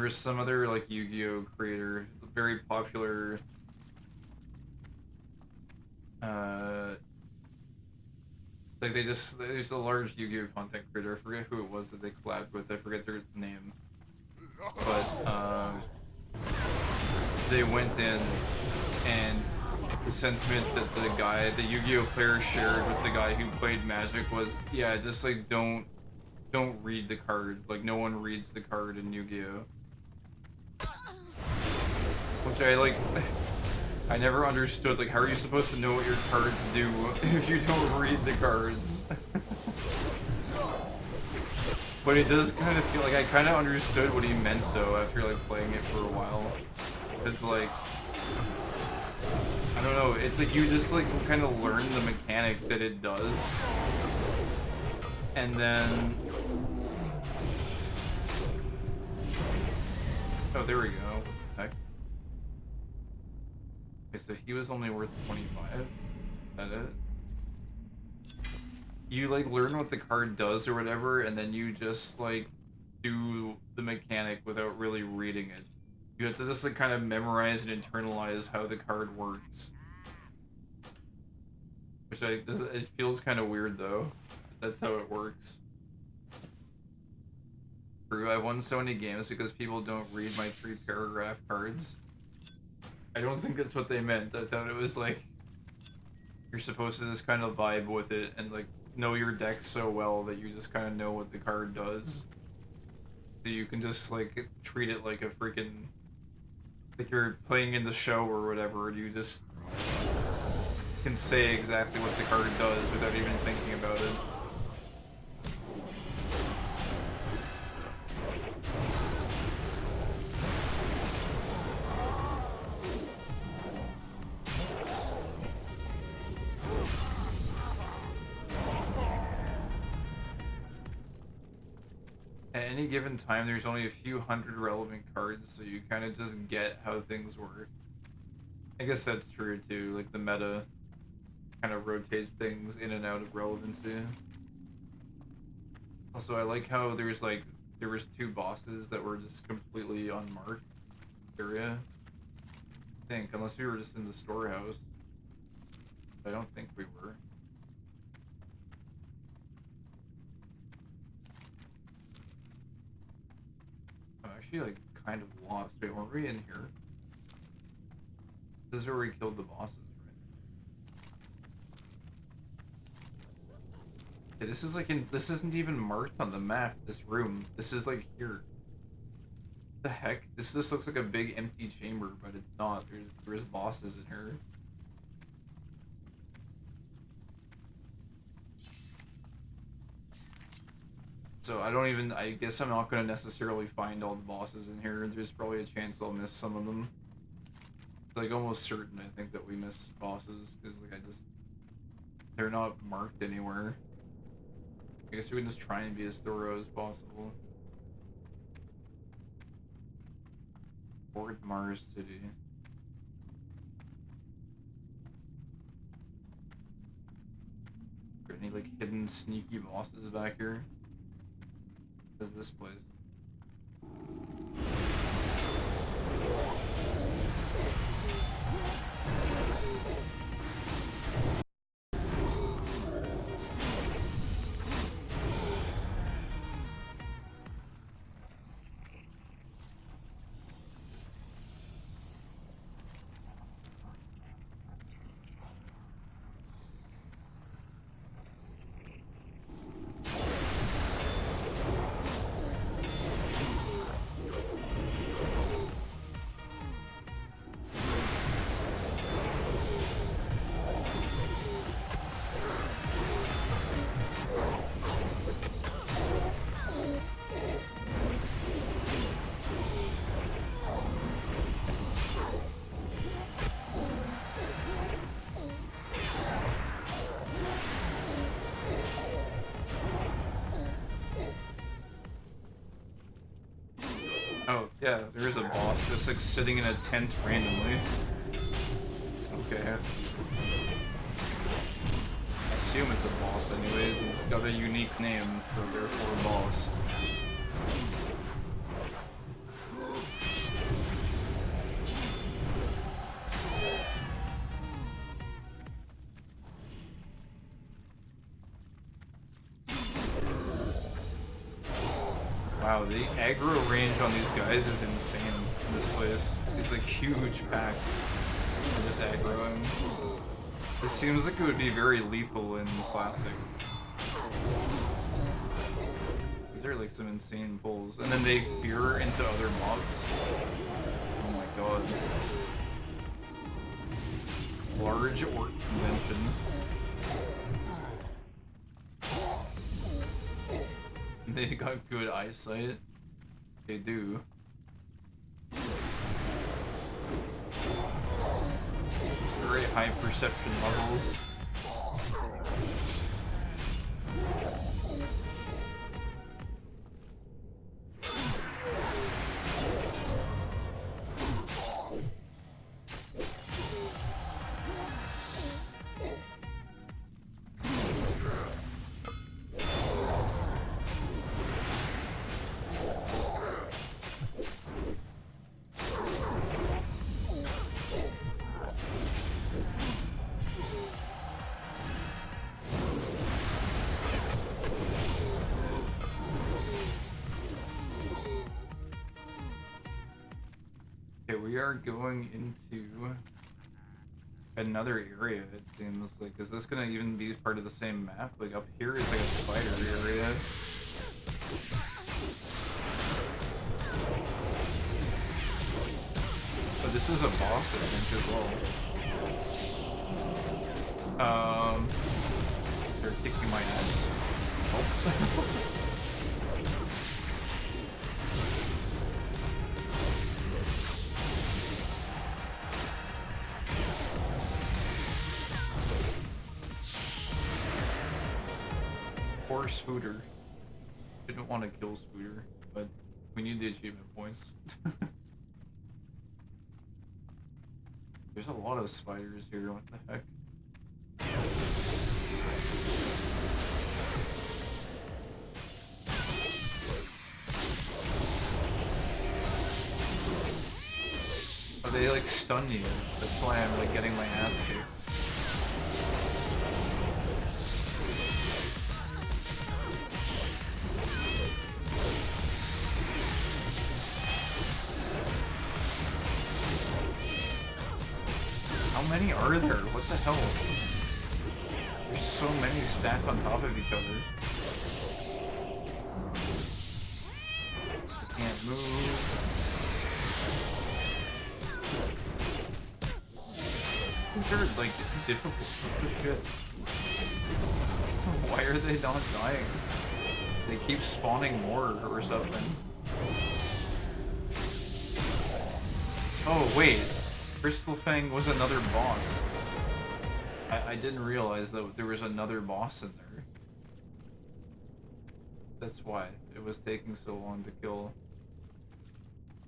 was some other like Yu-Gi-Oh creator, very popular. Like there's a large Yu-Gi-Oh content creator. I forget who it was that they collabed with. I forget their name, but they went in, and the sentiment that the Yu-Gi-Oh player shared with the guy who played Magic was, yeah, just like don't read the card. Like no one reads the card in Yu-Gi-Oh. Which I like. I never understood, like, how are you supposed to know what your cards do if you don't read the cards? But it does kind of feel like I kind of understood what he meant, though, after, like, playing it for a while. It's like, I don't know, it's like you just, like, kind of learn the mechanic that it does. And then... Oh, there we go. What the heck? Okay, so he was only worth 25. Is that it? You like learn what the card does or whatever, and then you just like do the mechanic without really reading it. You have to just like kind of memorize and internalize how the card works. Which it feels kind of weird though. That's how it works. True, I won so many games because people don't read my 3-paragraph cards. I don't think that's what they meant. I thought it was like you're supposed to just kind of vibe with it and like know your deck so well that you just kind of know what the card does. So you can just like treat it like a freaking like you're playing in the show or whatever, and you just can say exactly what the card does without even thinking about it. At any given time, there's only a few hundred relevant cards, so you kind of just get how things work. I guess that's true too, like the meta kind of rotates things in and out of relevancy. Also, I like how there was 2 bosses that were just completely unmarked area. I think, unless we were just in the storehouse. I don't think we were. I'm actually like kind of lost. Wait, weren't we in here? This is where we killed the bosses, right? Okay, this is like this isn't even marked on the map, this room. This is like here. What the heck? This just looks like a big empty chamber, but it's not. There's bosses in here. So I guess I'm not gonna necessarily find all the bosses in here. There's probably a chance I'll miss some of them. It's like almost certain I think that we miss bosses, because like they're not marked anywhere. I guess we can just try and be as thorough as possible. Fort Mars City. Are there any like hidden sneaky bosses back here? Is this place? Oh, yeah, there is a boss just like sitting in a tent randomly. Okay. I assume it's a boss anyways. It's got a unique name, so therefore a boss. Wow, the aggro range on these guys is insane in this place. These like huge packs are just aggroing. This seems like it would be very lethal in Classic. These are like some insane pulls. And then they veer into other mobs. Oh my god. Large orc convention. They got good eyesight. They do. Very high perception levels. We are going into another area, it seems. Like, is this gonna even be part of the same map? Like, up here is like a spider area. But this is a boss, I think, as well. They're kicking my ass. Oh. Poor Spooter. Didn't want to kill Spooter, but we need the achievement points. There's a lot of spiders here, what the heck? Oh, they like stun you. That's why I'm like getting my ass kicked. How many are there? What the hell? There's so many stacked on top of each other. I can't move. These are like difficult. What the shit? Why are they not dying? They keep spawning more or something. Oh wait. Crystal Fang was another boss. I didn't realize that there was another boss in there. That's why it was taking so long to kill.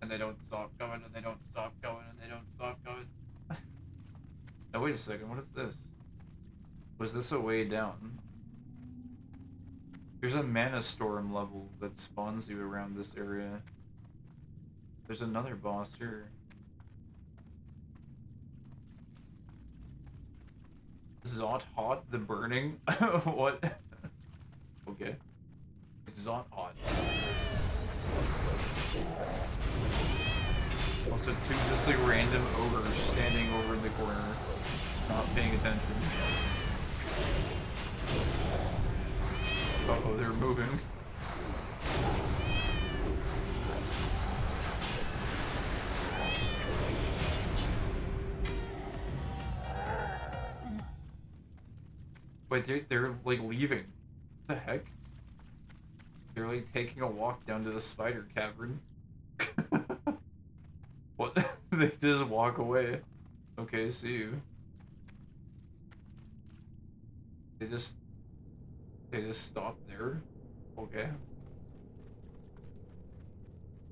And they don't stop going, and they don't stop going, and they don't stop going. Now wait a second, what is this? Was this a way down? There's a Mana Storm level that spawns you around this area. There's another boss here. Zot Hot the Burning? What? Okay. It's Zot Hot. Also two just like random ogres standing over in the corner, not paying attention. Uh-oh, they're moving. Wait, they're like leaving. What the heck? They're like taking a walk down to the spider cavern. What? They just walk away. Okay, see you. They just stop there. Okay.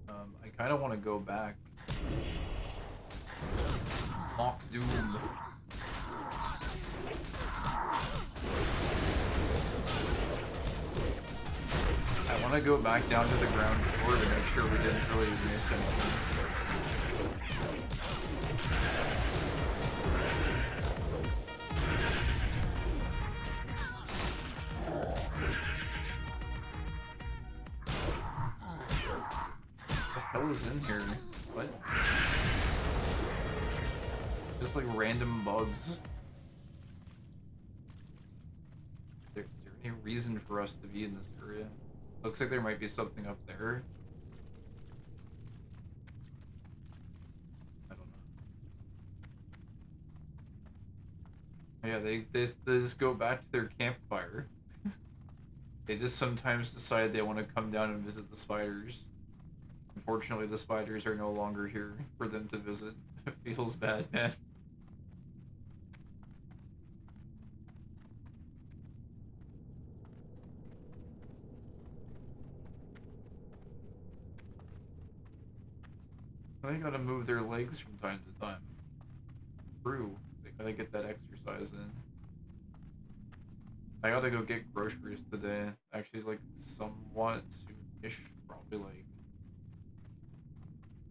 I kind of want to go back. Mock Doom. want to go back down to the ground floor to make sure we didn't really miss anything. What the hell is in here? What? Just like random bugs. Is there any reason for us to be in this area? Looks like there might be something up there. I don't know. Yeah, they just go back to their campfire. They just sometimes decide they want to come down and visit the spiders. Unfortunately, the spiders are no longer here for them to visit. It feels bad, man. They gotta move their legs from time to time. True. They gotta get that exercise in. I gotta go get groceries today. Actually, like, somewhat soon-ish. Probably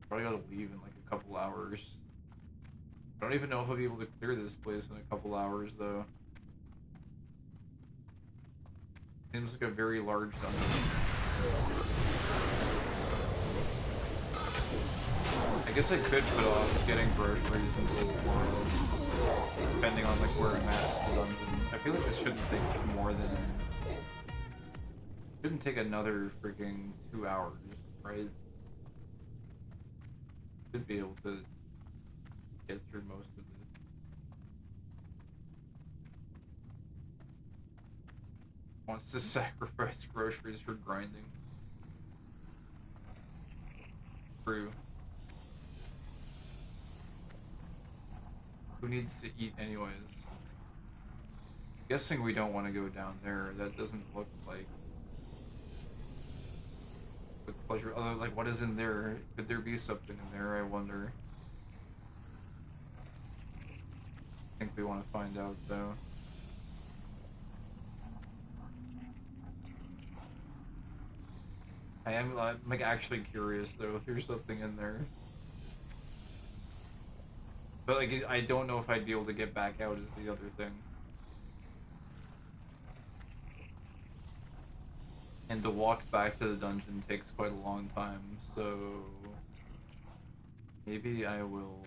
gotta leave in, like, a couple hours. I don't even know if I'll be able to clear this place in a couple hours, though. Seems like a very large dungeon. I guess I could put off getting groceries until tomorrow, depending on like where I'm at in the dungeon. I feel like this shouldn't take more than... Shouldn't take another freaking 2 hours, right? Should be able to get through most of it. Wants to sacrifice groceries for grinding. True. Who needs to eat anyways? Guessing we don't want to go down there. That doesn't look like pleasure. Although, like, what is in there? Could there be something in there? I wonder. I think we want to find out, though. I'm like actually curious though if there's something in there. But like I don't know if I'd be able to get back out is the other thing. And the walk back to the dungeon takes quite a long time, so maybe I will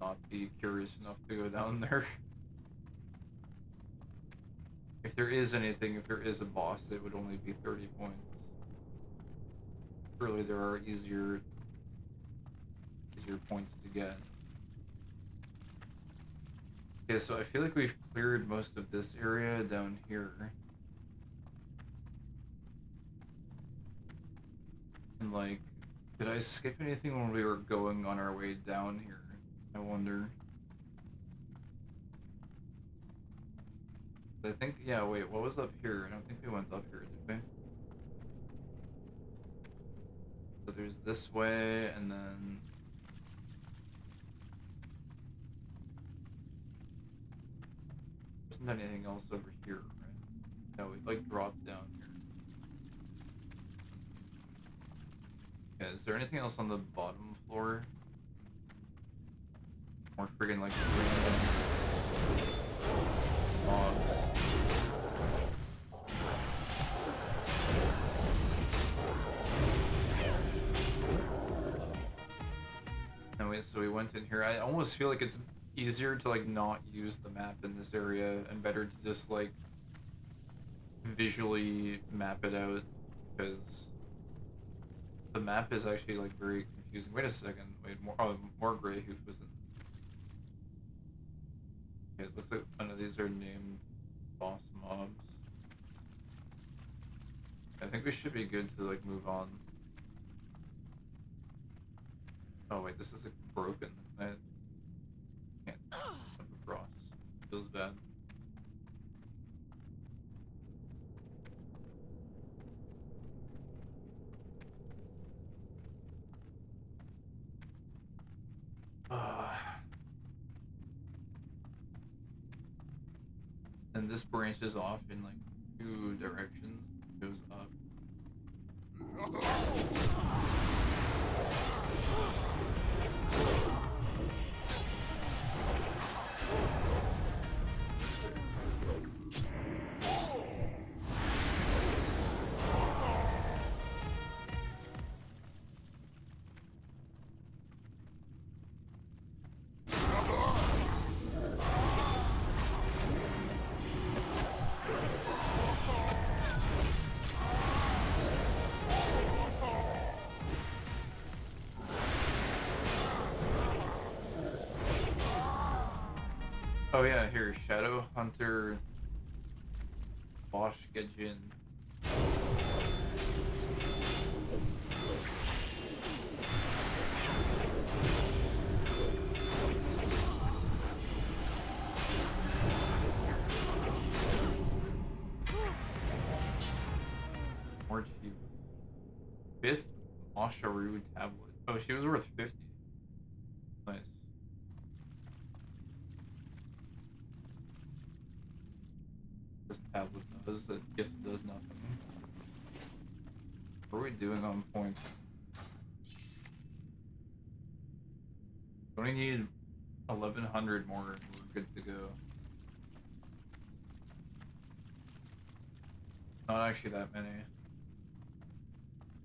not be curious enough to go down there. If there is anything, if there is a boss, it would only be 30 points. Surely there are easier points to get. Okay, so I feel like we've cleared most of this area down here. And like, did I skip anything when we were going on our way down here? I wonder. I think, yeah, wait, what was up here? I don't think we went up here, did we? So there's this way, and then... There isn't anything else over here, right? No, we like dropped down here. Okay, is there anything else on the bottom floor? More friggin' like mobs. And so we went in here. I almost feel like it's easier to like not use the map in this area and better to just like visually map it out, because the map is actually like very confusing. Wait a second. Wait, more Grey Hoof was in. Okay, it looks like none of these are named boss mobs. I think we should be good to like move on. Oh wait, this is like broken. I can't jump across. Feels bad. And this branches off in like 2 directions. It goes up. Oh yeah, here, Shadow Hunter Bosch Gejin. More cheap. 5th Masharu tablet. Oh, she was worth 50. Nice. This tablet does, I guess it does nothing. What are we doing on point? We only need 1100 more and we're good to go. Not actually that many.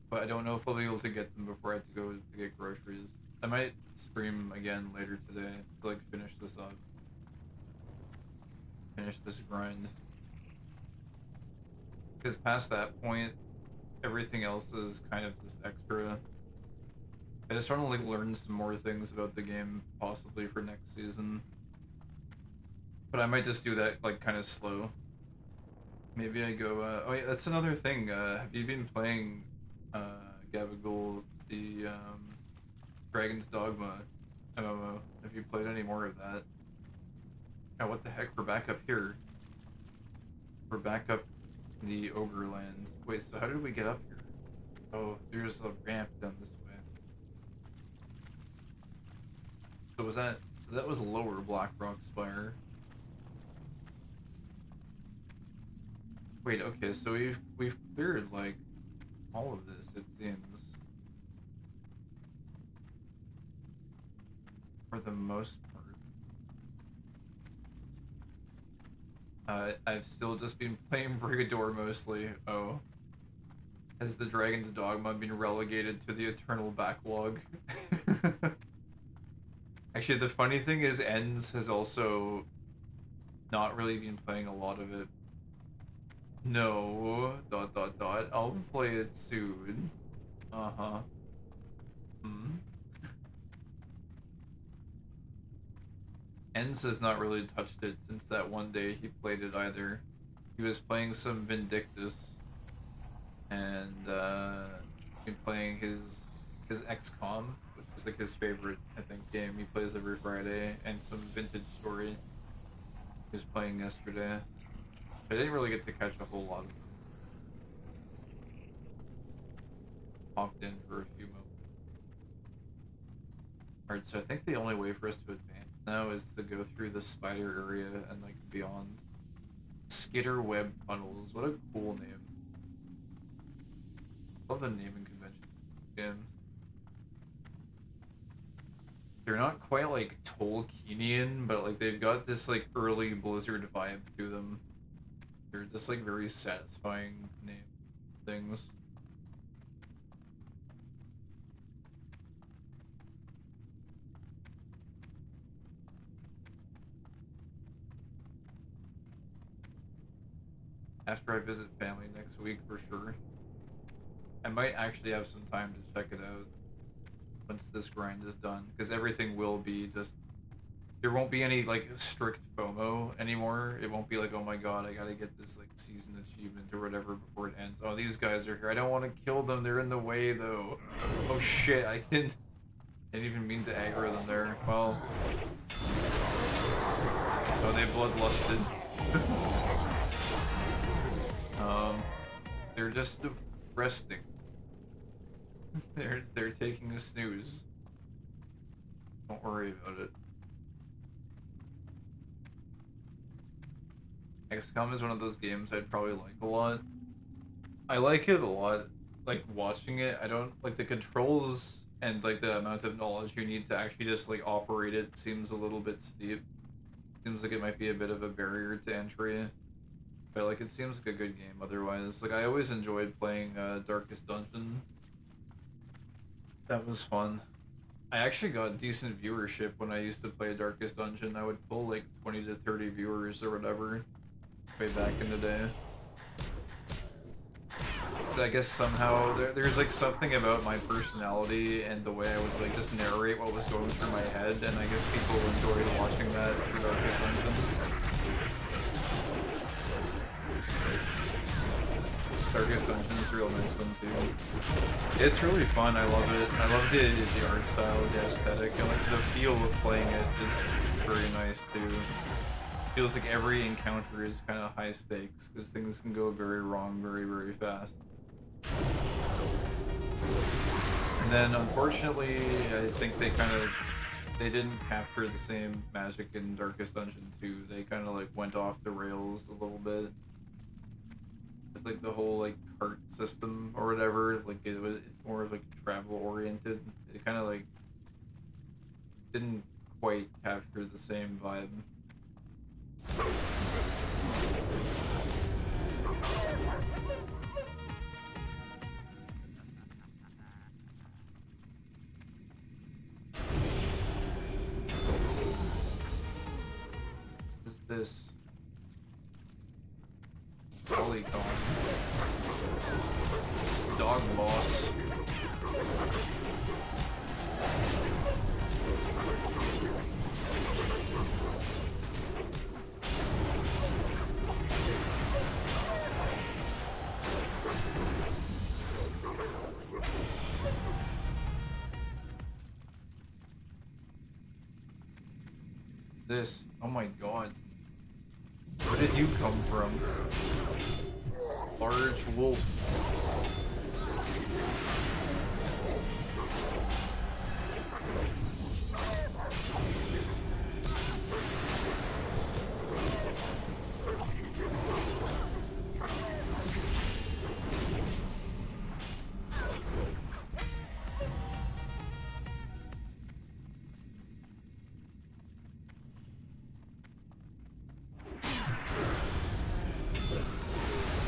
But I don't know if I'll be able to get them before I have to go to get groceries. I might stream again later today to like finish this up. Finish this grind. Because past that point, everything else is kind of just extra. I just want to like learn some more things about the game, possibly for next season. But I might just do that like kind of slow. Maybe I go, oh yeah, that's another thing. Have you been playing Gabagool, the Dragon's Dogma MMO? Have you played any more of that? Oh, what the heck? We're back up here. We're back up in the Ogre Land. Wait, so how did we get up here? Oh, there's a ramp down this way. So was that... So that was lower Blackrock Spire. Wait, okay, so we've cleared, like, all of this, it seems. For the most part. I've still just been playing Brigador mostly. Oh. Has the Dragon's Dogma been relegated to the eternal backlog? Actually, the funny thing is Ends has also not really been playing a lot of it. No, ... I'll play it soon. Uh-huh. Ends has not really touched it since that one day he played it either. He was playing some Vindictus, and he's been playing his XCOM, which is like his favorite, I think, game he plays every Friday, and some Vintage Story he was playing yesterday. I didn't really get to catch a whole lot of them. Popped in for a few moments. Alright, so I think the only way for us to advance now is to go through the spider area and like beyond. Skitter Web Tunnels, what a cool name. Love the naming convention game. They're not quite like Tolkienian, but like they've got this like early Blizzard vibe to them. They're just like very satisfying name things. After I visit family next week for sure. I might actually have some time to check it out once this grind is done, because everything will be just... There won't be any, like, strict FOMO anymore. It won't be like, oh my god, I gotta get this, like, season achievement or whatever before it ends. Oh, these guys are here. I don't want to kill them. They're in the way, though. Oh shit, I didn't even mean to aggro them there. Well... Oh, they bloodlusted. They're just resting. They're taking a snooze. Don't worry about it. XCOM is one of those games I'd probably like a lot. I like it a lot, like watching it. I don't like the controls and like the amount of knowledge you need to actually just like operate it seems a little bit steep. Seems like it might be a bit of a barrier to entry. But like it seems like a good game otherwise. Like I always enjoyed playing Darkest Dungeon. That was fun. I actually got decent viewership when I used to play Darkest Dungeon. I would pull like 20 to 30 viewers or whatever way back in the day. I guess somehow there's like something about my personality and the way I would like just narrate what was going through my head, and I guess people enjoyed watching that through Darkest Dungeon. Darkest Dungeon is a real nice one too. It's really fun. I love it. I love the art style, the aesthetic, and like the feel of playing it is very nice too. Feels like every encounter is kind of high stakes because things can go very wrong very, very fast. And then unfortunately, I think they didn't capture the same magic in Darkest Dungeon 2. They kind of like went off the rails a little bit. It's like the whole like cart system or whatever, like it's more of like travel oriented. It kind of like didn't quite capture the same vibe. What is this? Polygon. Dog boss. This. Oh my god. Where did you come from? Large wolf.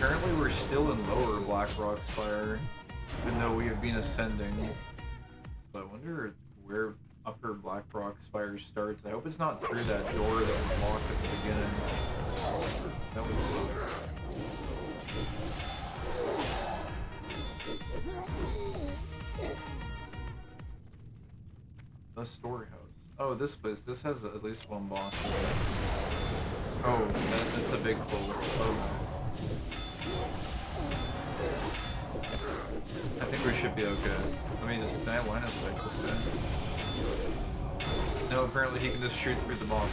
Apparently we're still in lower Blackrock Spire, even though we have been ascending. So I wonder where upper Blackrock Spire starts. I hope it's not through that door that was locked at the beginning. That would suck. The storehouse. Oh, this place. This has at least one boss. Oh, that's a big pull. Oh. I think we should be okay. Let me just, can I line of sight this guy? No, apparently he can just shoot through the box.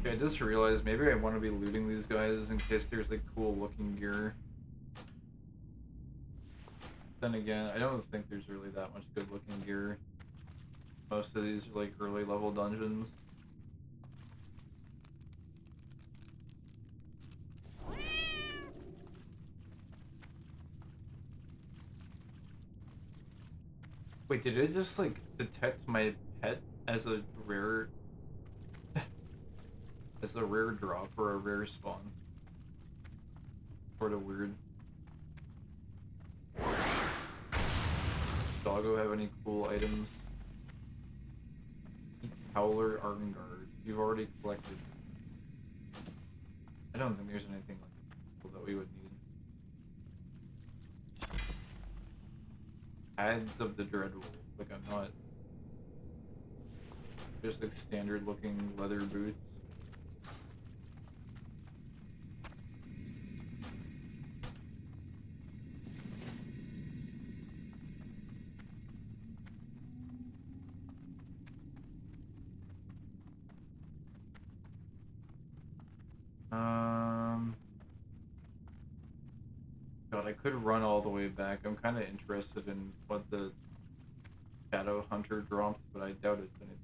I just realized maybe I want to be looting these guys in case there's like cool looking gear. Then again, I don't think there's really that much good looking gear. Most of these are like early level dungeons. Wait, did it just like detect my pet as a rare as a rare drop or a rare spawn? Sort of weird. Doggo have any cool items? Howler, Arngard. You've already collected. I don't think there's anything like cool that we would need. Tags of the Dreadwolf. Like I'm not. Just like standard looking leather boots. God, I could run all the way back. I'm kind of interested in what the Shadow Hunter dropped, but I doubt it's anything.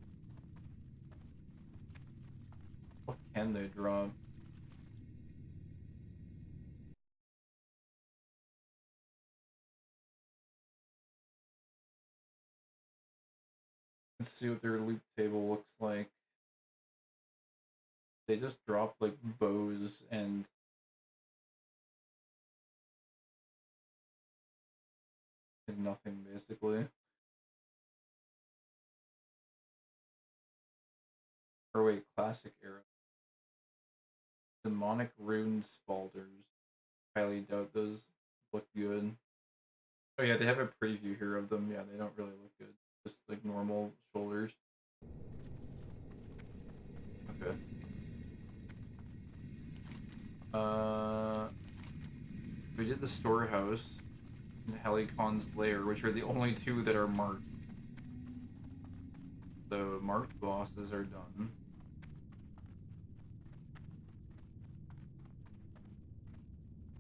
What can they drop? Let's see what their loot table looks like. They just dropped like bows and nothing basically. Or wait, classic era. Demonic rune spalders. Highly doubt those look good. Oh yeah, they have a preview here of them. Yeah, they don't really look good. Just like normal shoulders. Okay. We did the storehouse and Helicon's lair, which are the only two that are marked. So marked bosses are done.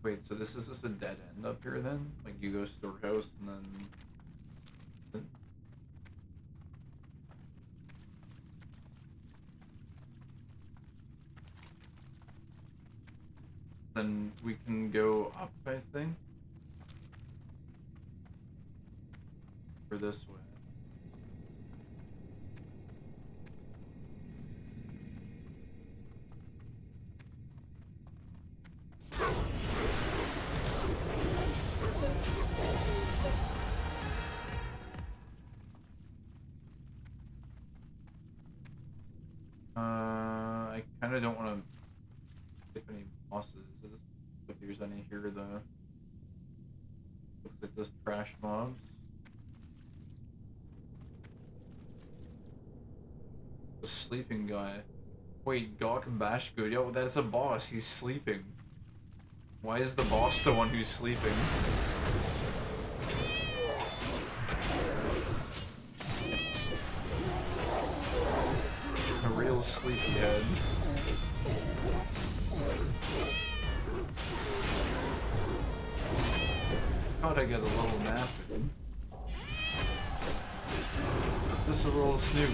Wait, so this is just a dead end up here then? Like you go storehouse and then... Then we can go up, I think. Or this way. I kind of don't want to skip any bosses. If there's any here, though. Looks like just trash mobs. The sleeping guy. Wait, Gawk Bashgood. Yo, that's a boss. He's sleeping. Why is the boss the one who's sleeping? A real sleepyhead. Thought I get a little nap in. Just a little snooze.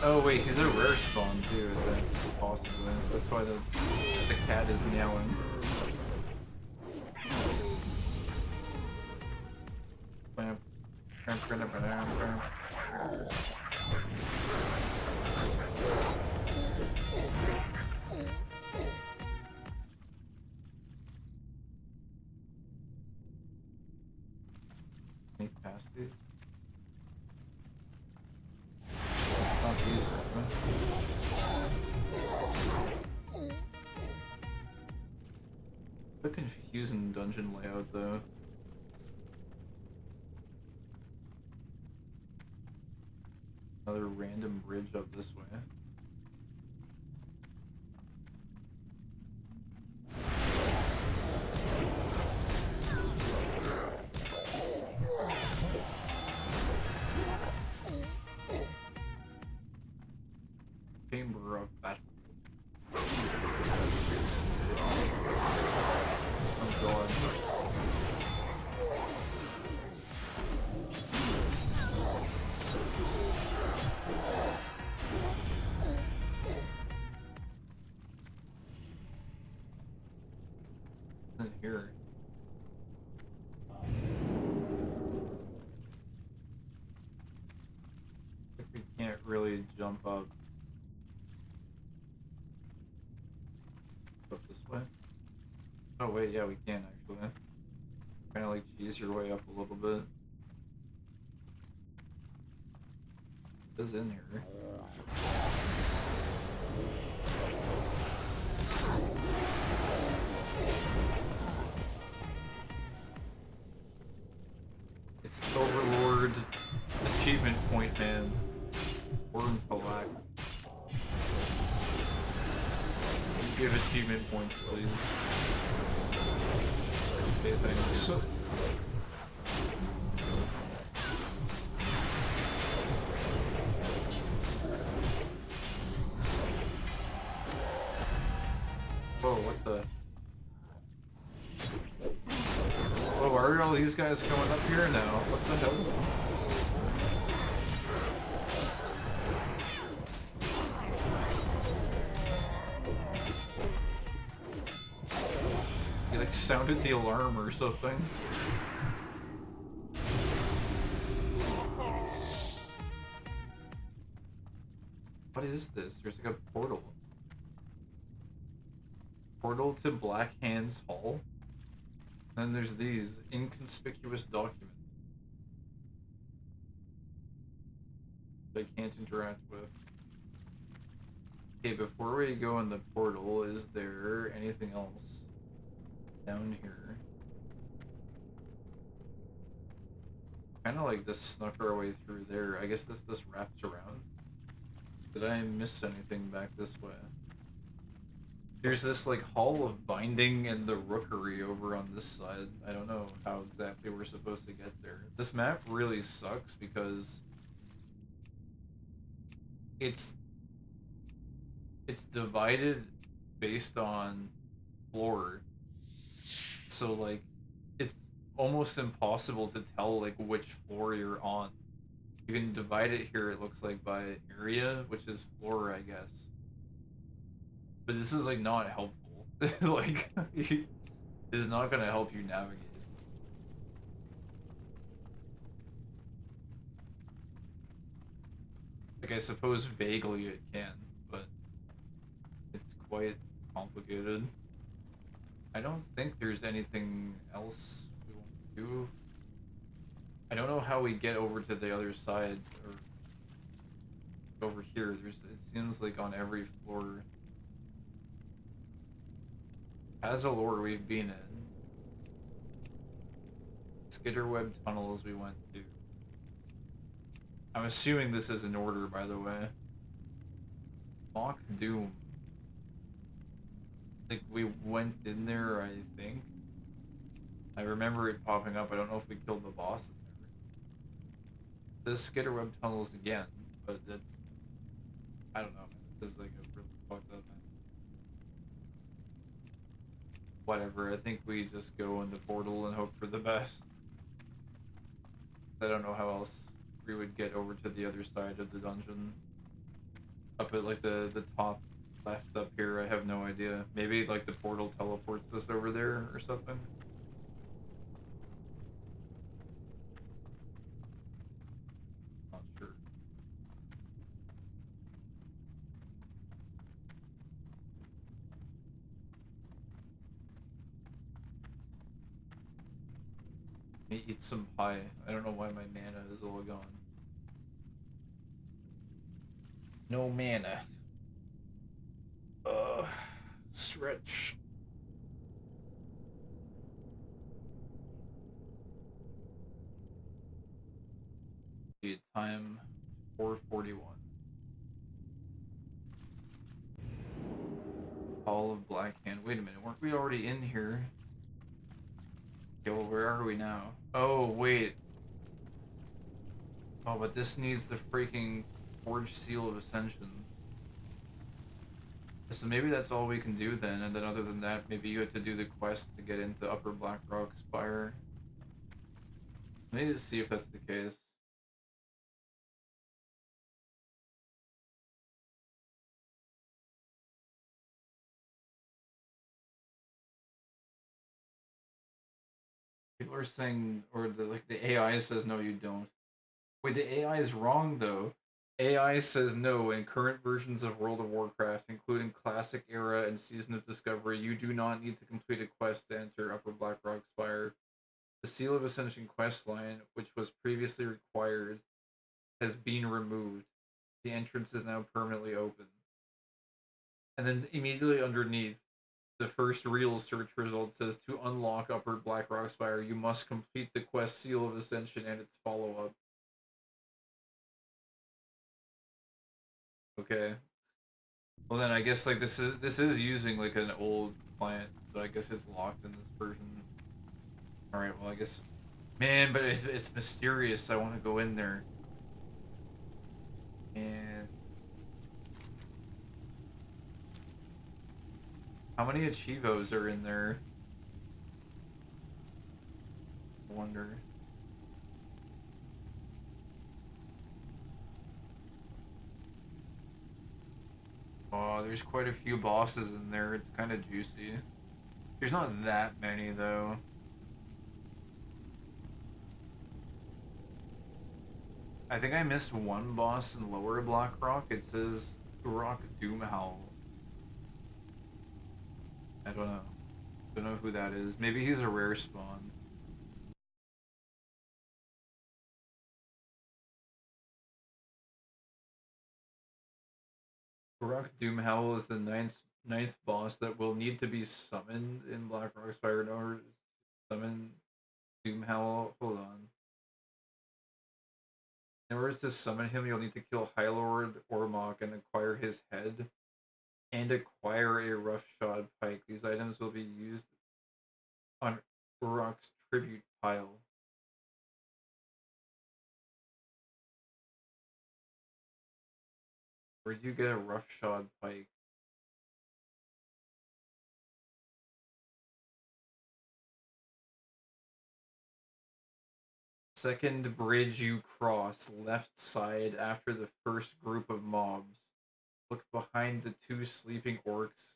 Oh wait, he's a rare spawn too, I think, possibly. That's why the cat is meowing. Sneak past these. Not these, a confusing dungeon layout though. Another random bridge up this way. Chamber of Battle. Oh god. Isn't here. We can't really jump up. Up this way? Oh wait, yeah, we can actually. Kind of like cheese your way up a little bit. What is in here? It's Overlord achievement point man. Worm Falak. Give achievement points, please. Okay, thanks. Whoa, what the? Whoa, why are all these guys coming up here now? What the hell? sounded the alarm or something. What is this? There's like a portal. Portal to Black Hands Hall. And then there's these inconspicuous documents I can't interact with. Okay, before we go in the portal, is there anything else down here? Kind of like just snuck our way through there. I guess this just wraps around. Did I miss anything back this way? There's this like Hall of Binding and the Rookery over on this side. I don't know how exactly we're supposed to get there. This map really sucks because it's divided based on floor. So like it's almost impossible to tell like which floor you're on. You can divide it here, it looks like, by area, which is floor, I guess. But this is like not helpful. Like it is not gonna help you navigate. Like I suppose vaguely it can, but it's quite complicated. I don't think there's anything else we want to do. I don't know how we get over to the other side or over here. It seems like on every floor. Azalor we've been in. Skitterweb tunnels we went to. I'm assuming this is in order, by the way. Mock Doom. Like we went in there, I think. I remember it popping up. I don't know if we killed the boss in there. It says Skitterweb tunnels again, but that's, I don't know. This is like a really fucked up map. Whatever, I think we just go in the portal and hope for the best. I don't know how else we would get over to the other side of the dungeon. Up at like the top left up here, I have no idea. Maybe like the portal teleports us over there or something. Not sure. Let me eat some pie. I don't know why my mana is all gone. No mana. Stretch. See, time 4:41. Hall of Black Hand. Wait a minute, weren't we already in here? Okay, well, where are we now? Oh, wait. Oh, but this needs the freaking Forged Seal of Ascension. So maybe that's all we can do then, and then other than that, maybe you have to do the quest to get into Upper Blackrock Spire. Let me just see if that's the case. People are saying, or the AI says no, you don't. Wait, the AI is wrong though. AI says no, in current versions of World of Warcraft, including Classic Era and Season of Discovery, you do not need to complete a quest to enter Upper Blackrock Spire. The Seal of Ascension questline, which was previously required, has been removed. The entrance is now permanently open. And then immediately underneath, the first real search result says, to unlock Upper Blackrock Spire, you must complete the quest Seal of Ascension and its follow-up. Okay. Well then I guess like this is using like an old client, so I guess it's locked in this version. Alright, well I guess, man, but it's mysterious. I want to go in there. And how many Achievos are in there? I wonder. Oh, there's quite a few bosses in there. It's kind of juicy. There's not that many though. I think I missed one boss in Lower Blackrock. It says Uruk Doomhowl. I don't know. Don't know who that is. Maybe he's a rare spawn. Uruk Doomhowl is the ninth boss that will need to be summoned in Blackrock Spire in order to summon Doomhowl. Hold on. In order to summon him, you'll need to kill Highlord Ormok and acquire his head, and acquire a roughshod pike. These items will be used on Uruk's tribute pile. Where do you get a roughshod pike? Second bridge you cross, left side after the first group of mobs. Look behind the two sleeping orcs,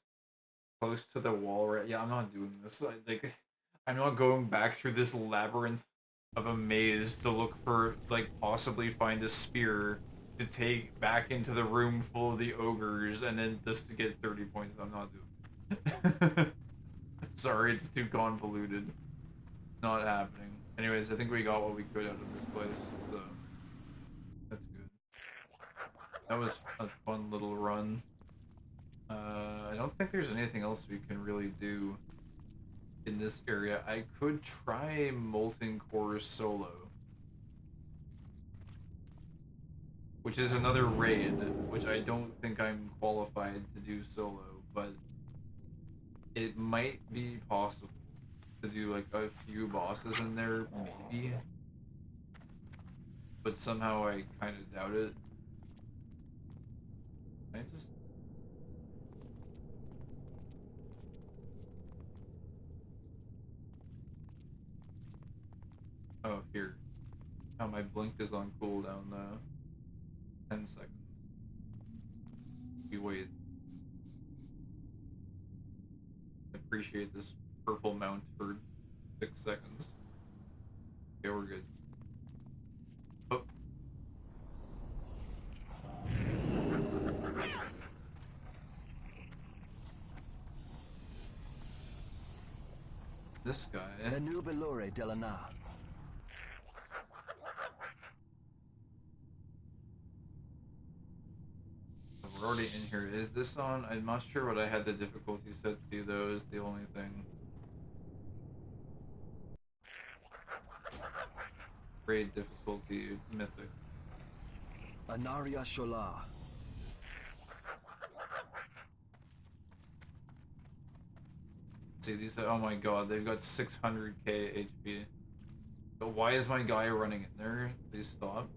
close to the wall. Right? Yeah, I'm not doing this. I'm not going back through this labyrinth of a maze to look for, like, possibly find a spear to take back into the room full of the ogres, and then just to get 30 points. I'm not doing it. Sorry, it's too convoluted. Not happening. Anyways, I think we got what we could out of this place, so that's good. That was a fun little run. I don't think there's anything else we can really do in this area. I could try Molten Core solo, which is another raid, which I don't think I'm qualified to do solo, but it might be possible to do like a few bosses in there, maybe. But somehow I kind of doubt it. I just... Oh, here. Oh, my blink is on cooldown though. 10 seconds. We wait. Appreciate this purple mount for 6 seconds. Okay, we're good. Oh. This guy. Nubilore Delana. We're already in here. Is this on? I'm not sure what I had the difficulty set to, though, is the only thing. Raid difficulty, mythic. Anaria Shola. See, these are, oh my god, they've got 600k HP. So why is my guy running in there? Please stop.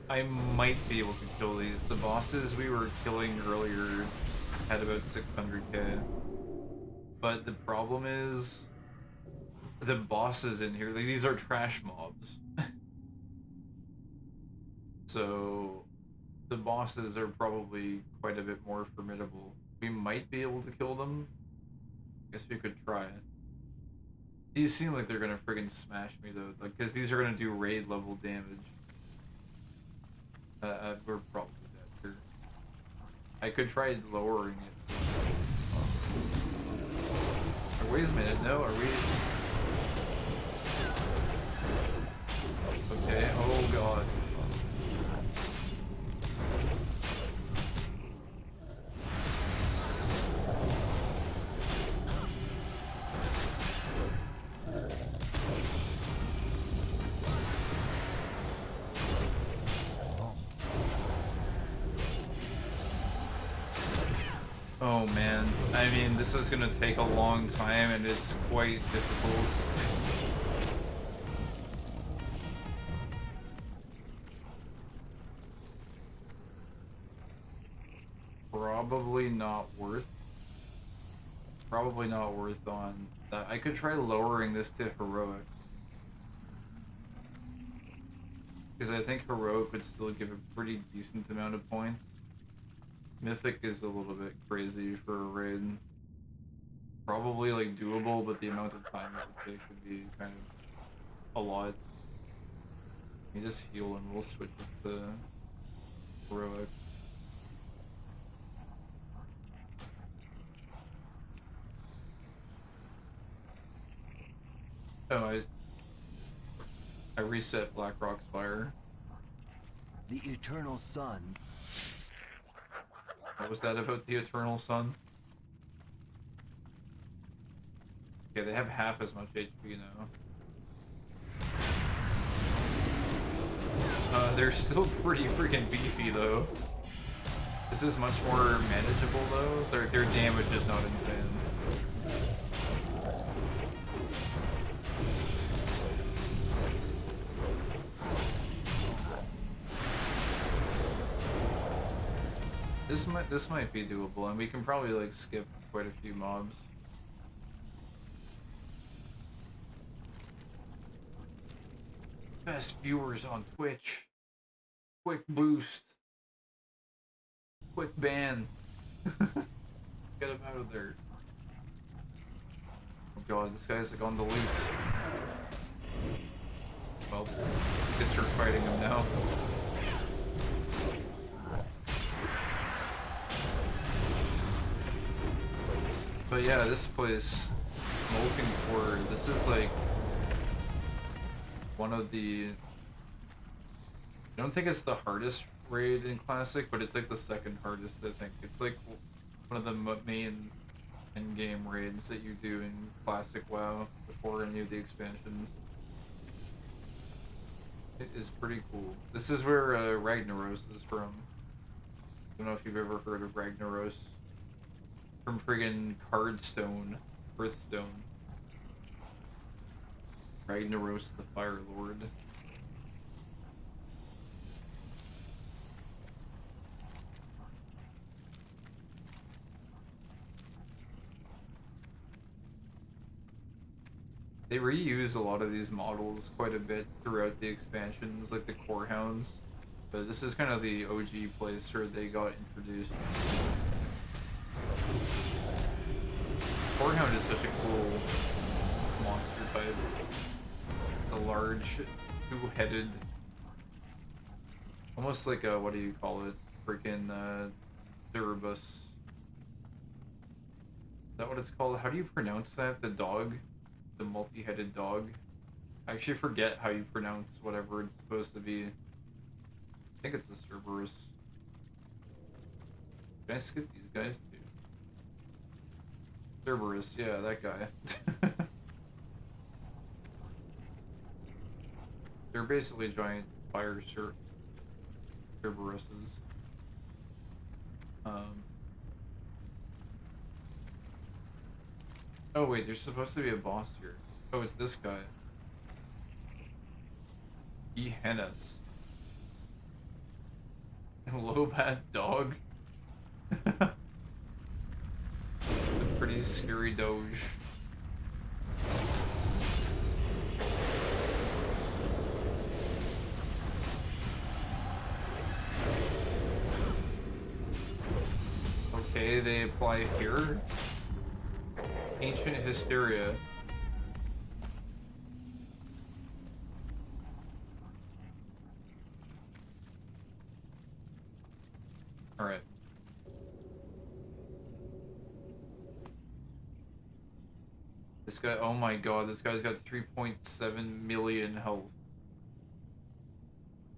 I might be able to kill these. The bosses we were killing earlier had about 600k. But the problem is, the bosses in here, like, these are trash mobs. So, the bosses are probably quite a bit more formidable. We might be able to kill them. Guess we could try. These seem like they're gonna friggin' smash me though, like, because these are gonna do raid level damage. We're probably dead here. I could try lowering it. Or wait a minute, no, are we... Okay, oh god. Oh man, I mean, this is gonna take a long time and it's quite difficult. Probably not worth. Probably not worth on that. I could try lowering this to heroic. Because I think heroic would still give a pretty decent amount of points. Mythic is a little bit crazy for a raid. probably like doable, but the amount of time it would take would be kind of a lot. You just heal and we'll switch with the heroic. Oh, I reset Blackrock's fire. The Eternal Sun. What was that about the Eternal Sun? Okay, they have half as much HP now. They're still pretty freaking beefy though. This is much more manageable though. Their damage is not insane. This might be doable, and we can probably like skip quite a few mobs. Best viewers on Twitch. Quick boost. Quick ban. Get him out of there. Oh god, this guy's like on the loose. Well, I guess we're fighting him now. But yeah, this place, Molten Core, this is like one of the... I don't think it's the hardest raid in Classic, but it's like the second hardest, I think. It's like one of the main in-game raids that you do in Classic WoW before any of the expansions. It is pretty cool. This is where Ragnaros is from. I don't know if you've ever heard of Ragnaros. From friggin' Cardstone, Hearthstone. Ragnaros the Fire Lord. They reuse a lot of these models quite a bit throughout the expansions, like the Core Hounds. But this is kind of the OG place where they got introduced. Corehound is such a cool monster type. The large, two-headed, almost like a, what do you call it? Freaking Cerberus. Is that what it's called? How do you pronounce that? The dog? The multi-headed dog? I actually forget how you pronounce whatever it's supposed to be. I think it's a Cerberus. Can I skip these guys too? Cerberus, yeah, that guy. They're basically giant fire Cerberuses. Oh wait, there's supposed to be a boss here. Oh, it's this guy. Gehennas. Lobat dog. Pretty scary doge. Okay, they apply here. Ancient Hysteria. Alright. This guy, oh my god, this guy's got 3.7 million health.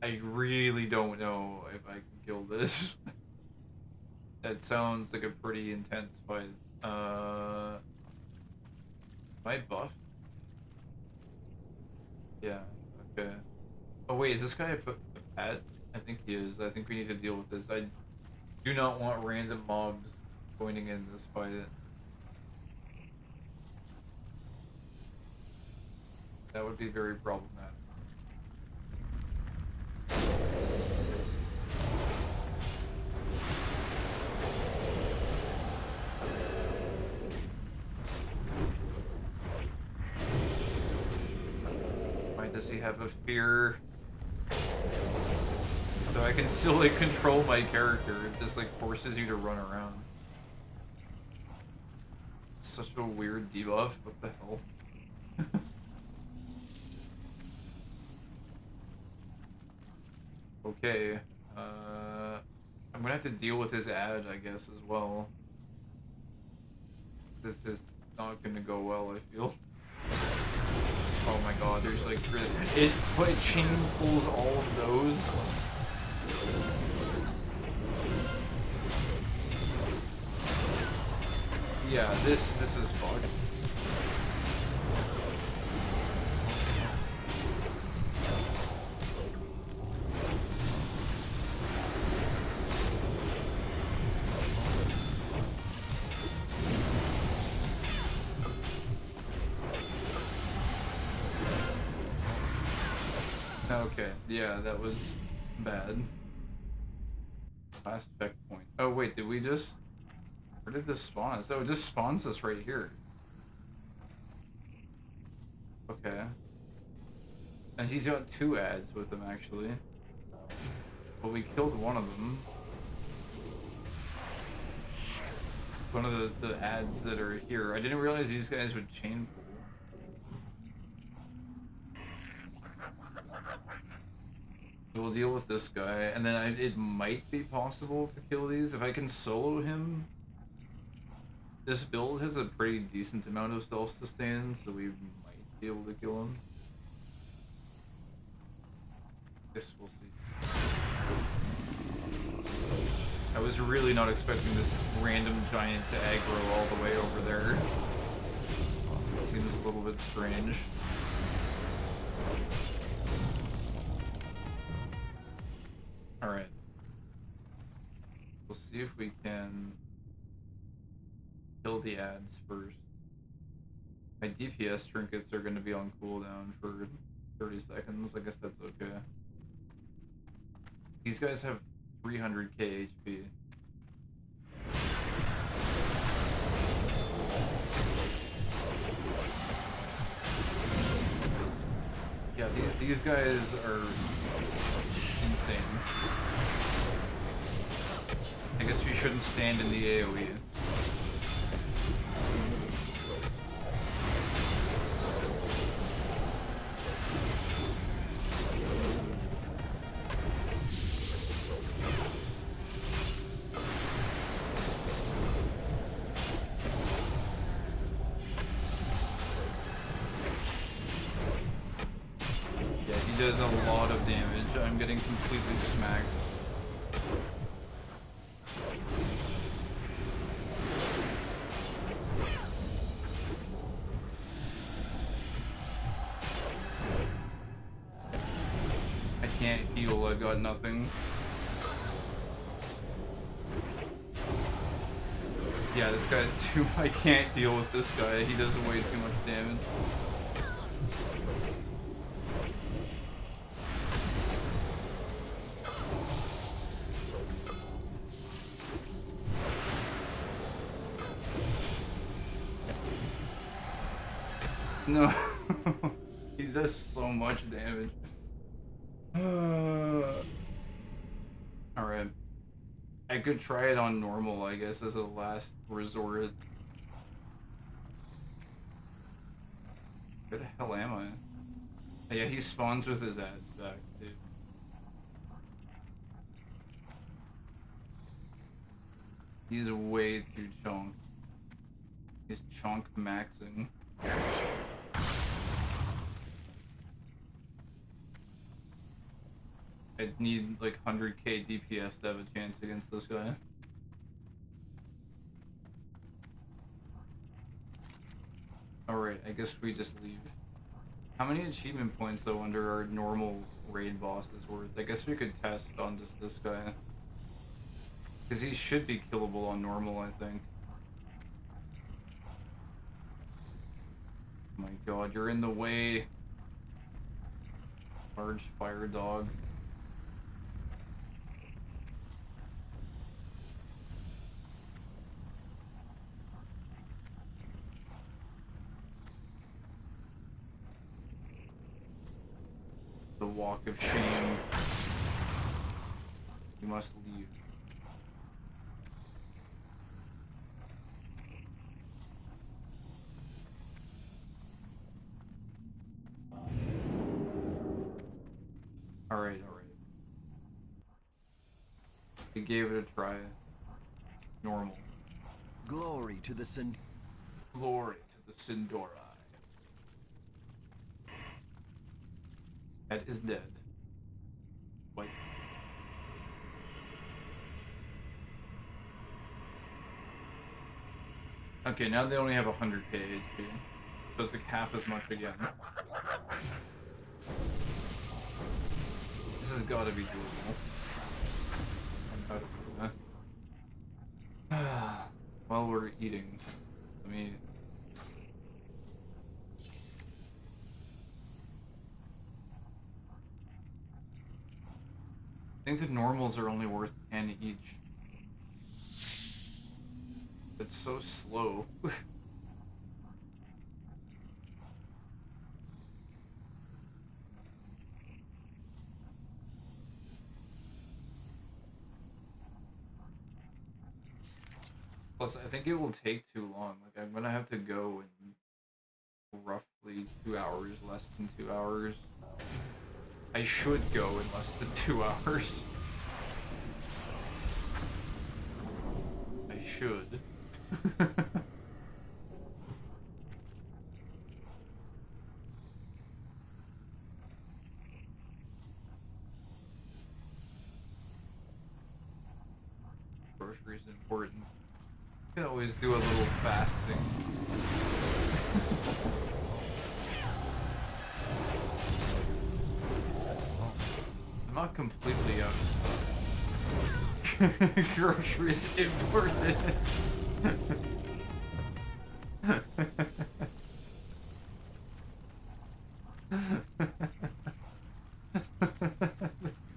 I really don't know if I can kill this. That sounds like a pretty intense fight. Am I buffed? Yeah, okay. Oh wait, is this guy a pet? I think he is. I think we need to deal with this. I do not want random mobs joining in this fight. That would be very problematic. Why does he have a fear? So I can still like control my character. It just like forces you to run around. It's such a weird debuff. What the hell? Okay. I'm gonna have to deal with his ad, I guess, as well. This is not gonna go well, I feel. Oh my god, there's like but it chain pulls all of those. Yeah, this is fucked. Okay, yeah, that was bad. Last checkpoint. Oh wait, did we just... Where did this spawn us? Oh, it just spawns us right here. Okay. And he's got 2 ads with him, actually. But we killed one of them. One of the ads that are here. I didn't realize these guys would chain pull. We'll deal with this guy, and then it might be possible to kill these. If I can solo him, this build has a pretty decent amount of self-sustain, so we might be able to kill him. Guess we'll see. I was really not expecting this random giant to aggro all the way over there. It seems a little bit strange. Alright. We'll see if we can kill the ads first. My DPS trinkets are going to be on cooldown for 30 seconds. I guess that's okay. These guys have 300k HP. Yeah, these guys are insane. I guess we shouldn't stand in the AoE. Yeah, he does a lot of damage. I'm getting completely smacked. I can't heal, I've got nothing. Yeah, this guy's too... I can't deal with this guy, he does way too much damage. No, he does so much damage. Alright. I could try it on normal, I guess, as a last resort. Where the hell am I? Oh, yeah, he spawns with his ads back, dude. He's way too chunk. He's chunk maxing. I'd need like 100k DPS to have a chance against this guy. Alright, I guess we just leave. How many achievement points though under our normal raid boss is worth? I guess we could test on just this guy. Because he should be killable on normal, I think. Oh my god, you're in the way. Large fire dog. The walk of shame. You must leave. Alright, alright. We gave it a try. Normal. Glory to the Sin. Glory to the Sindori. That is dead. Wait. Okay, now they only have 100k HP. So it's like half as much again. This has got to be doable. I'm out of that. While we're eating, let me... I think the normals are only worth 10 each. It's so slow. Plus, I think it will take too long. Like, I'm gonna have to go in roughly 2 hours, less than 2 hours. I should go in less than 2 hours. I should. Groceries important. You can always do a little fasting. I'm not completely out of stuff. Groceries important.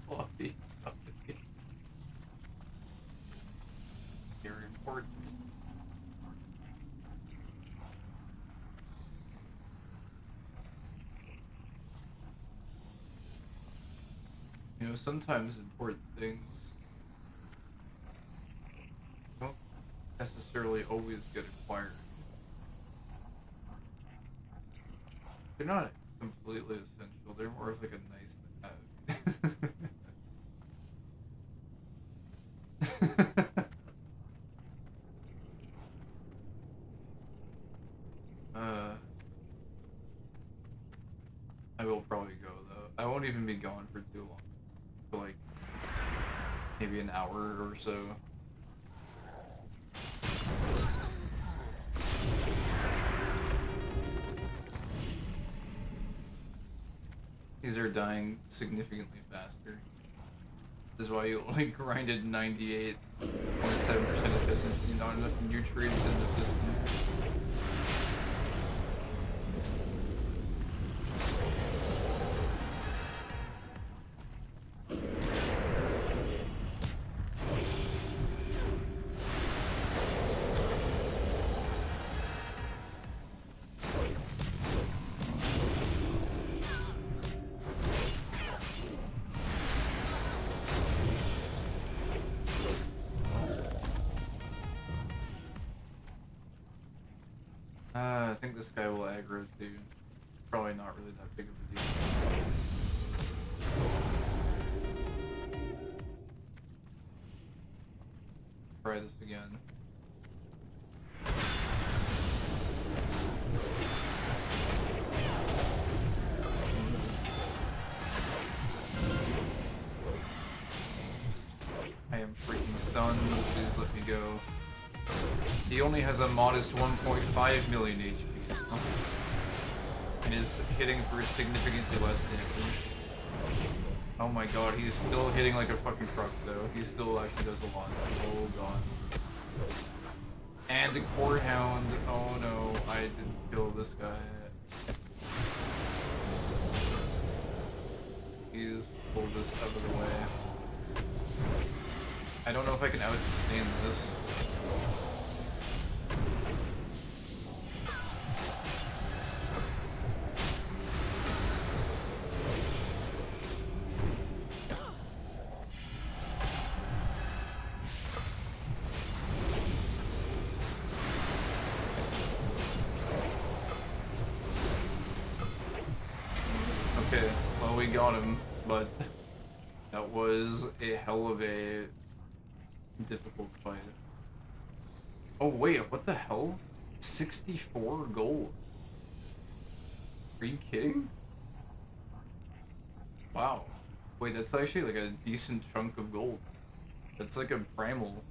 Coffee. Very important. You know, sometimes important things don't necessarily always get acquired. They're not completely essential, they're more of like a nice to have. I will probably go though. I won't even be gone for too long. For like maybe an hour or so. These are dying significantly faster. This is why you only grinded 98.7% efficiency, not enough nutrients in the system. I think this guy will aggro too. Probably not really that big of a deal. Try this again. I am freaking stunned. Please let me go. He only has a modest 1.5 million HP and is hitting for significantly less damage. Oh my god, he's still hitting like a fucking truck though. He still actually does a lot. Oh god. And the Core Hound. Oh no, I didn't kill this guy. He's pulled this out of the way. I don't know if I can out-sustain this. Okay, well we got him, but That was a hell of a difficult fight. Oh wait, what the hell? 64 gold. Are you kidding? Wow. Wait, that's actually like a decent chunk of gold. That's like a primal.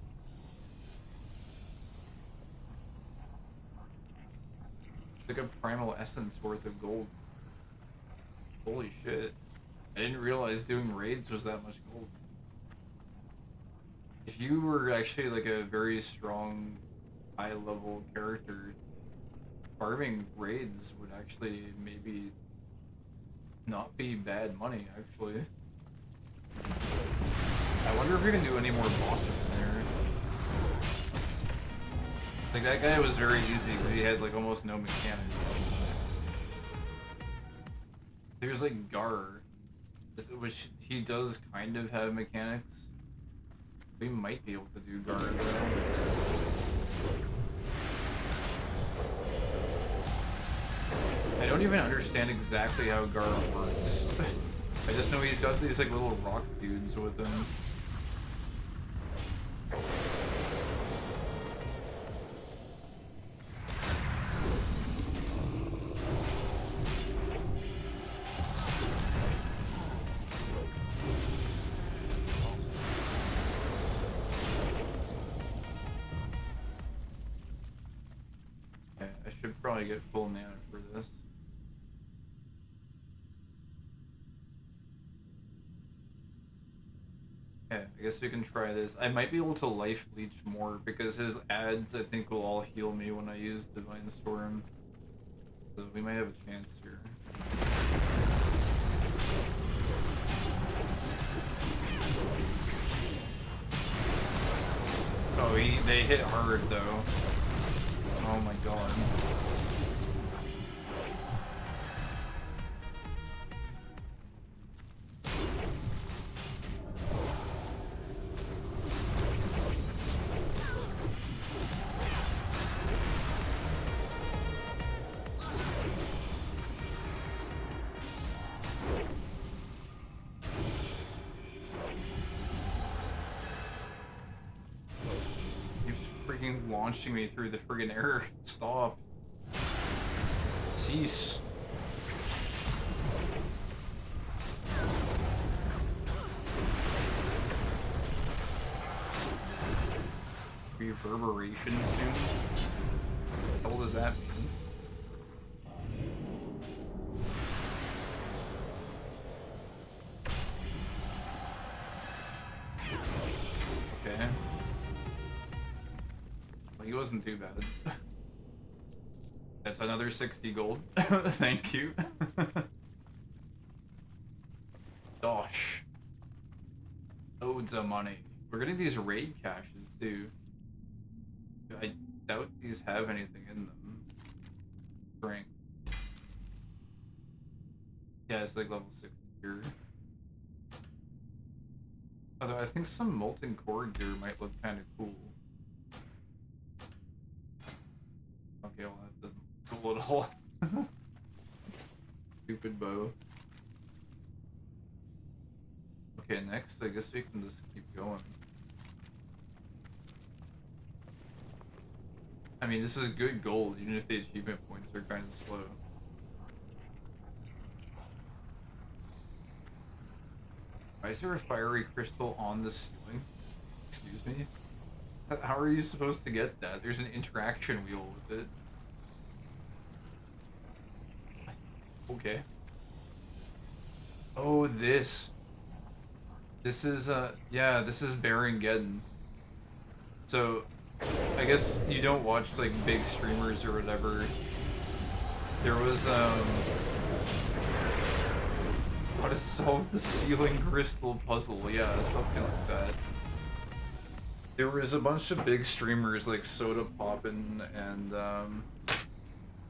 It's like a primal essence worth of gold. Holy shit. I didn't realize doing raids was that much gold. If you were actually like a very strong, high level character, farming raids would actually maybe not be bad money, actually. I wonder if we can do any more bosses in there. Like, that guy was very easy because he had like almost no mechanics. There's like Gar, which he does kind of have mechanics. We might be able to do Gar though. I don't even understand exactly how Gar works. I just know he's got these like little rock dudes with him. Okay, I should probably get full mana for this. Okay, I guess we can try this. I might be able to life leech more because his ads I think will all heal me when I use Divine Storm. So we might have a chance here. Oh, they hit hard though. Oh my god. Launching me through the friggin' air. Stop. Cease. Reverberation soon? What does that mean? Okay. He wasn't too bad. That's another 60 gold. Thank you. Gosh. Loads of money. We're getting these raid caches too. I doubt these have anything in them. Strength. Yeah, it's like level 60 here. Although I think some molten core gear might look kind of cool. Okay, well that doesn't look cool at all. Stupid bow. Okay, next I guess we can just keep going. I mean, this is good gold, even if the achievement points are kind of slow. Why is there a fiery crystal on the ceiling? Excuse me? How are you supposed to get that? There's an interaction wheel with it. Okay. Oh, this. This is, yeah, this is Baron-Geddon. So, I guess you don't watch, like, big streamers or whatever. There was, how to solve the ceiling crystal puzzle. Yeah, something like that. There was a bunch of big streamers like Soda Poppin' and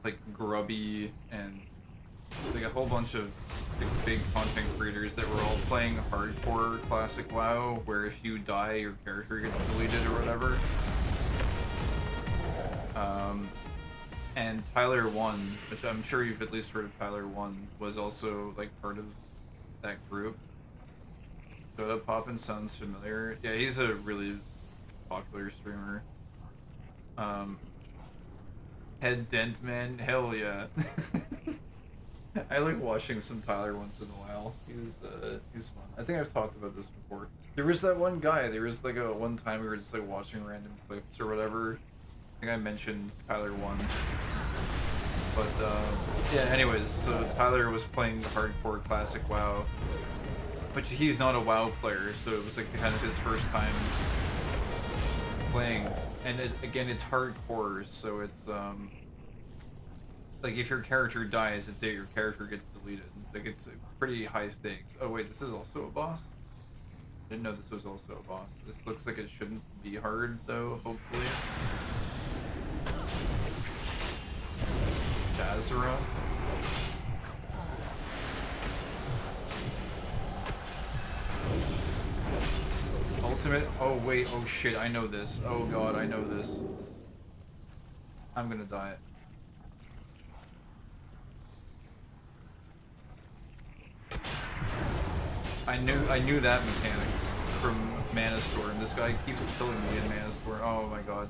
like Grubby and like a whole bunch of big content creators that were all playing hardcore classic WoW, where if you die your character gets deleted or whatever. And Tyler One, which I'm sure you've at least heard of Tyler One, was also like part of that group. Soda Poppin sounds familiar. Yeah, he's a really popular streamer. Head Dent Man, hell yeah. I like watching some Tyler once in a while. He's fun. I think I've talked about this before. There was that one guy. There was like a one time we were just like watching random clips or whatever. I think I mentioned Tyler one. But yeah. Anyways, so Tyler was playing hardcore classic WoW, but he's not a WoW player, so it was like kind of his first time playing. And again, it's hardcore, so it's like if your character dies, it's that your character gets deleted. Like it's pretty high stakes. Oh wait, this is also a boss? I didn't know this was also a boss. This looks like it shouldn't be hard though, hopefully. Jazera. Ultimate? Oh wait, oh shit, I know this. Oh god, I know this. I'm gonna die. I knew that mechanic from Mana Storm. This guy keeps killing me in Mana Storm. Oh my god.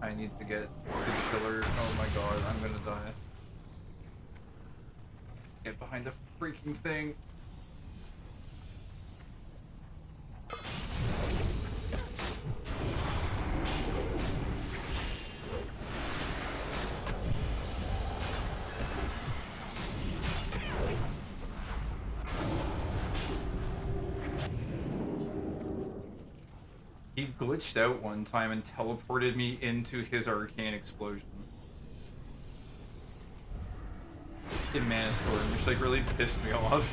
I need to get to the killer. Oh my god, I'm gonna die. Get behind the freaking thing. He glitched out one time and teleported me into his arcane explosion. In Mana Storm, which like really pissed me off.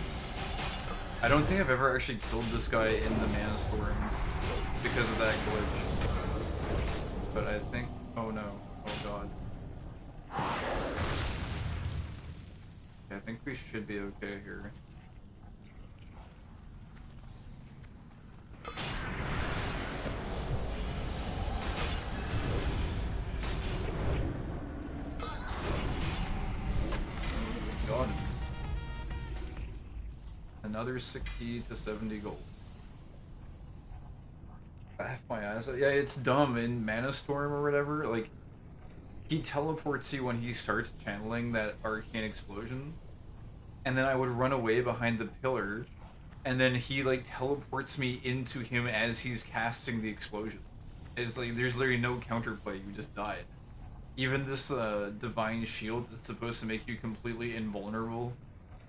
I don't think I've ever actually killed this guy in the Mana Storm because of that glitch. But I think, oh no, oh god. Yeah, I think we should be okay here. God. Another 60 to 70 gold. Laugh my ass out. Yeah, it's dumb in Mana Storm or whatever. Like, he teleports you when he starts channeling that arcane explosion, and then I would run away behind the pillar, and then he like teleports me into him as he's casting the explosion. It's like there's literally no counterplay. You just died. Even this divine shield is supposed to make you completely invulnerable.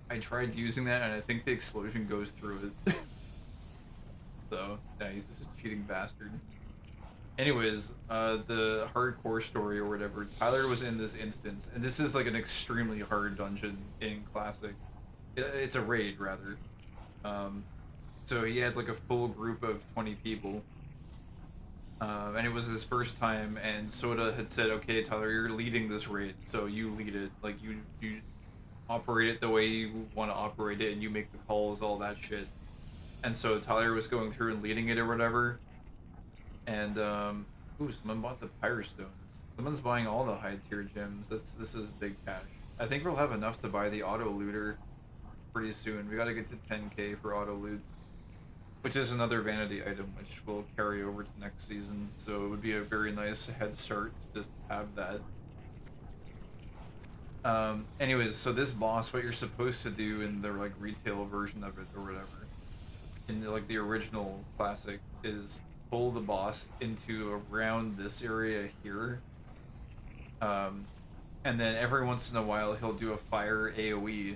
I tried using that and I think the explosion goes through it. So, yeah, he's just a cheating bastard. Anyways, the hardcore story or whatever, Tyler was in this instance, and this is like an extremely hard dungeon in Classic. It's a raid, rather. So he had like a full group of 20 people. And it was his first time, and Soda had said, okay, Tyler, you're leading this raid, so you lead it. Like, you operate it the way you want to operate it, and you make the calls, all that shit. And so Tyler was going through and leading it or whatever. And, ooh, someone bought the Pyre Stones. Someone's buying all the high tier gems. This is big cash. I think we'll have enough to buy the auto looter pretty soon. We gotta get to 10k for auto loot. Which is another vanity item, which will carry over to next season. So it would be a very nice head start to just have that. Anyways, so this boss, what you're supposed to do in the like retail version of it or whatever, in like the original Classic, is pull the boss into around this area here. And then every once in a while he'll do a fire AoE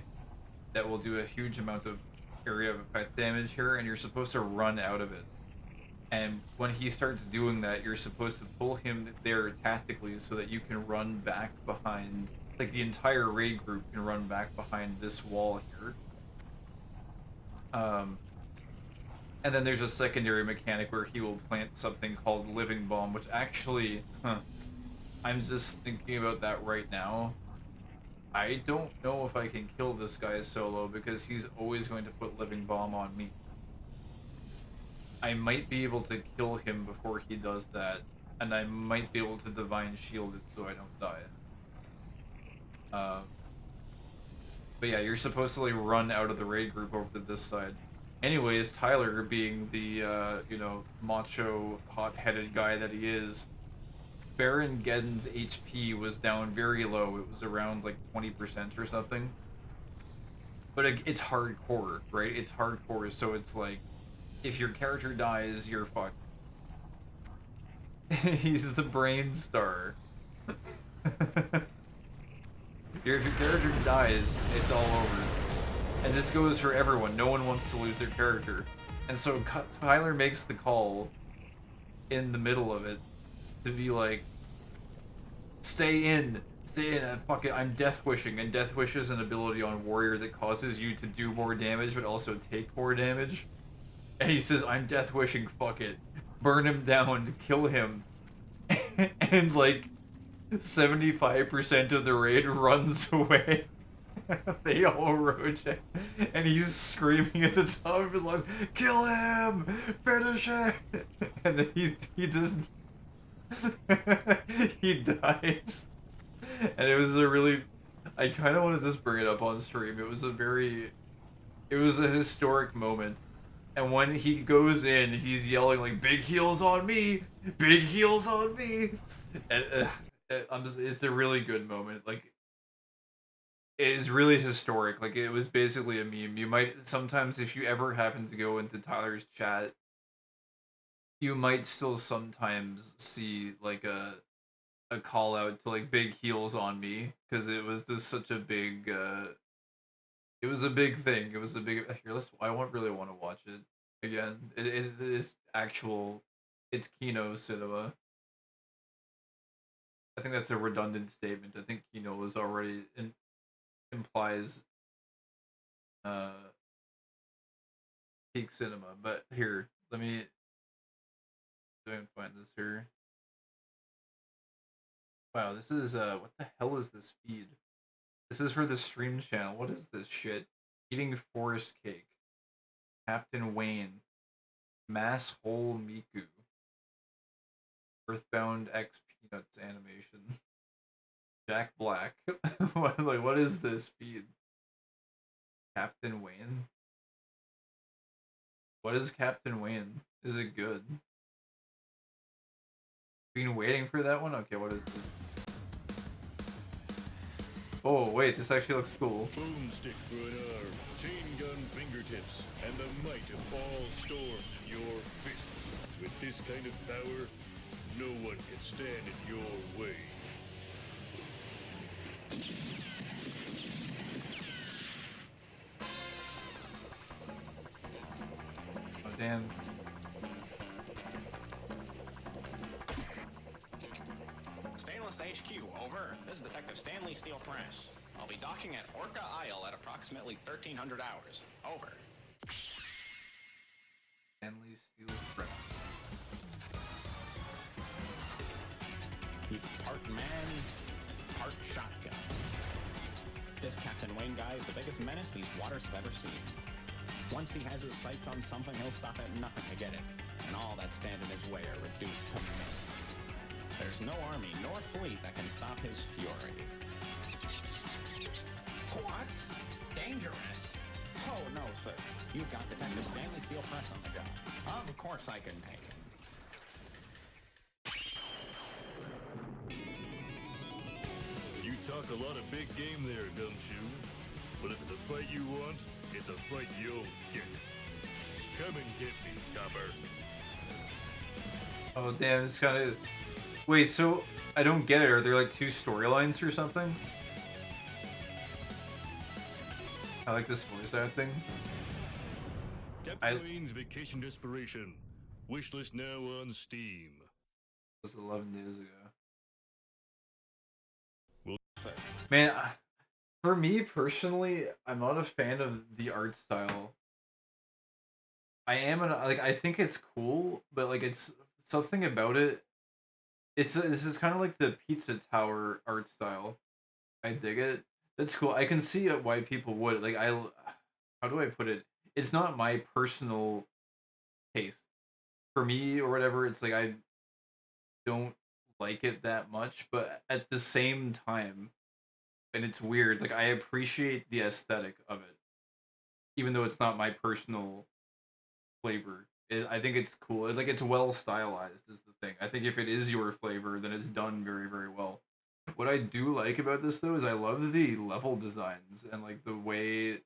that will do a huge amount of area of effect damage here, and you're supposed to run out of it. And when he starts doing that, you're supposed to pull him there tactically so that you can run back behind, like the entire raid group can run back behind this wall here. And then there's a secondary mechanic where he will plant something called Living Bomb, which actually, I'm just thinking about that right now. I don't know if I can kill this guy solo because he's always going to put Living Bomb on me. I might be able to kill him before he does that, and I might be able to Divine Shield it so I don't die. But yeah, you're supposed to like run out of the raid group over to this side. Anyways, Tyler, being the you know, macho, hot-headed guy that he is, Baron Geddon's HP was down very low. It was around like 20% or something. But it's hardcore, right? It's hardcore, so it's like, if your character dies, you're fucked. He's the brain star. If your character dies, it's all over. And this goes for everyone. No one wants to lose their character. And so Tyler makes the call in the middle of it to be like, stay in, and fuck it, I'm Death Wishing. And Death Wish is an ability on Warrior that causes you to do more damage, but also take more damage. And he says, I'm Death Wishing, fuck it. Burn him down, kill him. And like, 75% of the raid runs away. They all rotate, and he's screaming at the top of his lungs, "Kill him! Finish it!" And then he just he dies. And it was a really, I kind of wanted to just bring it up on stream. It was a historic moment. And when he goes in, he's yelling like, "Big heels on me! Big heels on me!" And it's a really good moment. Like, it is really historic. Like, it was basically a meme. You might sometimes, if you ever happen to go into Tyler's chat, you might still sometimes see like a call out to like "big heels on me," because it was just such a big it was a big thing. It was a big here. Really want to watch it again. It is actual. It's Kino cinema. I think that's a redundant statement. I think Kino was already implies peak cinema. But here, let me find this here. Wow, this is what the hell is this feed? This is for the stream channel. What is this shit? Eating forest cake. Captain Wayne. Mass Hole Miku. Earthbound X Peanuts animation. Jack Black. What is this feed? Captain Wayne? What is Captain Wayne? Is it good? Been waiting for that one? Okay, what is this? Oh, wait, this actually looks cool. Boomstick for an arm, chain gun fingertips, and the might of all storms in your fists. With this kind of power, no one can stand in your way. Oh, damn. Stainless HQ, over. This is Detective Stanley Steel Press. I'll be docking at Orca Isle at approximately 1300 hours. Over. Stanley Steel Press. He's part man, part shotgun. This Captain Wayne guy is the biggest menace these waters have ever seen. Once he has his sights on something, he'll stop at nothing to get it. And all that stand in his way are reduced to mist. There's no army nor fleet that can stop his fury. What? Dangerous? Oh, no, sir. You've got Detective Stanley Steel Press on the job. Of course I can take him. You talk a lot of big game there, Gumshoe. But if it's a fight you want, it's a fight you'll get. Come and get me, copper. Oh, damn, it's kind of... Wait, so I don't get it. Are there like two storylines or something? I like this voice acting. Captain Wayne's Vacation Desperation. Wishlist now on Steam. This was 11 days ago. Well, man, for me personally, I'm not a fan of the art style. I think it's cool, but like it's something about it. This is kind of like the Pizza Tower art style. I dig it. That's cool. I can see why people would like. How do I put it? It's not my personal taste. For me or whatever, it's like I don't like it that much, but at the same time, and it's weird, like I appreciate the aesthetic of it, even though it's not my personal flavor. I think it's cool. Like it's well stylized is the thing. I think if it is your flavor, then it's done very very well. What I do like about this though is I love the level designs and like the way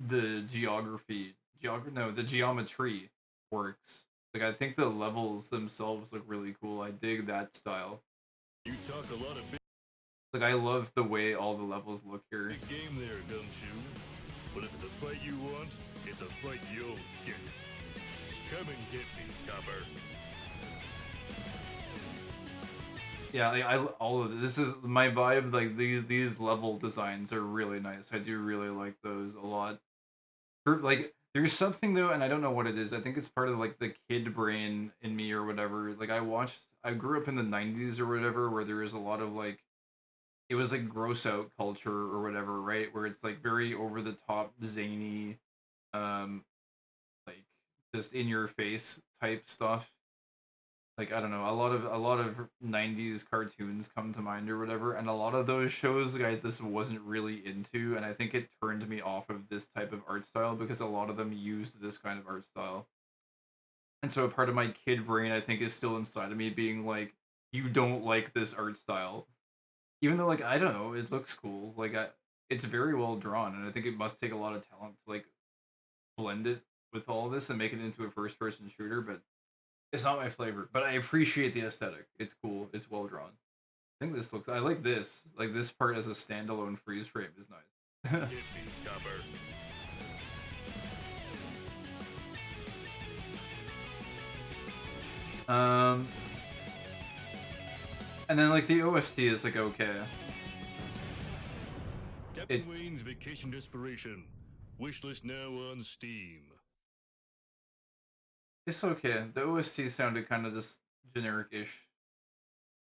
the the geometry works. Like I think the levels themselves look really cool. I dig that style. You talk a lot of Like I love the way all the levels look here. big game there, Gumshoe. But if it's a fight you want, it's a fight you'll get. Come and get me, copper. Yeah, like, all of this is my vibe. Like these level designs are really nice. I do really like those a lot. Like there's something though, and I don't know what it is. I think it's part of like the kid brain in me or whatever. Like I grew up in the '90s or whatever, where there was a lot of like, it was like gross out culture or whatever, right? Where it's like very over the top, zany, like just in your face type stuff. Like I don't know, a lot of '90s cartoons come to mind or whatever, and a lot of those shows like, I just wasn't really into, and I think it turned me off of this type of art style because a lot of them used this kind of art style. And so a part of my kid brain I think is still inside of me being like, you don't like this art style. Even though like I don't know, it looks cool. Like it's very well drawn, and I think it must take a lot of talent to like blend it with all this and make it into a first person shooter, but it's not my flavor, but I appreciate the aesthetic. It's cool. It's well drawn. I think this looks. I like this. Like this part as a standalone freeze frame is nice. Get me, copper. And then like the OST is like okay. Captain It's- Wayne's Vacation Desperation. Wishlist now on Steam. It's okay. The OST sounded kind of just generic-ish.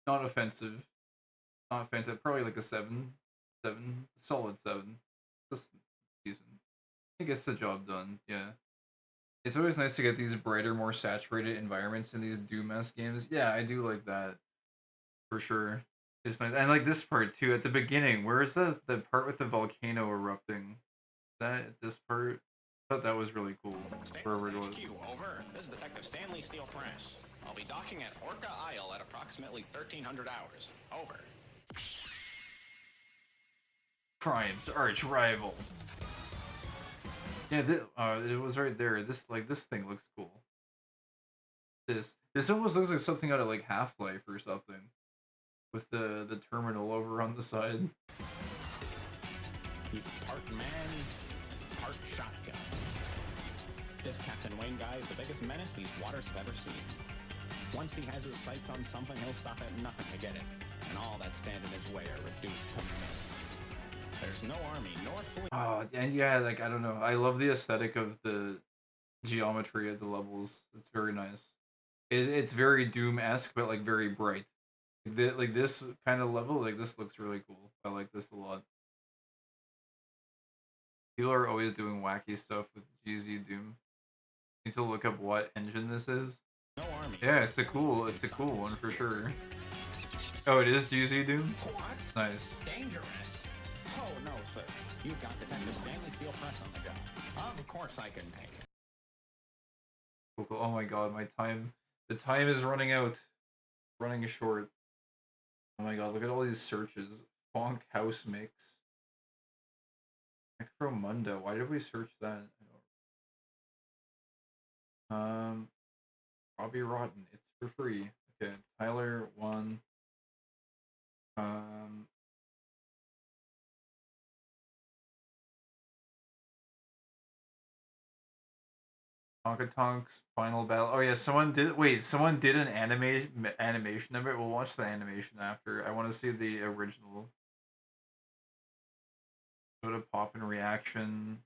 Not offensive. Not offensive. Probably like a 7. Solid 7. Just decent. I think it's the job done. Yeah. It's always nice to get these brighter, more saturated environments in these Doom-esque games. Yeah, I do like that. For sure. It's nice. And like this part too, at the beginning. Where is the part with the volcano erupting? Is that this part? I thought that was really cool. Wherever it was. HQ, over. This is Detective Stanley Steel Press. I'll be docking at Orca Isle at approximately 1300 hours. Over. Crime's arch rival. Yeah, it was right there. This thing looks cool. This almost looks like something out of like Half-Life or something, with the terminal over on the side. He's part man, part shotgun. This Captain Wayne guy is the biggest menace these waters have ever seen. Once he has his sights on something, he'll stop at nothing to get it. And all that stand in his way are reduced to mist. There's no army nor fleet. Oh, and yeah, like I don't know. I love the aesthetic of the geometry of the levels. It's very nice. It's very Doom-esque, but like very bright. Like this kind of level, like this looks really cool. I like this a lot. People are always doing wacky stuff with GZ Doom. Need to look up what engine this is. No army. Yeah, it's a cool one for sure. Oh, it is GZ Doom? What? Nice. Dangerous. Oh no, sir. You've got Detective Stanley Steel Press on the job. Of course I can take it. Cool. Oh my god, the time is running out. Running short. Oh my god, look at all these searches. Bonk House Mix. Necromunda. Why did we search that? Robbie Rotten. It's for free. Okay, Tyler 1. Tonka Tonk's final battle. Oh yeah, someone did an animation of it. We'll watch the animation after. I want to see the original. Soda Pop and Reaction.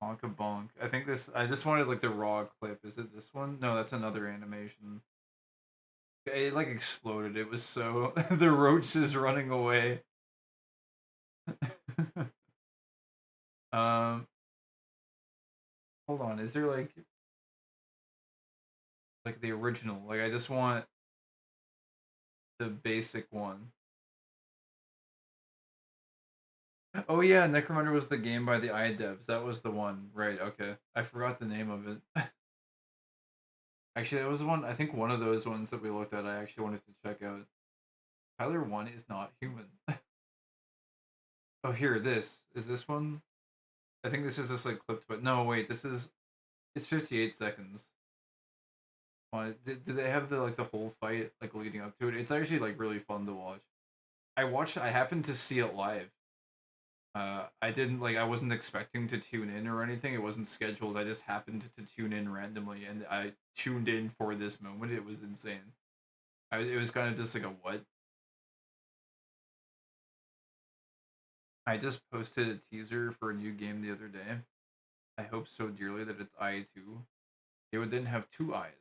Tonka Bonk. I just wanted like the raw clip. Is it this one? No, that's another animation. It like exploded. It was so the roach is running away. Hold on, is there like the original? Like I just want the basic one. Oh yeah, Necromunda was the game by the iDevs. That was the one. Right, okay. I forgot the name of it. Actually, that was the one, I think one of those ones that we looked at I actually wanted to check out. Tyler 1 is not human. Oh, here, this. Is this one? I think this is just like clipped, but no, wait, this is... It's 58 seconds. Do they have the like the whole fight like leading up to it? It's actually like really fun to watch. I happened to see it live. I didn't like I wasn't expecting to tune in or anything. It wasn't scheduled. I just happened to tune in randomly and I tuned in for this moment. It was insane. It was kind of just like a what? I just posted a teaser for a new game the other day. I hope so dearly that it's I2. It would then have 2 eyes.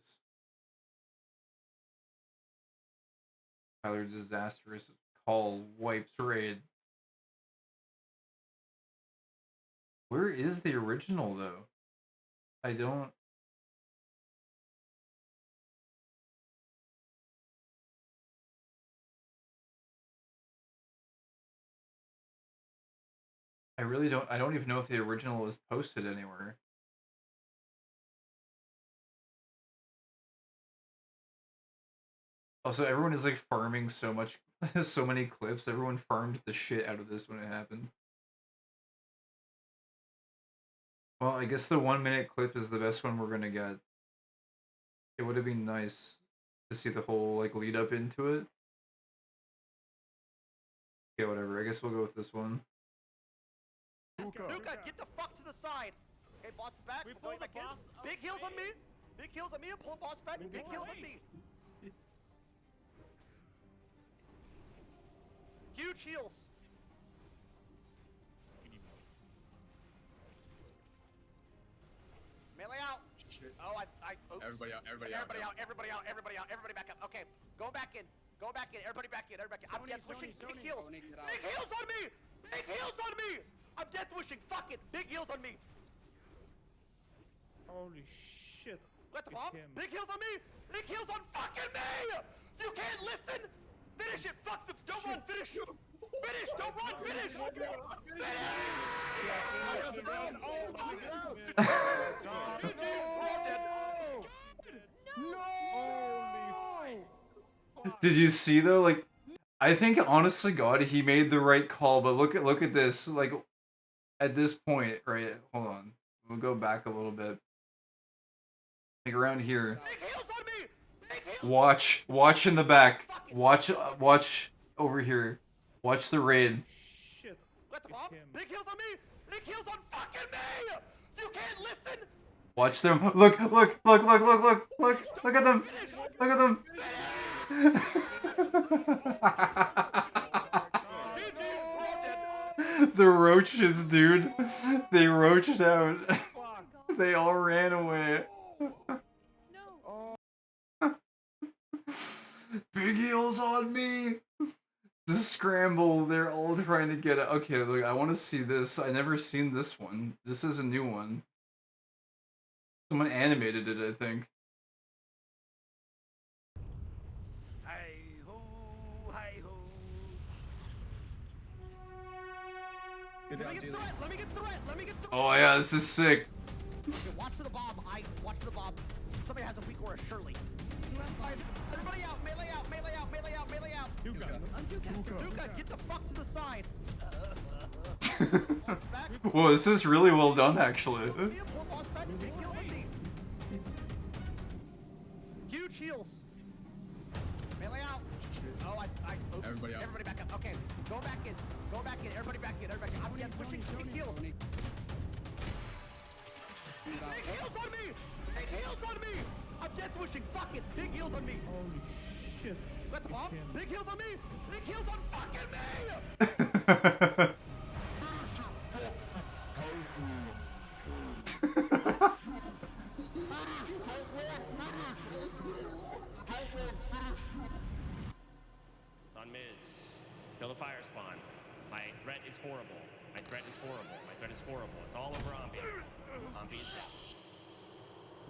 Tyler disastrous call wipes raid. Where is the original though? I don't. I really don't. I don't even know if the original is posted anywhere. Also, everyone is like farming so much, so many clips. Everyone farmed the shit out of this when it happened. Well, I guess the 1 minute clip is the best one we're gonna get. It would have been nice to see the whole like lead up into it. Yeah, whatever. I guess we'll go with this one. Luca, get the fuck to the side. Okay, boss is back. We're going back in. Big heals on me. Big heals on me. I'm pulling boss back. Big heals on me. Huge heals. Melee out. Oh, oops. Everybody out. Everybody back up. Okay, go back in. Everybody back in. I'm death wishing. Big heals. Big heals on me. Big heals on me. I'm death wishing. Fuck it. Big heals on me. Holy shit. Let the bomb. Big heals on me. Big heals on fucking me. You can't listen. Finish it. Fuck them. Don't run. Finish. Finish. Don't run. Finish. Did you see though? Like, I think honestly, God, he made the right call. But look at this. Like, at this point, right? Hold on. We'll go back a little bit. Like around here. Watch in the back. Watch over here. Watch the raid. Shit. Let the bomb. Big heals on me. Big heals on fucking me. You can't listen. Watch them. Look at them. Look at them. The roaches, dude. They roached out. They all ran away. Big heels on me. The scramble. They're all trying to get it. Okay, look, I want to see this. I never seen this one. This is a new one. Someone animated it, I think. Let me get threat. Oh yeah, this is sick. Okay, watch for the bomb. Watch for the bomb. Somebody has a weak aura, surely. Everybody out. Melee out. Duca, get the fuck to the side. Whoa, this is really well done, actually. Huge heals. Melee out. Oh, oops. Everybody out. Everybody back up. Okay, go back in. Everybody back in. I'm death pushing. Big heals. Big heals on me. I'm death wishing. Fuck it. Big heals on me. Holy shit. Let the bomb. Big heals on me. Big heals on fucking me. On Miz, kill the fire spawn. My threat is horrible. It's all over Ombi. Ombi is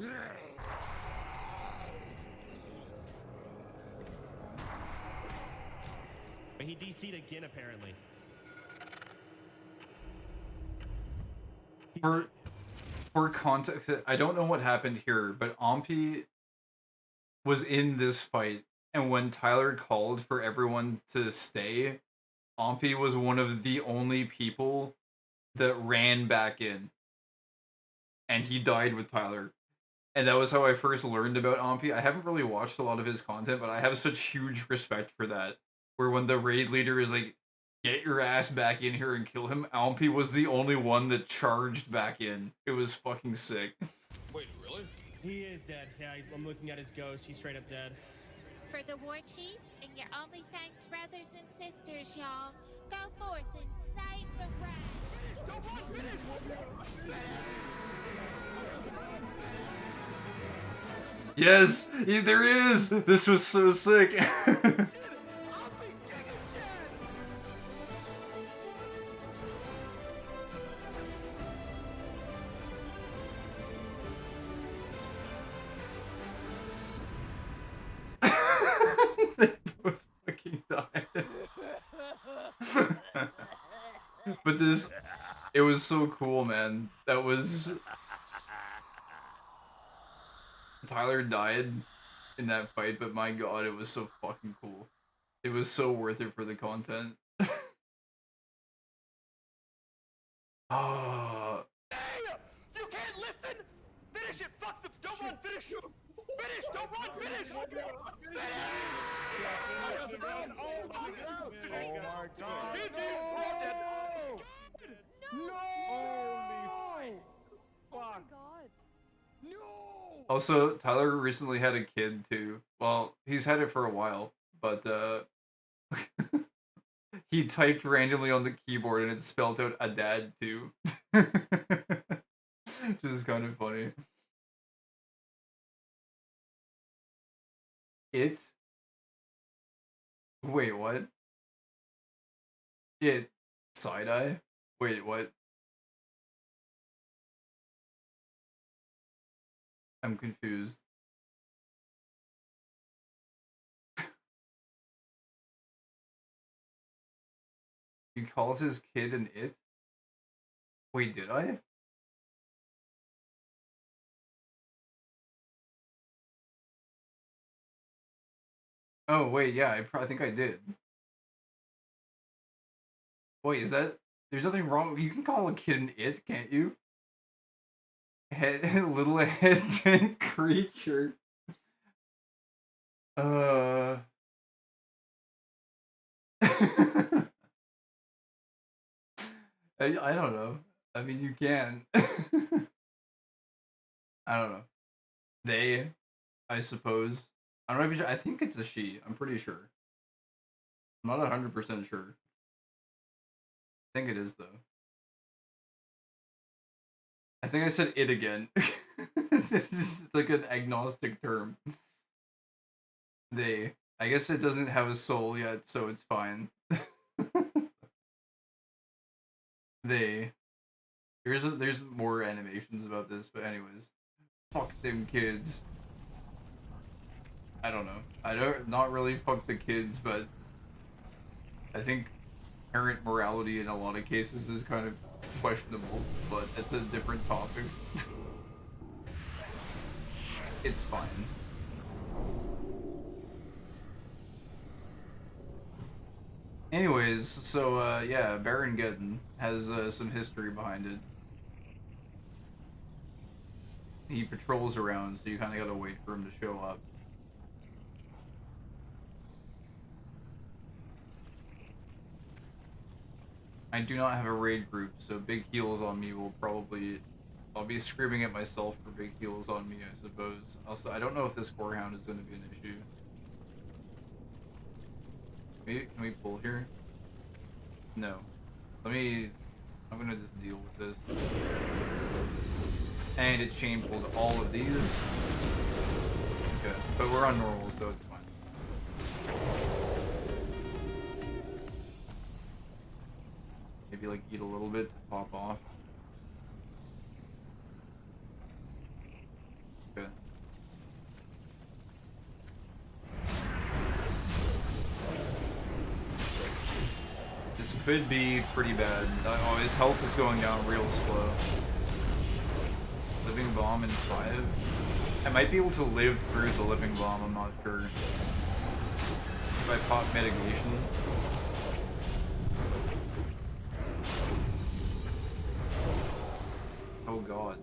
dead. But he DC'd again, apparently. for context, I don't know what happened here, but Ompi was in this fight, and when Tyler called for everyone to stay, Ompi was one of the only people that ran back in. And he died with Tyler. And that was how I first learned about Ompi. I haven't really watched a lot of his content, but I have such huge respect for that. Where when the raid leader is like, get your ass back in here and kill him, Ompi was the only one that charged back in. It was fucking sick. Wait, really? He is dead. Yeah, I'm looking at his ghost. He's straight up dead. For the war chief and your OnlyFans brothers and sisters, y'all, go forth and save the rest. Don't run, finish! Yes! There is! This was so sick! They both fucking died. But it was so cool, man. That was... Tyler died in that fight, but my god, it was so fucking cool. It was so worth it for the content. Oh. You can't listen! Finish it! Fuck them! Don't run! Finish! Finish! Don't run! Finish! Oh my god! Holy fuck! Also, Tyler recently had a kid too. Well, he's had it for a while, but he typed randomly on the keyboard and it spelled out a dad too. Which is kind of funny. Wait, what? Side-eye? Wait, what? I'm confused. You called his kid an it? Wait, did I? Oh, wait, yeah, I think I did. Wait, is that... There's nothing wrong... You can call a kid an it, can't you? Little hesitant creature. I don't know. I mean, you can. I don't know. They, I suppose. I don't know if I think it's a she. I'm pretty sure. I'm not 100% sure. I think it is, though. I think I said it again. This is like an agnostic term. They. I guess it doesn't have a soul yet, so it's fine. They. There's more animations about this, but anyways. Fuck them kids. I don't know. Not really fuck the kids, but I think parent morality in a lot of cases is kind of questionable, but it's a different topic. It's fine. Anyways, so yeah, Baron Geddon has some history behind it. He patrols around, so you kind of gotta wait for him to show up. I do not have a raid group, so big heals on me will probably... I'll be screaming at myself for big heals on me, I suppose. Also, I don't know if this Corehound is going to be an issue. Can we pull here? No. I'm going to just deal with this. And it chain pulled all of these. Okay, but we're on normal, so it's fine. Maybe like eat a little bit to top off. Okay. This could be pretty bad. Oh, his health is going down real slow. living bomb in 5. I might be able to live through the living bomb, I'm not sure. If I pop mitigation. Oh god.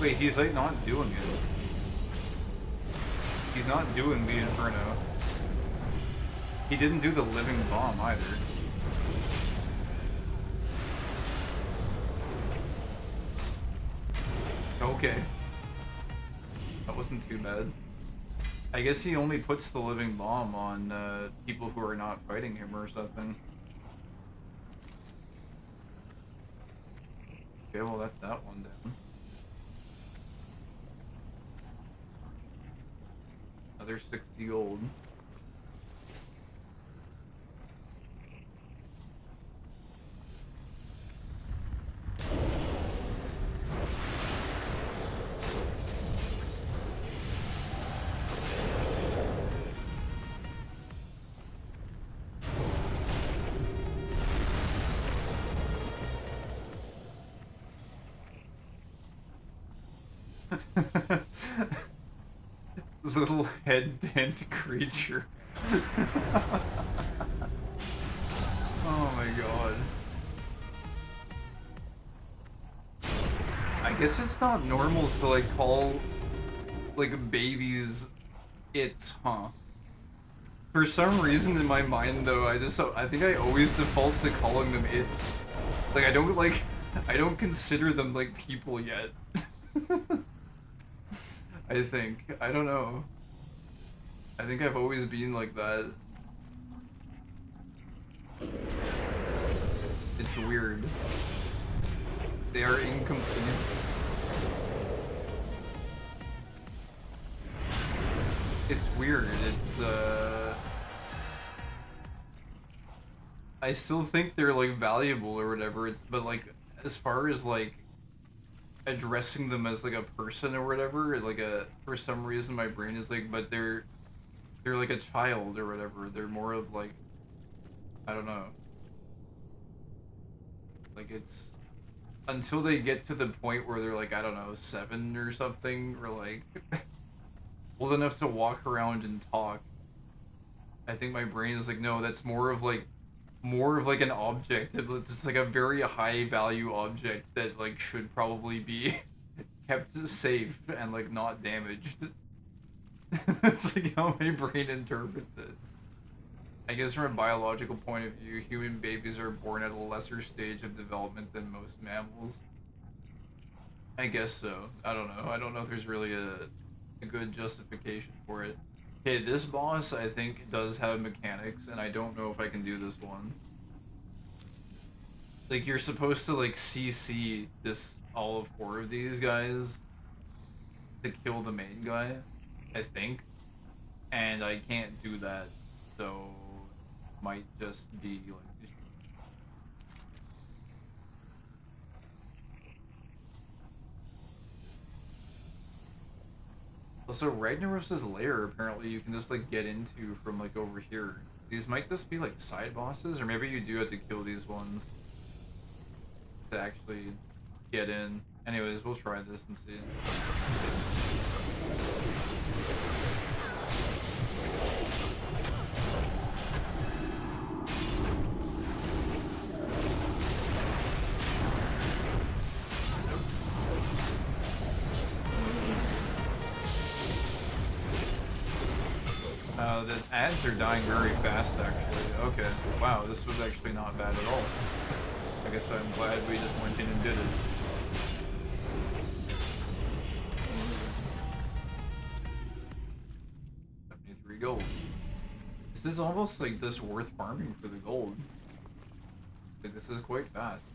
Wait, he's like not doing it. He's not doing the Inferno. He didn't do the living bomb either. Okay. That wasn't too bad. I guess he only puts the living bomb on people who are not fighting him or something. Okay, well that's that one down. Another 60 gold. Little head dent creature. Oh my god. I guess it's not normal to like call like babies it, huh? For some reason in my mind though, I think I always default to calling them it's. Like I don't consider them like people yet. I think. I don't know. I think I've always been like that. It's weird. They are incomplete. It's weird. It's I still think they're like valuable or whatever. But like as far as like addressing them as like a person or whatever, like for some reason my brain is like, but they're like a child or whatever. They're more of like, I don't know. Like it's until they get to the point where they're like, I don't know, 7 or something, or like old enough to walk around and talk. I think my brain is like, no, that's more of like an object. It's just like a very high value object that like should probably be kept safe and like not damaged. That's like how my brain interprets it. I guess from a biological point of view, human babies are born at a lesser stage of development than most mammals. I guess so. I don't know. I don't know if there's really a good justification for it. Okay, this boss I think does have mechanics, and I don't know if I can do this one. Like you're supposed to like CC all of 4 of these guys to kill the main guy, I think, and I can't do that, so might just be like. Also, Ragnaros's lair apparently you can just like get into from like over here. These might just be like side bosses, or maybe you do have to kill these ones to actually get in. Anyways, we'll try this and see. The ads are dying very fast, actually. Okay, wow, this was actually not bad at all. I guess I'm glad we just went in and did it. $73 gold. This is almost like this worth farming for the gold. Like, this is quite fast.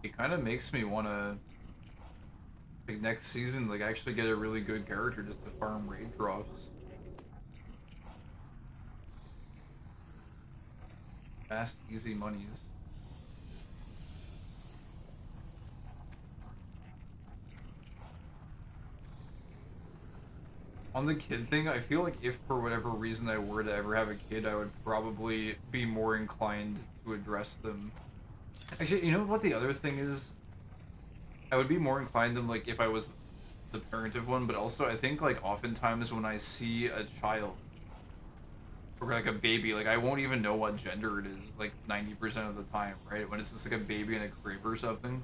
It kind of makes me want to, like, next season, like, actually get a really good character just to farm raid drops. Fast, easy monies. On the kid thing, I feel like if for whatever reason I were to ever have a kid, I would probably be more inclined to address them. Actually, you know what the other thing is? I would be more inclined than like if I was the parent of one, but also I think like oftentimes when I see a child or like a baby, like I won't even know what gender it is like 90% of the time, right? When it's just like a baby in a crib or something.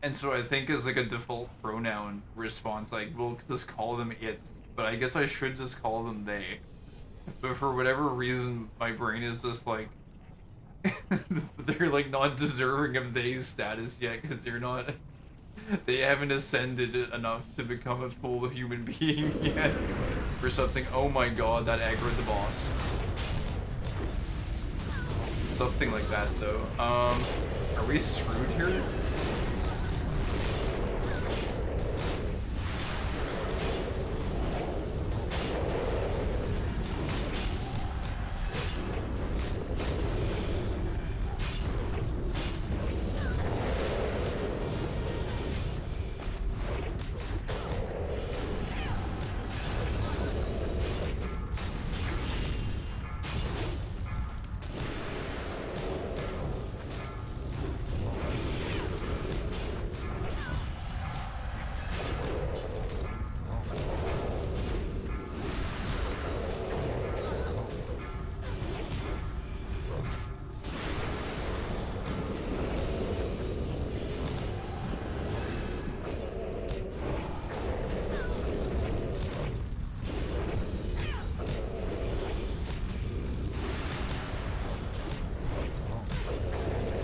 And so I think as like a default pronoun response, like we'll just call them it, but I guess I should just call them they. But for whatever reason, my brain is just like they're like not deserving of they status yet because they haven't ascended enough to become a full human being yet or something. Oh my god, that aggroed the boss. Something like that though. Are we screwed here?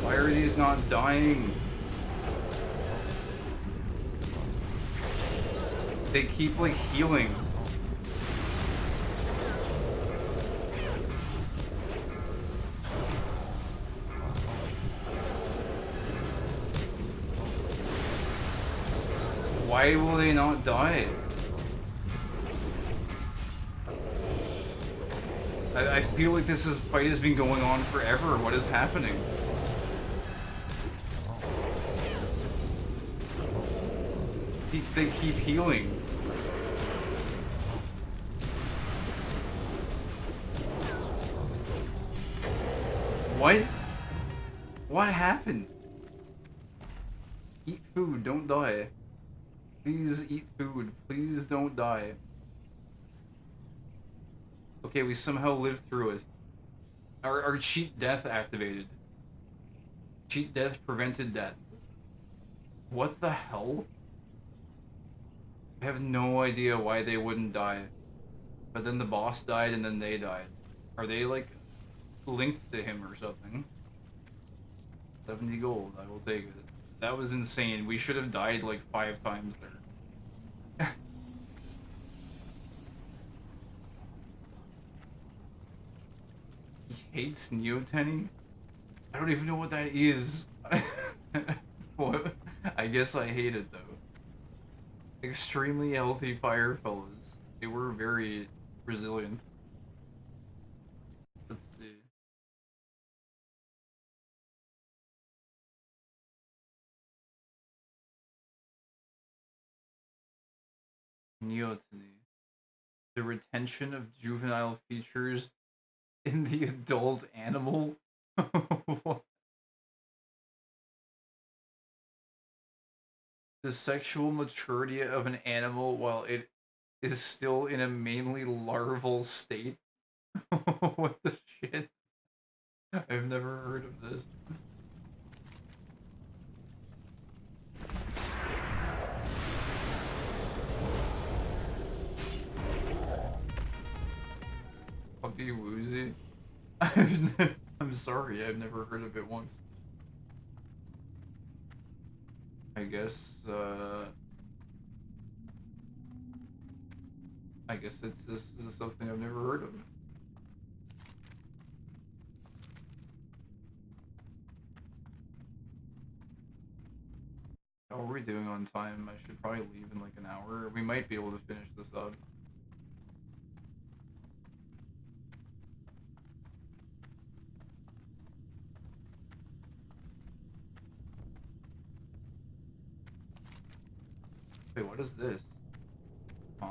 Why are these not dying? They keep like healing. Why will they not die? I feel like this fight has been going on forever. What is happening? They keep healing. What? What happened? Eat food, don't die. Please eat food. Please don't die. Okay, we somehow lived through it. Our cheat death activated. Cheat death prevented death. What the hell? I have no idea why they wouldn't die. But then the boss died and then they died. Are they like linked to him or something? 70 gold, I will take it. That was insane. We should have died like 5 times there. He hates Neoteny? I don't even know what that is. What? I guess I hate it though. Extremely healthy fire fellows. They were very resilient. Let's see. Neoteny. The retention of juvenile features in the adult animal? What? The sexual maturity of an animal while it is still in a mainly larval state? What the shit? I've never heard of this. Puppy Woozy? I'm sorry, I've never heard of it once. I guess this is something I've never heard of. How are we doing on time? I should probably leave in like an hour. We might be able to finish this up. Wait, what is this? Huh?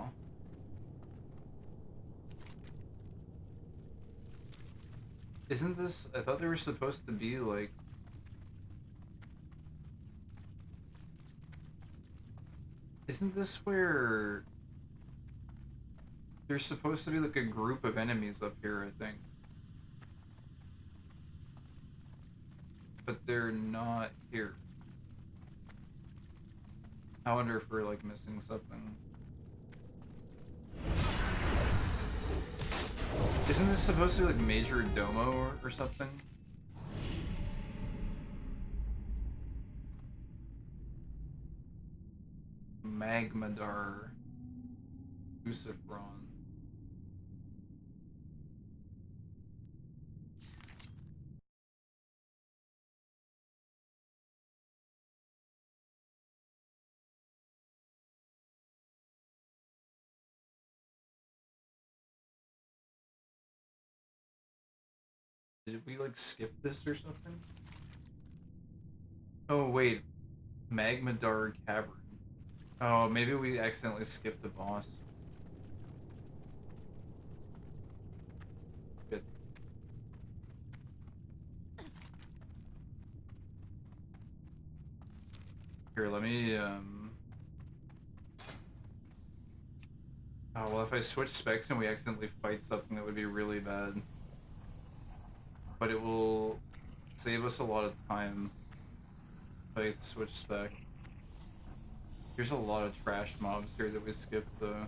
Isn't this... I thought they were supposed to be, like... Isn't this where... There's supposed to be, like, a group of enemies up here, I think. But they're not here. I wonder if we're, like, missing something. Isn't this supposed to be like Major Domo or something? Magmadar. Lucifron. Did we like skip this or something? Oh wait, Magmadar Cavern. Oh, maybe we accidentally skipped the boss. Good. Here, let me oh well, if I switch specs and we accidentally fight something, that would be really bad. But it will save us a lot of time if I switch spec. There's a lot of trash mobs here that we skipped though.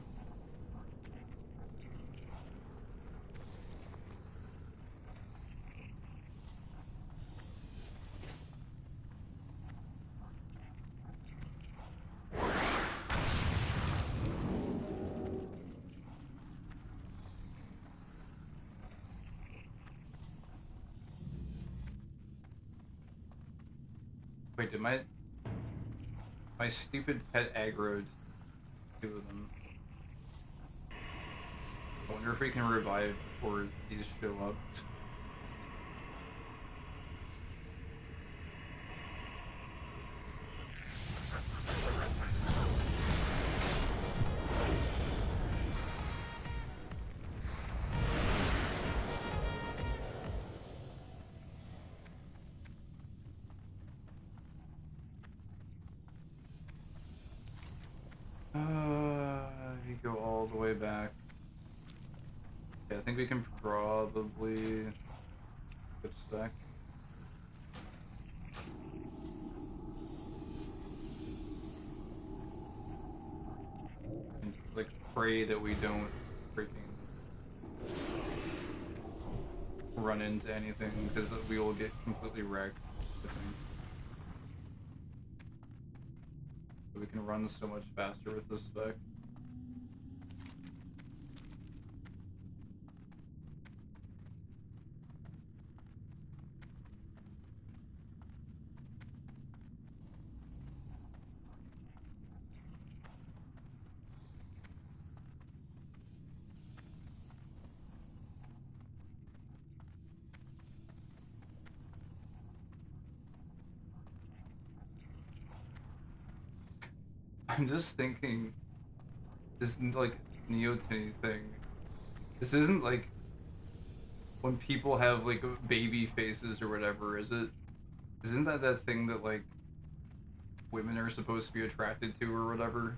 Wait, did my stupid pet aggroed two of them? I wonder if we can revive before these show up. If you go all the way back. Yeah, I think we can probably switch back. And like pray that we don't freaking run into anything, because we will get completely wrecked, I think. We can run so much faster with this spec. I'm just thinking, this like Neoteny thing. This isn't like when people have like baby faces or whatever, is it? Isn't that thing that like women are supposed to be attracted to or whatever?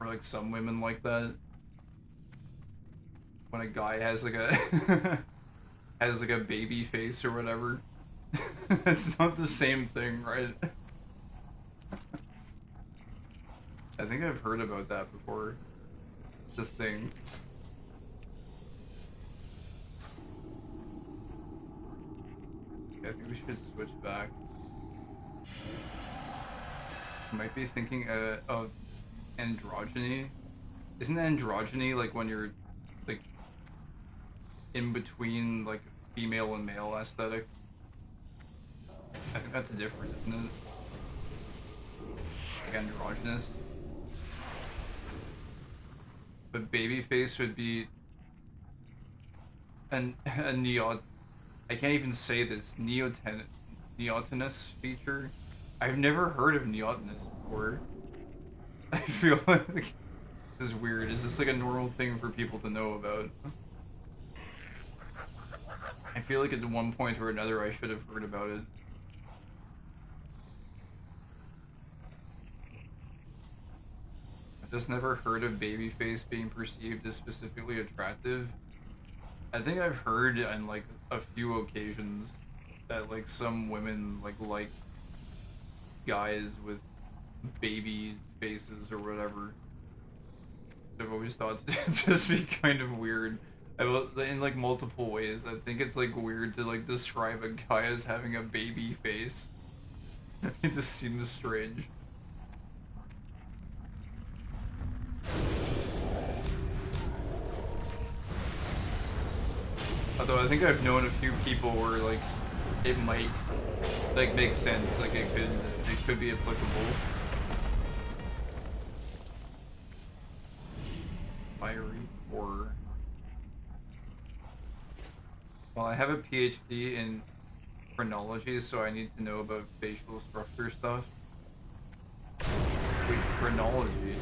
Or like some women like that. When a guy has like a has like a baby face or whatever. It's not the same thing, right? I think I've heard about that before. The thing. Yeah, I think we should switch back. I might be thinking of androgyny. Isn't androgyny like when you're like in between like female and male aesthetic? I think that's different, isn't it? Like androgynous. But babyface would be a I can't even say this, neotenous feature. I've never heard of neotenous before. I feel like this is weird. Is this like a normal thing for people to know about? I feel like at one point or another I should have heard about it. I've just never heard of babyface being perceived as specifically attractive. I think I've heard on like a few occasions that like some women like guys with baby faces or whatever. I've always thought to just be kind of weird. In like multiple ways. I think it's like weird to like describe a guy as having a baby face. It just seems strange. Although I think I've known a few people where like it might like make sense, like it could be applicable. Fiery horror. Well, I have a PhD in phrenology, so I need to know about facial structure stuff. Wait, phrenology?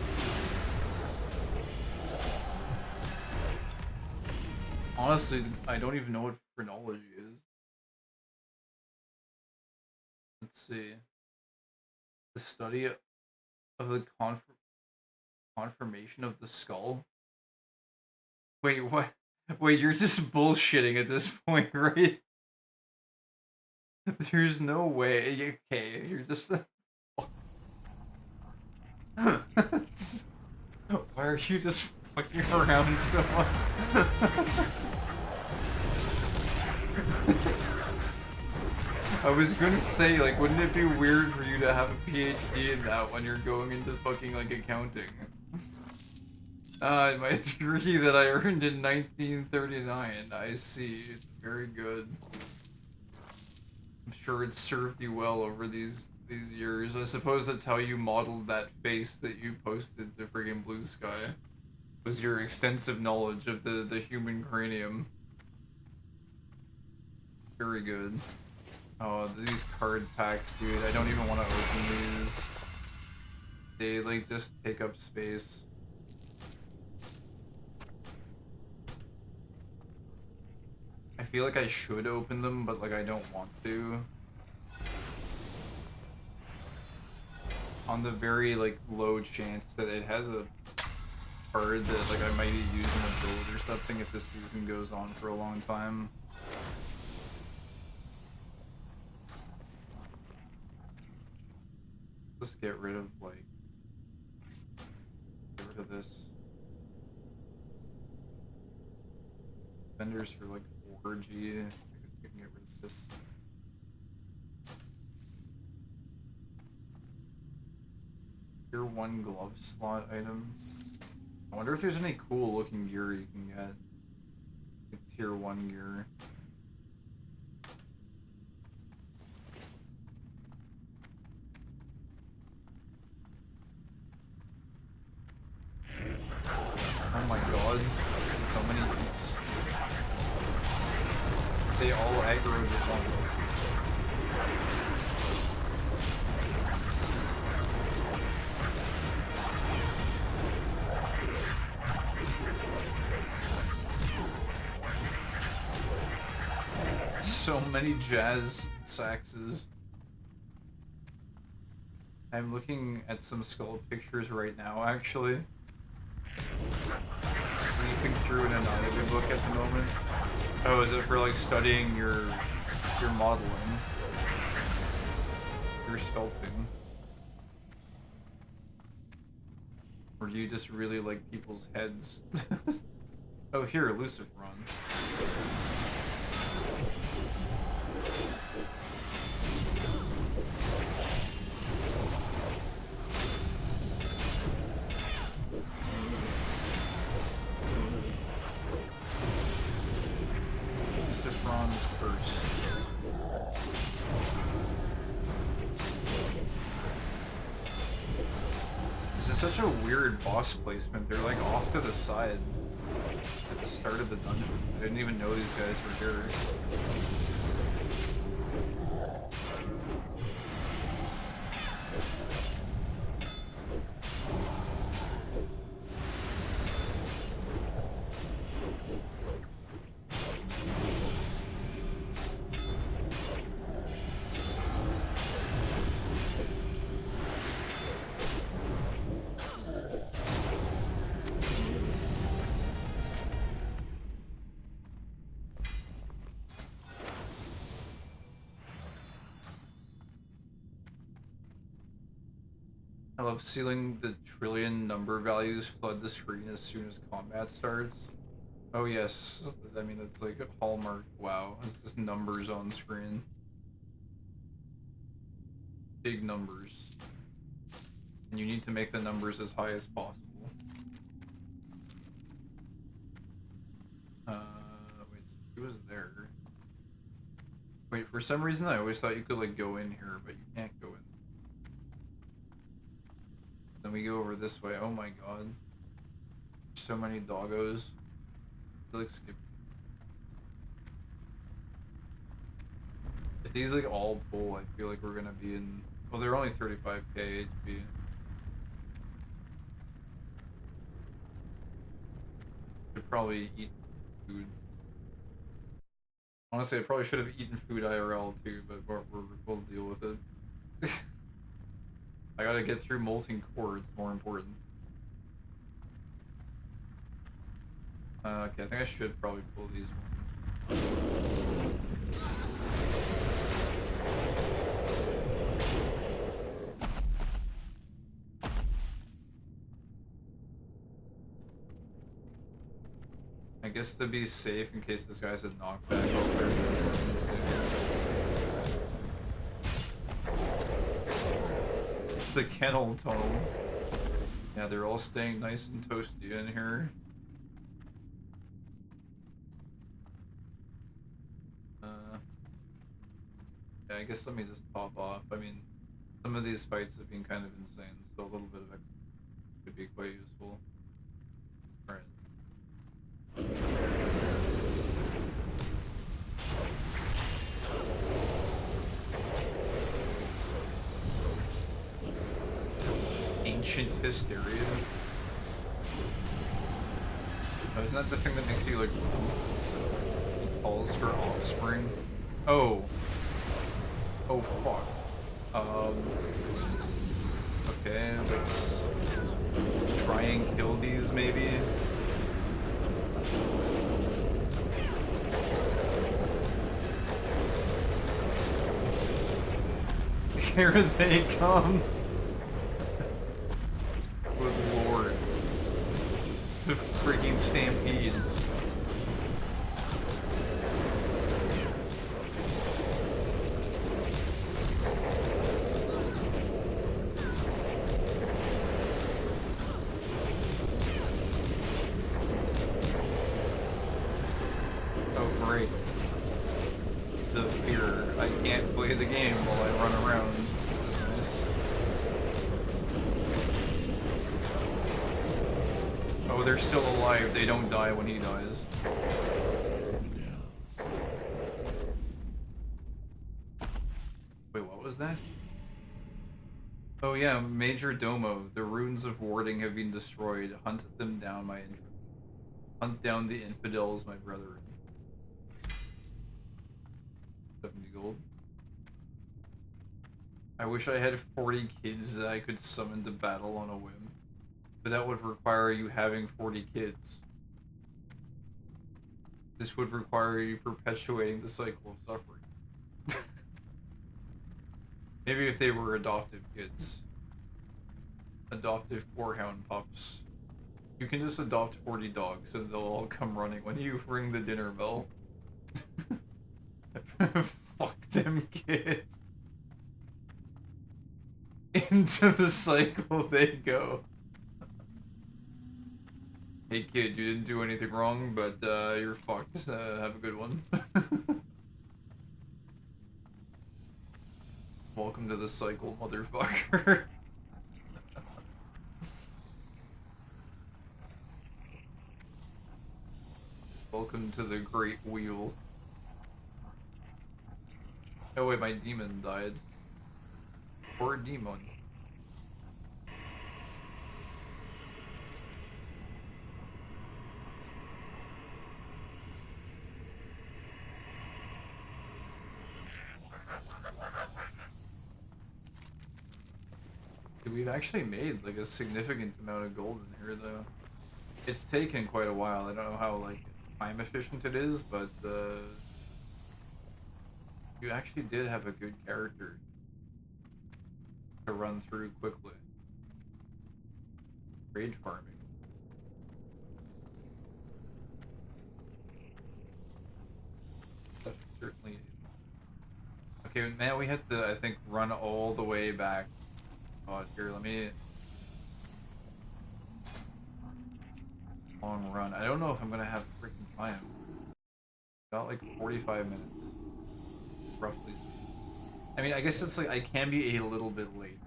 Honestly, I don't even know what phrenology is. Let's see. The study of the conformation of the skull? Wait, what? Wait, you're just bullshitting at this point, right? There's no way. Okay, you're just... Why are you just fucking around so much? I was gonna say, like, wouldn't it be weird for you to have a PhD in that when you're going into fucking, like, accounting? My degree that I earned in 1939. I see. It's very good. I'm sure it served you well over these years. I suppose that's how you modeled that face that you posted to friggin' Blue Sky. Was your extensive knowledge of the human cranium. Very good. Oh, these card packs, dude. I don't even want to open these. They, like, just take up space. I feel like I should open them, but like I don't want to. On the very like low chance that it has a card that like I might use in a build or something if this season goes on for a long time. Let's get rid of like this. Vendors for like 4G. I guess we can get rid of this. Tier 1 glove slot items. I wonder if there's any cool looking gear you can get. Like tier 1 gear. Oh my god. So many heaps. They all aggroed at once. So many jazz saxes. I'm looking at some skull pictures right now, actually. Leafing through an anatomy book at the moment. Oh, is it for like studying your modeling? Your sculpting? Or do you just really like people's heads? Oh, here, Luciferon. Luciferon's curse. This is such a weird boss placement. They're like off to the side at the start of the dungeon. I didn't even know these guys were here. I love seeing the trillion number values flood the screen as soon as combat starts. Oh yes, I mean it's like a hallmark. Wow, it's just numbers on screen. Big numbers. And you need to make the numbers as high as possible. Wait, so he was there. Wait, for some reason I always thought you could like go in here, but you can't go in. Then we go over this way. Oh my god. So many doggos. I feel like skip. If these like all pull, I feel like we're gonna be in. Well, they're only 35k HP. Should probably eat food. Honestly, I probably should have eaten food IRL too, but we'll deal with it. I gotta get through molten core, it's more important. Okay, I think I should probably pull these ones. I guess to be safe in case this guy's a knockback, I'll clear this one instead. It's the kennel tunnel. Yeah, they're all staying nice and toasty in here. Yeah, I guess let me just top off. I mean, some of these fights have been kind of insane, so a little bit of extra could be quite useful. Alright. Ancient hysteria. Oh, isn't that the thing that makes you like calls for offspring? Oh. Oh fuck. Okay, let's try and kill these maybe. Here they come. Good lord. The freaking stampede. Oh great. The fear. I can't play the game while I run around. This is nice. Oh, they're still alive. They don't die when he dies. Wait, what was that? Oh yeah, Major Domo. The runes of warding have been destroyed. Hunt them down, Hunt down the infidels, my brethren. 70 gold. I wish I had 40 kids that I could summon to battle on a whim. But that would require you having 40 kids. This would require you perpetuating the cycle of suffering. Maybe if they were adoptive kids. Adoptive boarhound pups. You can just adopt 40 dogs and they'll all come running when you ring the dinner bell. Fuck them kids. Into the cycle they go. Hey kid, you didn't do anything wrong, but you're fucked. Have a good one. Welcome to the cycle, motherfucker. Welcome to the Great Wheel. Oh wait, my demon died. Poor demon. We've actually made like a significant amount of gold in here though. It's taken quite a while. I don't know how like time efficient it is, but you actually did have a good character to run through quickly. trade farming. That certainly. Okay, now we have to, I think, run all the way back. Oh, here, let me. Long run. I don't know if I'm gonna have freaking time. Got like 45 minutes, roughly speaking. I mean, I guess it's like I can be a little bit late.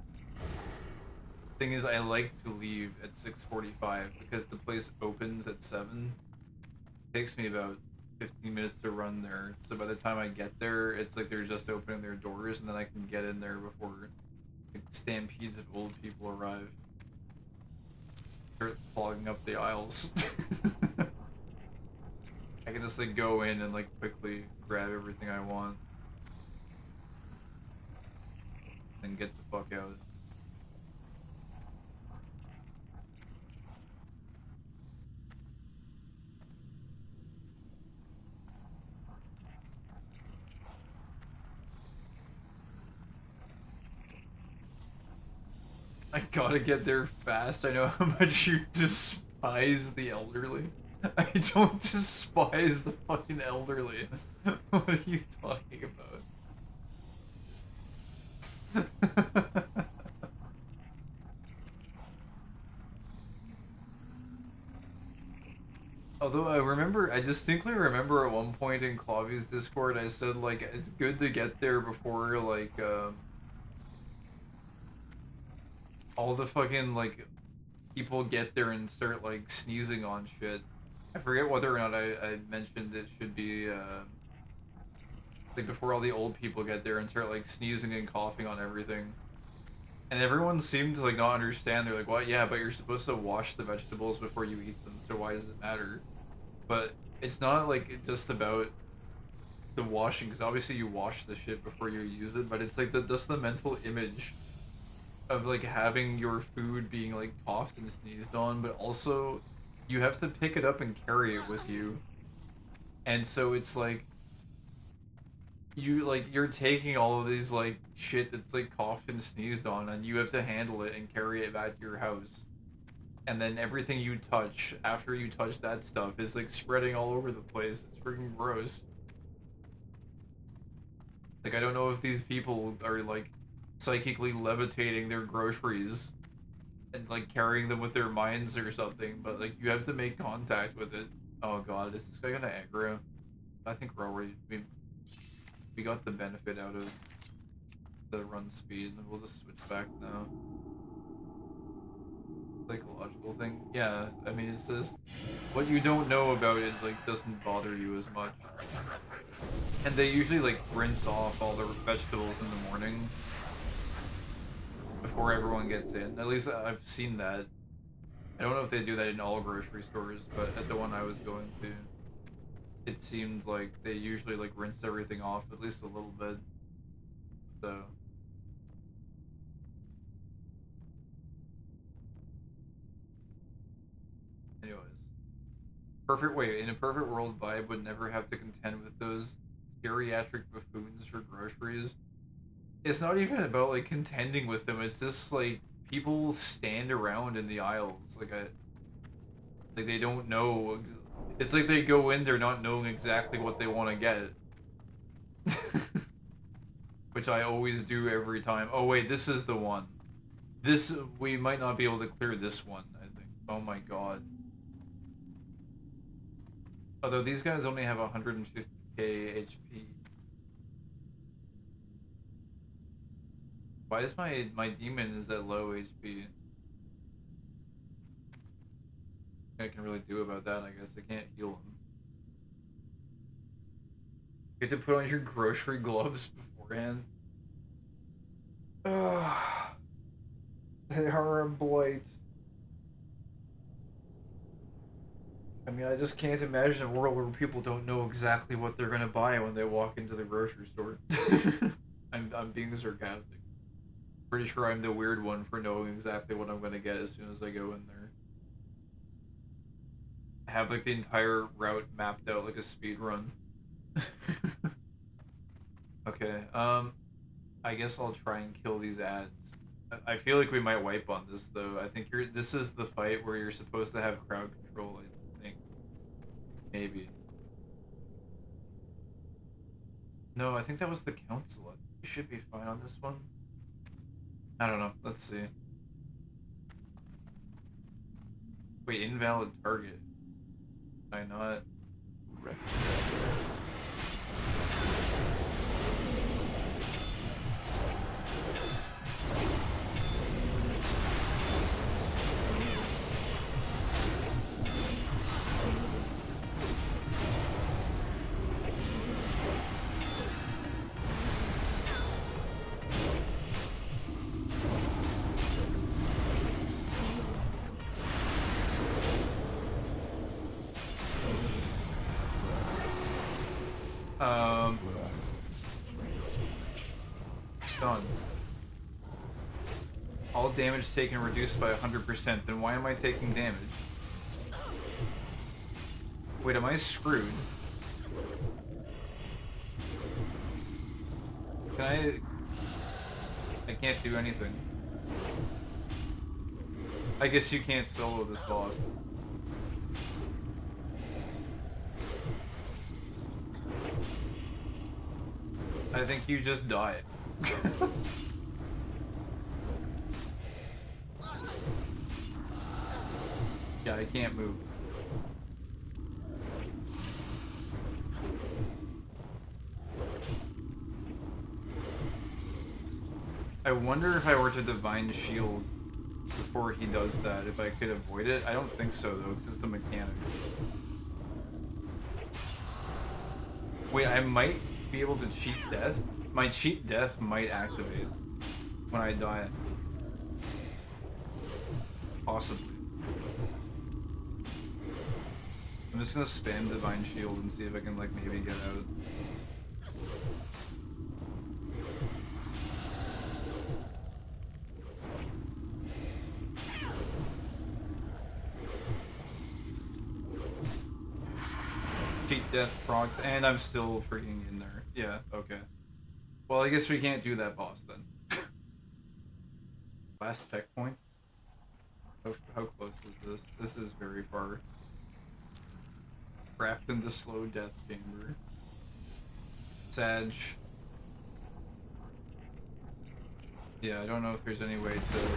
Thing is, I like to leave at 6:45 because the place opens at 7. It takes me about 15 minutes to run there, so by the time I get there, it's like they're just opening their doors, and then I can get in there before like, stampedes of old people arrive. Start clogging up the aisles. I can just like go in and like quickly grab everything I want, and get the fuck out. I gotta get there fast. I know how much you despise the elderly. I don't despise the fucking elderly. What are you talking about? Although I distinctly remember at one point in Clavi's Discord, I said like it's good to get there before like all the fucking like people get there and start like sneezing on shit. I forget whether or not I mentioned it should be like before all the old people get there and start like sneezing and coughing on everything. And everyone seemed to like not understand. They're like, what? Yeah, but you're supposed to wash the vegetables before you eat them, so why does it matter? But it's not like just about the washing, because obviously you wash the shit before you use it, but it's like just the mental image of like having your food being like coughed and sneezed on, but also you have to pick it up and carry it with you. And so it's like you're taking all of these like shit that's like coughed and sneezed on, and you have to handle it and carry it back to your house. And then everything you touch after you touch that stuff is like spreading all over the place. It's freaking gross. Like I don't know if these people are like psychically levitating their groceries and like carrying them with their minds or something, but like you have to make contact with it. Oh god, is this guy gonna aggro? I think we're already we got the benefit out of the run speed, and we'll just switch back now. Psychological thing. Yeah, I mean it's just what you don't know about it like doesn't bother you as much. And they usually like rinse off all the vegetables in the morning before everyone gets in. At least I've seen that. I don't know if they do that in all grocery stores, but at the one I was going to, it seemed like they usually like rinse everything off at least a little bit. So anyways. In a perfect world, Vibe would never have to contend with those geriatric buffoons for groceries. It's not even about like contending with them, it's just like people stand around in the aisles like they don't know. It's like they go in there not knowing exactly what they want to get. Which I always do every time. Oh wait, this is the one. We might not be able to clear this one, I think. Oh my god. Although these guys only have 150k HP. Why is my demon is at low HP? I can really do about that, I guess. I can't heal him. You have to put on your grocery gloves beforehand. Ugh. They are a blight. I mean, I just can't imagine a world where people don't know exactly what they're gonna buy when they walk into the grocery store. I'm being sarcastic. Pretty sure I'm the weird one for knowing exactly what I'm gonna get as soon as I go in there. I have like the entire route mapped out like a speed run. Okay, I guess I'll try and kill these ads. I feel like we might wipe on this though. I think this is the fight where you're supposed to have crowd control, I think. Maybe. No, I think that was the council. We should be fine on this one. I don't know. Let's see. Wait, invalid target. Why not? Stun. All damage taken reduced by 100%. Then why am I taking damage? Wait, am I screwed? Can I can't do anything. I guess you can't solo this boss. I think you just died. Yeah, I can't move. I wonder if I were to Divine Shield before he does that, if I could avoid it. I don't think so though, because it's a mechanic. Wait, I might be able to cheat death? My cheat death might activate when I die. Possibly. I'm just gonna spam Divine Shield and see if I can like maybe get out. Cheat death proc, and I'm still freaking in there. Yeah, okay. Well, I guess we can't do that boss then. Last checkpoint? How close is this? This is very far. Trapped in the slow death chamber. Sag. Yeah, I don't know if there's any way to...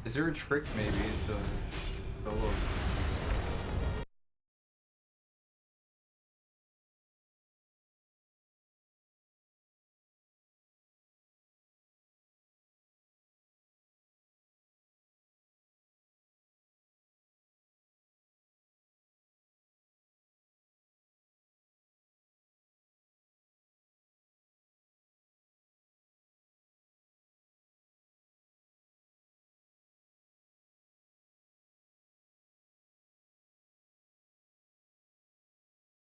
Is there a trick maybe to solo?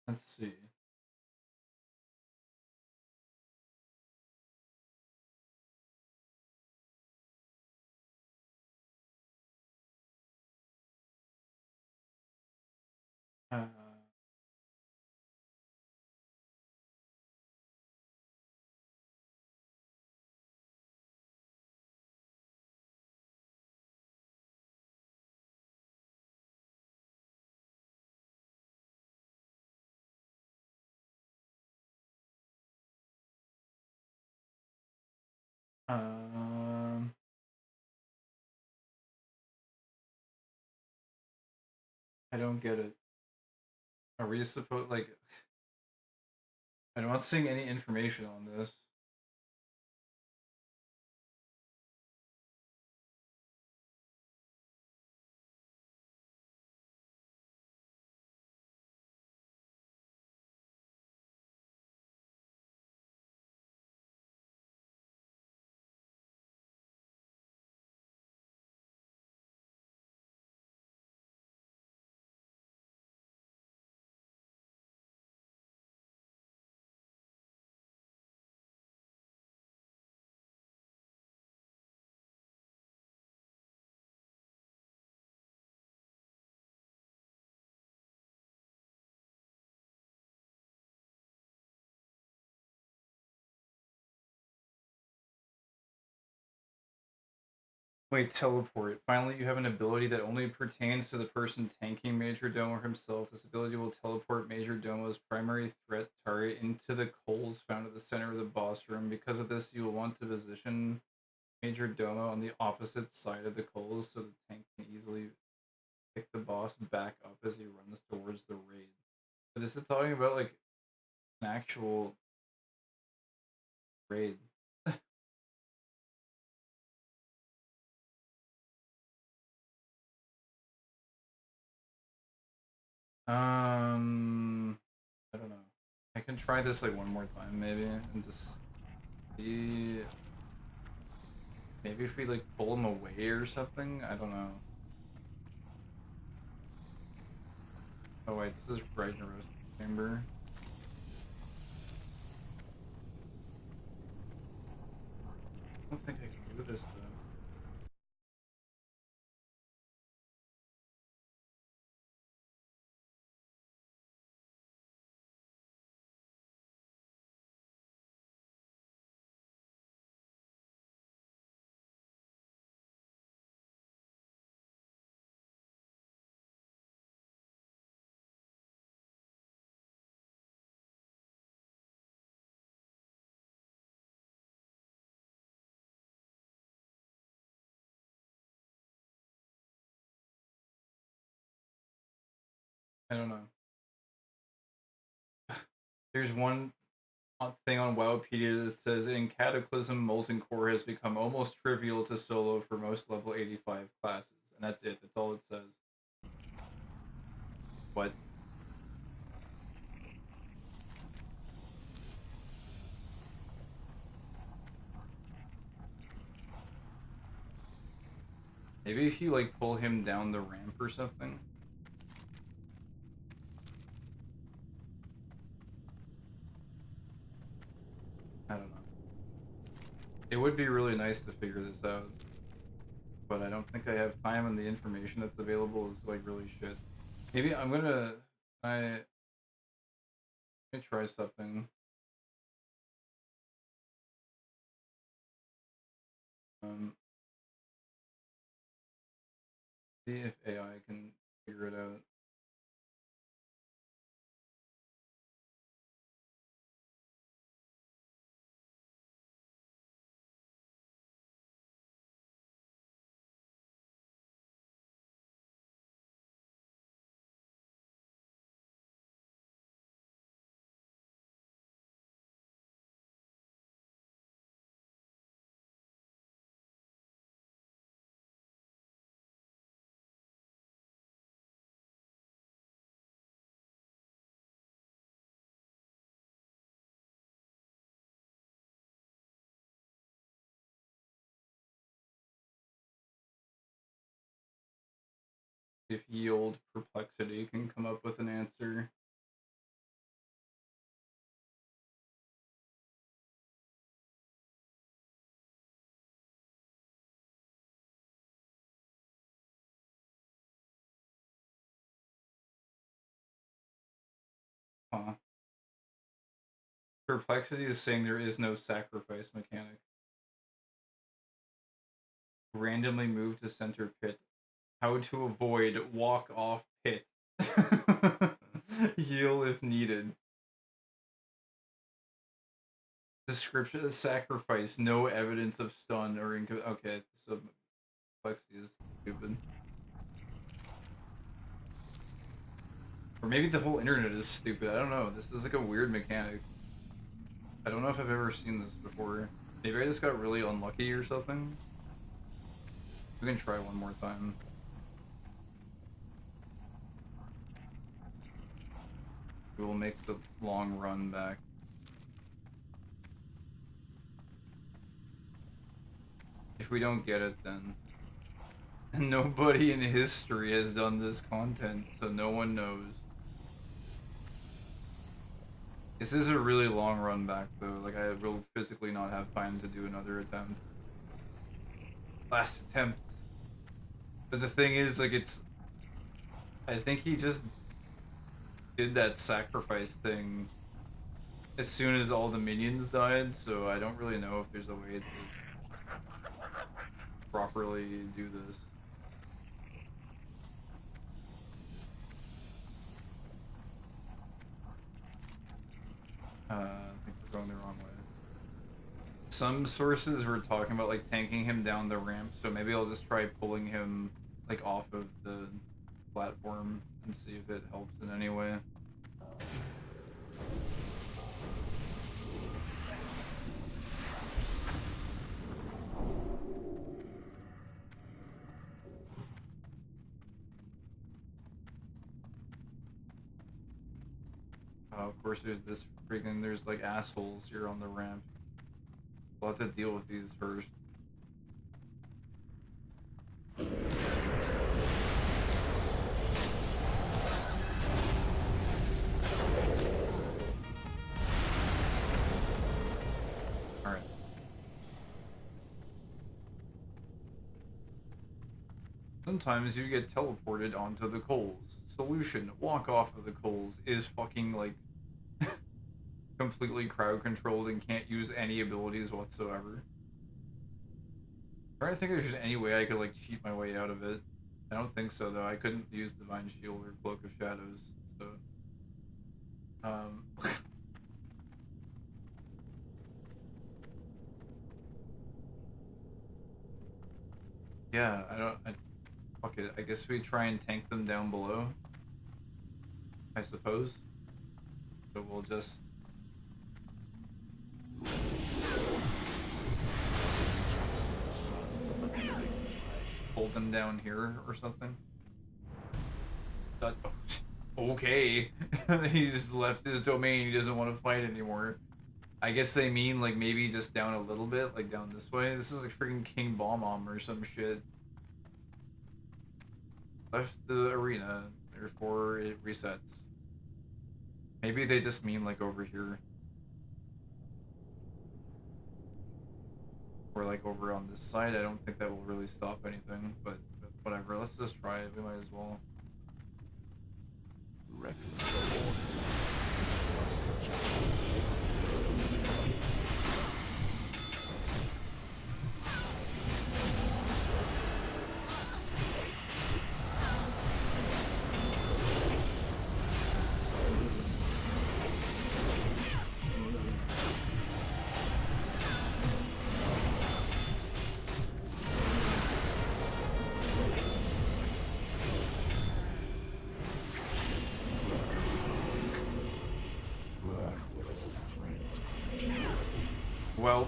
Let's see. Uh, um, I don't get it. Are we supposed like? I'm not seeing any information on this. Wait, teleport. Finally, you have an ability that only pertains to the person tanking Major Domo himself. This ability will teleport Major Domo's primary threat target into the coals found at the center of the boss room. Because of this, you will want to position Major Domo on the opposite side of the coals so the tank can easily pick the boss back up as he runs towards the raid. But this is talking about like an actual raid. I don't know. I can try this like one more time maybe and just see. Maybe if we like pull him away or something? I don't know. Oh wait, this is Ragnarok's chamber. I don't think I can do this though. I don't know. There's one thing on Wowpedia that says in Cataclysm, Molten Core has become almost trivial to solo for most level 85 classes. And that's it. That's all it says. What? Maybe if you like pull him down the ramp or something. I don't know. It would be really nice to figure this out. But I don't think I have time, and the information that's available is like really shit. Maybe I'm gonna let me try something. See if AI can figure it out. If yield perplexity can come up with an answer. Huh. Perplexity is saying there is no sacrifice mechanic. Randomly move to center pit. How to avoid walk off pit. Heal if needed. Description of sacrifice. No evidence of stun or okay, so perplexity is stupid. Or maybe the whole internet is stupid. I don't know. This is like a weird mechanic. I don't know if I've ever seen this before. Maybe I just got really unlucky or something. We can try one more time. We will make the long run back. If we don't get it, then nobody in history has done this content, so no one knows. This is a really long run back, though. Like, I will physically not have time to do another attempt. Last attempt. But the thing is, like, it's... I think he just did that sacrifice thing as soon as all the minions died, so I don't really know if there's a way to properly do this. I think we're going the wrong way. Some sources were talking about like tanking him down the ramp, so maybe I'll just try pulling him like off of the platform and see if it helps in any way. Of course, there's like assholes here on the ramp. We'll have to deal with these first. Alright. Sometimes you get teleported onto the coals. Solution, walk off of the coals is fucking like completely crowd controlled and can't use any abilities whatsoever. I'm trying to think if there's any way I could like cheat my way out of it. I don't think so though. I couldn't use Divine Shield or Cloak of Shadows, so yeah, fuck it. I guess we try and tank them down below, I suppose. So we'll just hold them down here or something. Okay. He just left his domain. He doesn't want to fight anymore. I guess they mean like maybe just down a little bit, like down this way. This is like freaking King Bomb or some shit. Left the arena, therefore it resets. Maybe they just mean like over here. Or like over on this side. I don't think that will really stop anything, but whatever. Let's just try it. We might as well. Well,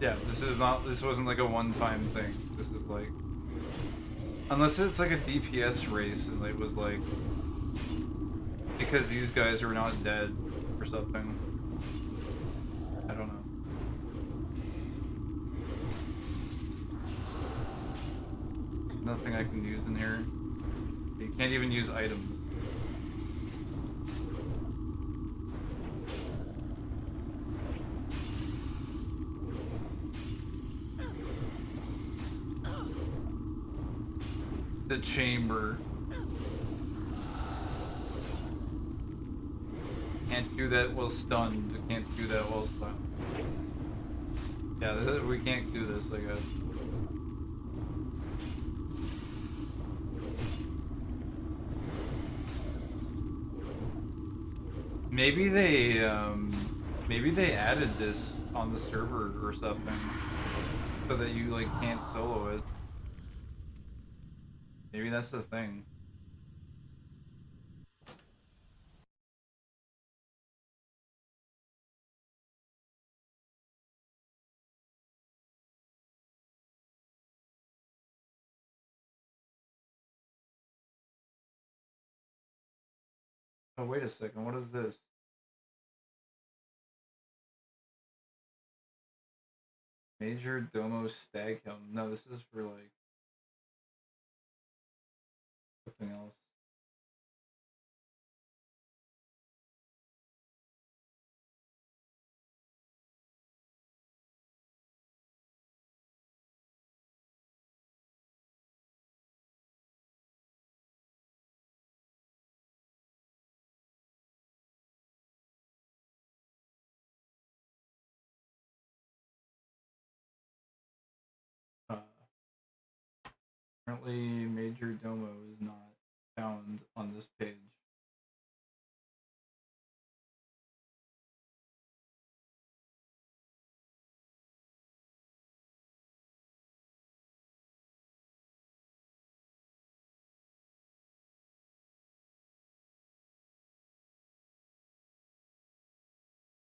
yeah, this wasn't like a one-time thing. This is like, unless it's like a DPS race and it was like, because these guys are not dead or something. I don't know. Nothing I can use in here. You can't even use items. The chamber. Can't do that while stunned. Can't do that while stunned. Yeah, we can't do this, I guess. Maybe they added this on the server or something, so that you like can't solo it. Maybe that's the thing. Oh, wait a second. What is this? Major Domo Stag Helm. No, this is for like something else. Apparently, Major Domo is not found on this page.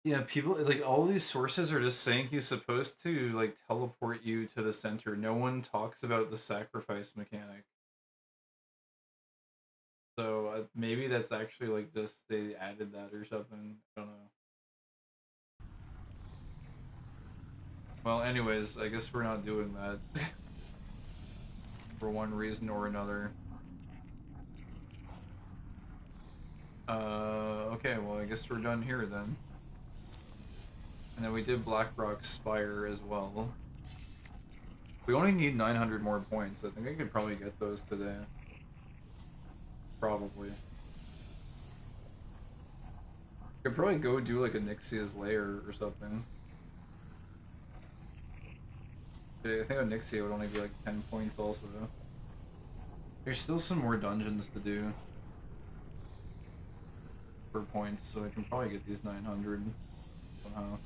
Yeah, people like all these sources are just saying he's supposed to like teleport you to the center. No one talks about the sacrifice mechanic. So maybe that's actually like just they added that or something. I don't know. Well, anyways, I guess we're not doing that for one reason or another. Okay, well, I guess we're done here then. And then we did Blackrock Spire as well. We only need 900 more points. I think I could probably get those today. Probably. Could probably go do like a Nixia's Lair or something. I think a Nixia would only be like 10 points also. There's still some more dungeons to do. For points, so I can probably get these 900 somehow.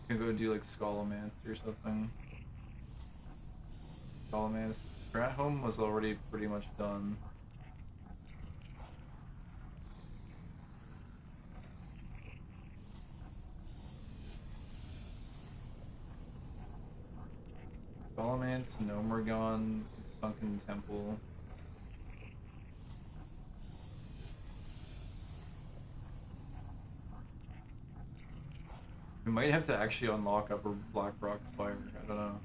Can go do like Scholomance or something. Scholomance. Stratholme was already pretty much done. Scholomance, Gnomeregan, Sunken Temple. We might have to actually unlock Upper Blackrock Spire, I don't know.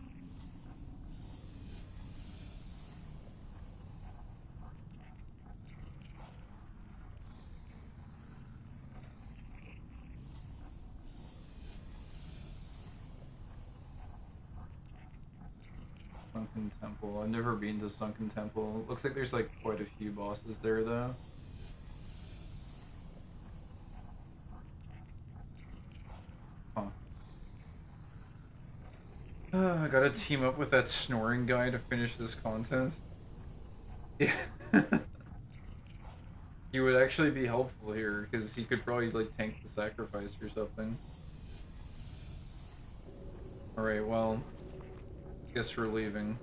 Sunken Temple. I've never been to Sunken Temple. Looks like there's like quite a few bosses there though. Huh. I gotta team up with that snoring guy to finish this content. Yeah. He would actually be helpful here, because he could probably like tank the sacrifice or something. Alright, well, guess we're leaving.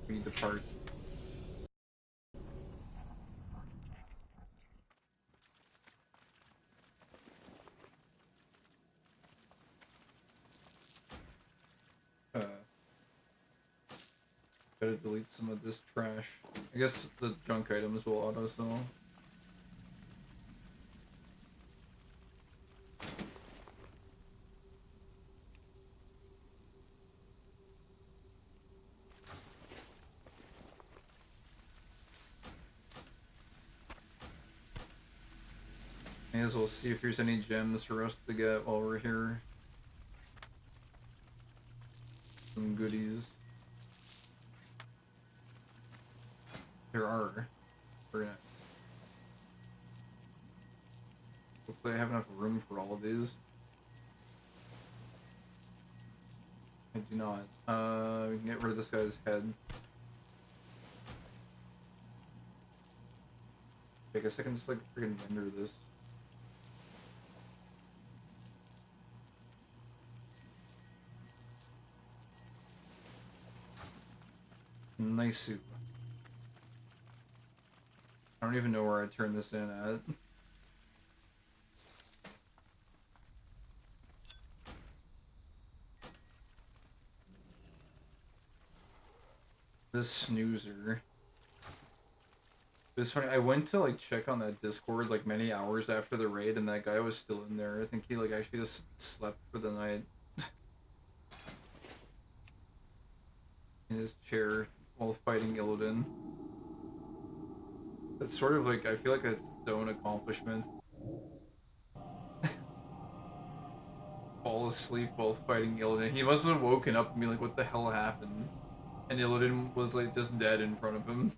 We depart. Gotta delete some of this trash. I guess the junk items will auto-sell. May as well see if there's any gems for us to get while we're here. Some goodies. There are. Very nice. Hopefully I have enough room for all of these. I do not. We can get rid of this guy's head. I guess I can just like freaking render this. Nice soup. I don't even know where I turn this in at. This snoozer. It was funny, I went to like check on that Discord like many hours after the raid and that guy was still in there. I think he like actually just slept for the night. In his chair while fighting Illidan. That's sort of like, I feel like that's its own accomplishment. Fall asleep while fighting Illidan. He must have woken up and be like, what the hell happened? And Illidan was like just dead in front of him.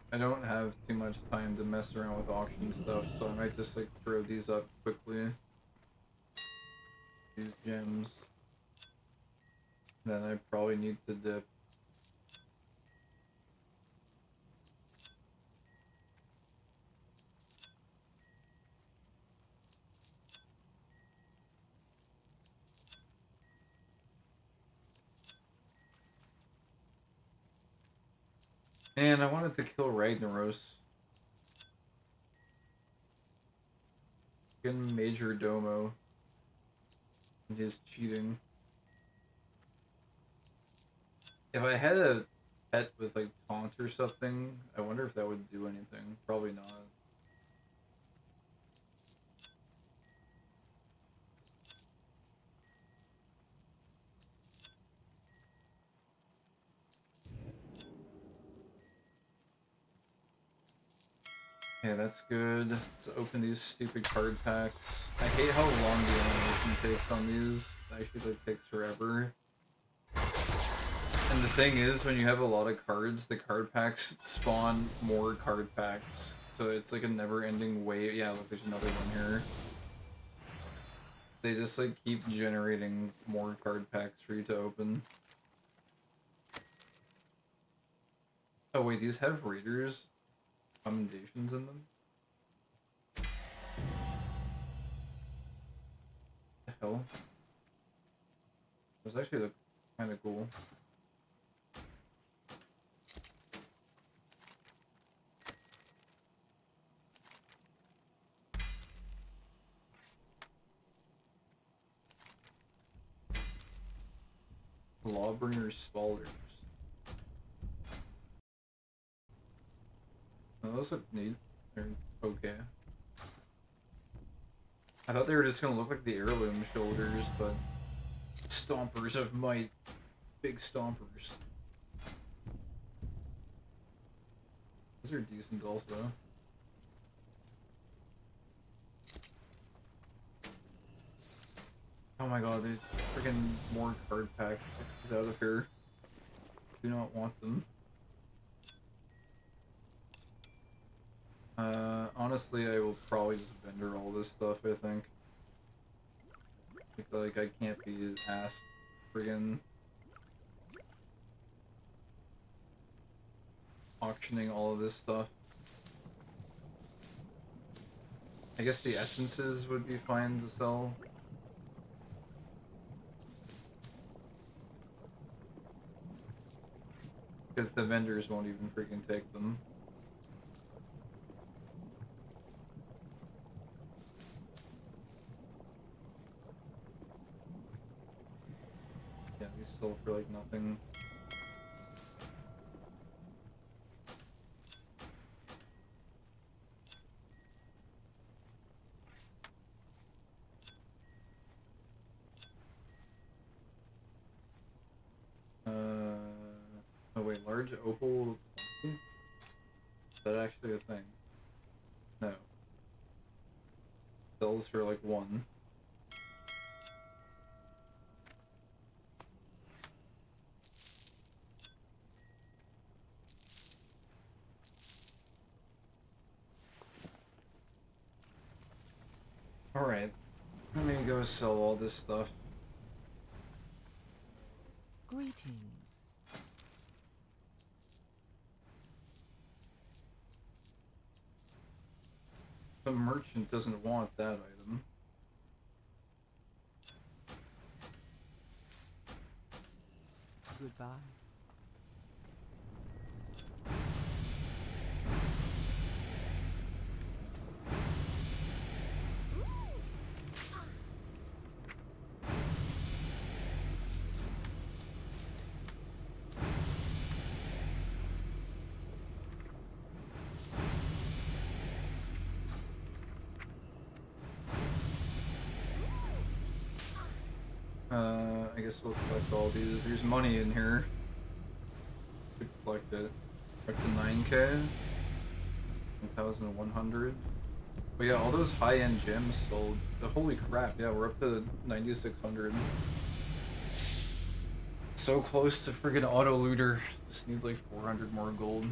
I don't have too much time to mess around with auction stuff, so I might just like throw these up quickly. These gems. Then I probably need to dip. Man, I wanted to kill Ragnaros. Fucking Major Domo. And his cheating. If I had a pet with like taunt or something, I wonder if that would do anything. Probably not. Okay, that's good. Let's open these stupid card packs. I hate how long the animation takes on these. It actually like takes forever. And the thing is, when you have a lot of cards, the card packs spawn more card packs. So it's like a never-ending wave. Yeah, look, there's another one here. They just like keep generating more card packs for you to open. Oh wait, these have raiders commendations in them? The hell? Those actually look kind of cool. Lawbringer Spalders. Oh, those look neat. They're okay. I thought they were just gonna look like the heirloom shoulders, but stompers of might. Big stompers. Those are decent also. Oh my god, there's freaking more card packs out of here. Do not want them. Honestly, I will probably just vendor all this stuff, I think. Like, I can't be asked friggin' auctioning all of this stuff. I guess the essences would be fine to sell. Because the vendors won't even freaking take them. Yeah, these sell for like nothing. Oh wait, large opal. Is that actually a thing? No. Sells for like 1. Alright. Let me go sell all this stuff. Greetings. The merchant doesn't want that item. Goodbye. I guess we'll collect all these. There's money in here. Could collect it. Collect the 9k. 1,100. But yeah, all those high-end gems sold. Holy crap, yeah, we're up to 9,600. So close to friggin' auto looter. Just need like 400 more gold.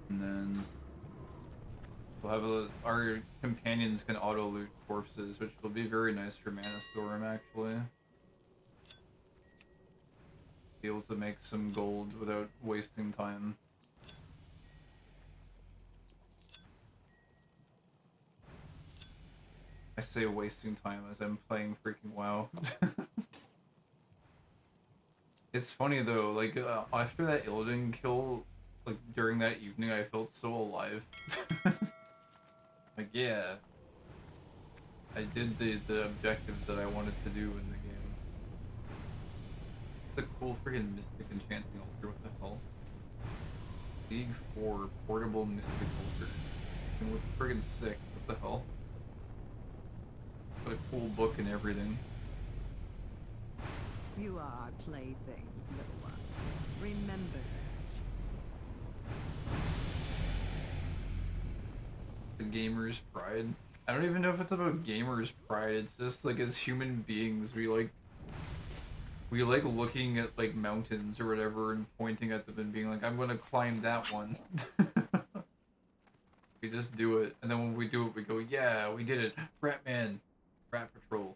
And then we'll have our companions can auto loot corpses, which will be very nice for Mana Storm actually. Be able to make some gold without wasting time. I say wasting time as I'm playing freaking WoW. It's funny though, like after that Illidan kill, like during that evening, I felt so alive. Like yeah, I did the objective that I wanted to do in the game. It's a cool freaking Mystic Enchanting Altar. What the hell? League 4 portable Mystic Altar. And looks friggin' sick. What the hell? Got a cool book and everything. You are our playthings, little one. Remember that. The gamer's pride. I don't even know if it's about gamer's pride. It's just like as human beings, we like looking at like mountains or whatever and pointing at them and being like, I'm gonna climb that one. We just do it, and then when we do it, we go, yeah, we did it. Ratman, Rat Patrol,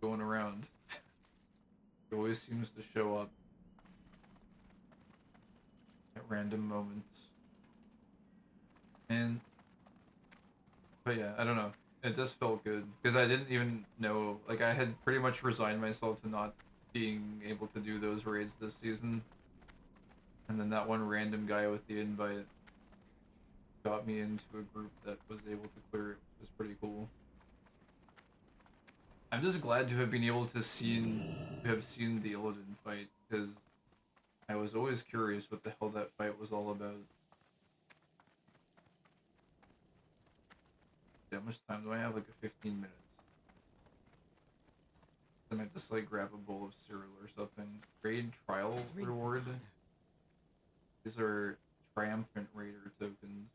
going around. It always seems to show up at random moments. And but yeah, I don't know. It just felt good because I didn't even know, like I had pretty much resigned myself to not being able to do those raids this season. And then that one random guy with the invite got me into a group that was able to clear it, which was pretty cool. I'm just glad to have been able to have seen the Illidan fight, because I was always curious what the hell that fight was all about. How much time do I have? Like 15 minutes. I might just like grab a bowl of cereal or something. Raid trial reward. These are triumphant raider tokens.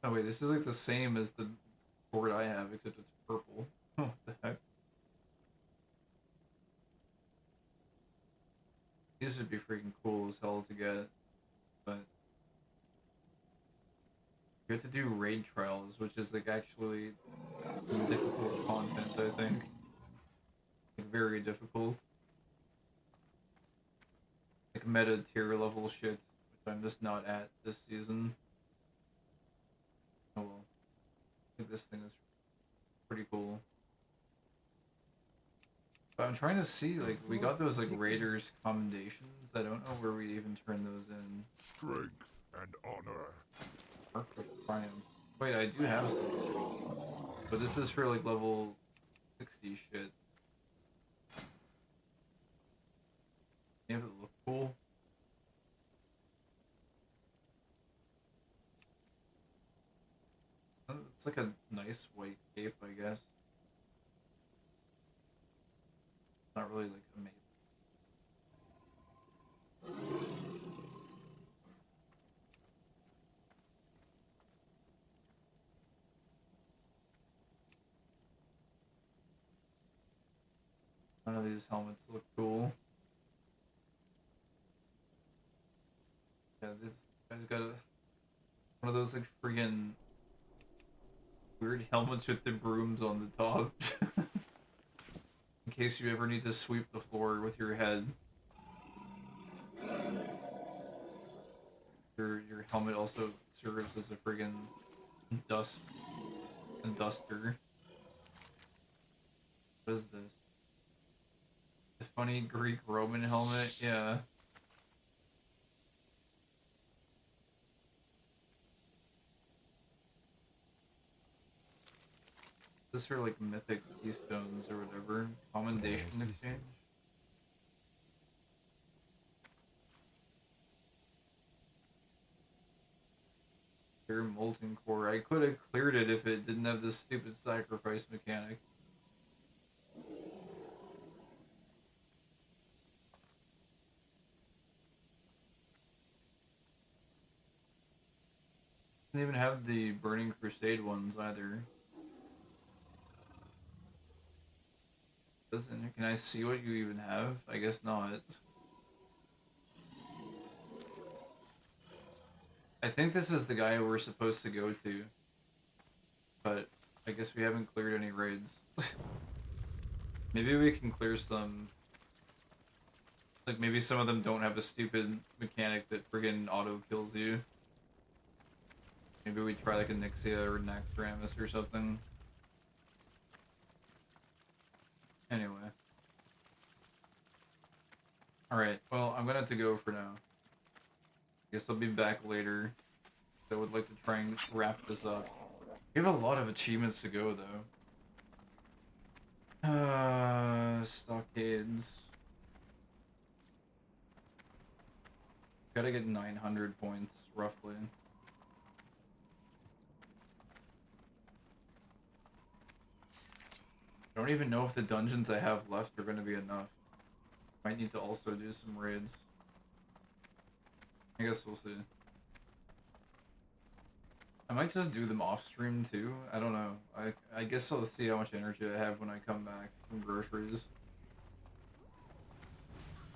Oh wait, this is like the same as the board I have, except it's purple. Oh, what the heck? These would be freaking cool as hell to get, but you have to do raid trials, which is like actually difficult content, I think. Like very difficult. Like meta tier level shit, which I'm just not at this season. Oh well. I think this thing is pretty cool. But I'm trying to see, like, we got those, like, Raiders commendations. I don't know where we even turn those in. Strength and honor. Arc of Triumph. Wait, I do have some. But this is for, like, level 60 shit. Can you have it look cool? It's like a nice white cape, I guess. Not really like amazing. None of these helmets look cool. Yeah, this guy's got one of those like friggin' weird helmets with the brooms on the top. In case you ever need to sweep the floor with your head. Your helmet also serves as a friggin' duster. What is this? The funny Greek Roman helmet? Yeah. This is for like mythic keystones or whatever. Commendation exchange. Pure molten core. I could have cleared it if it didn't have this stupid sacrifice mechanic. Doesn't even have the Burning Crusade ones either. Doesn't, can I see what you even have? I guess not. I think this is the guy we're supposed to go to. But I guess we haven't cleared any raids. Maybe we can clear some. Like, maybe some of them don't have a stupid mechanic that friggin' auto kills you. Maybe we try like a Nixia or Naxxramas or something. Anyway. Alright, well, I'm gonna have to go for now. Guess I'll be back later. I would like to try and wrap this up. We have a lot of achievements to go, though. Stockades. Gotta get 900 points, roughly. I don't even know if the dungeons I have left are gonna be enough. Might need to also do some raids. I guess we'll see. I might just do them off stream too. I don't know. I guess I'll see how much energy I have when I come back from groceries.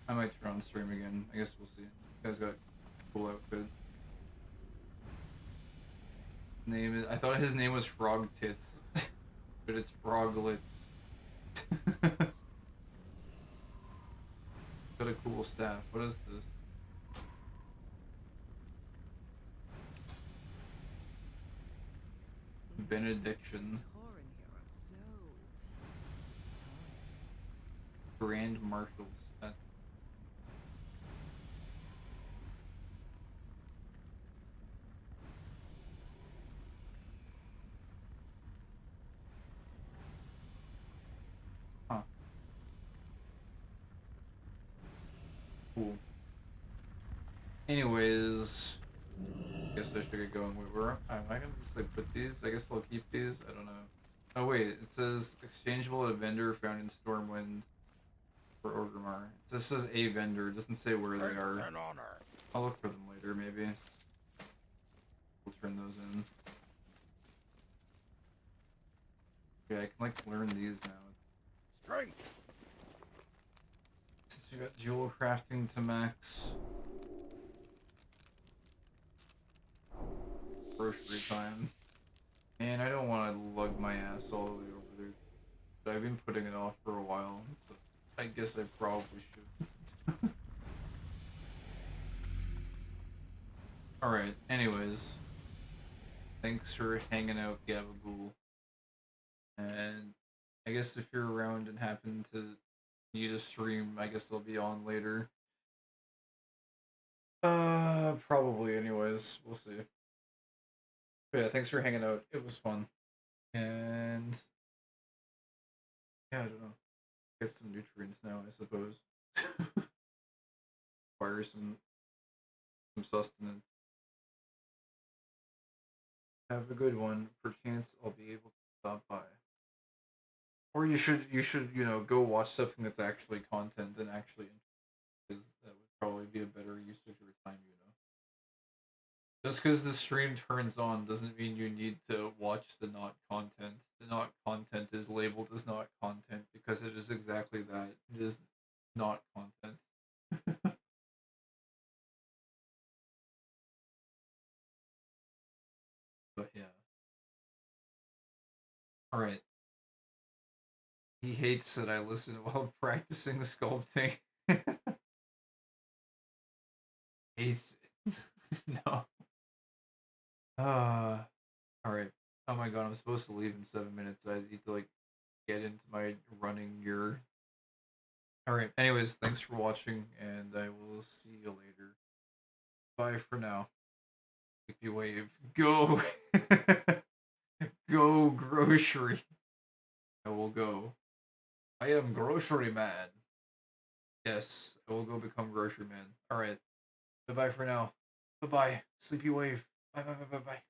I might turn on stream again. I guess we'll see. You guys got a cool outfit. Name is, I thought his name was Frog Tits, but it's Froglets. Got a cool staff. What is this? Benediction. Grand Marshals. That... Huh. Cool. Anyways, I guess I should get going. Wait, where am I gonna just like put these? I guess I'll keep these. I don't know. Oh wait, it says exchangeable at a vendor found in Stormwind for Orgrimmar. This says a vendor. It doesn't say where they are. An honor. I'll look for them later, maybe. We'll turn those in. Yeah, I can like learn these now. Strength. Since we got jewel crafting to max. Grocery time. And I don't want to lug my ass all the way over there. But I've been putting it off for a while, so I guess I probably should. Alright, anyways. Thanks for hanging out, Gabagool. And I guess if you're around and happen to need a stream, I guess I'll be on later. Probably anyways. We'll see. But yeah, thanks for hanging out. It was fun. And yeah, I don't know. Get some nutrients now, I suppose. Acquire some sustenance. Have a good one. Perchance I'll be able to stop by. Or you should, you know, go watch something that's actually content and actually interesting, because that would probably be a better use of your time, you know. Just because the stream turns on doesn't mean you need to watch the not content. The not content is labeled as not content because it is exactly that. It is not content. But yeah. Alright. He hates that I listen while practicing sculpting. Hates it. No. Alright. Oh my god, I'm supposed to leave in 7 minutes. I need to, like, get into my running gear. Alright, anyways, thanks for watching, and I will see you later. Bye for now. Sleepy Wave. Go! Go, grocery. I will go. I am Grocery Man. Yes, I will go become Grocery Man. Alright. Bye-bye for now. Bye-bye. Sleepy Wave. Bye-bye-bye-bye-bye.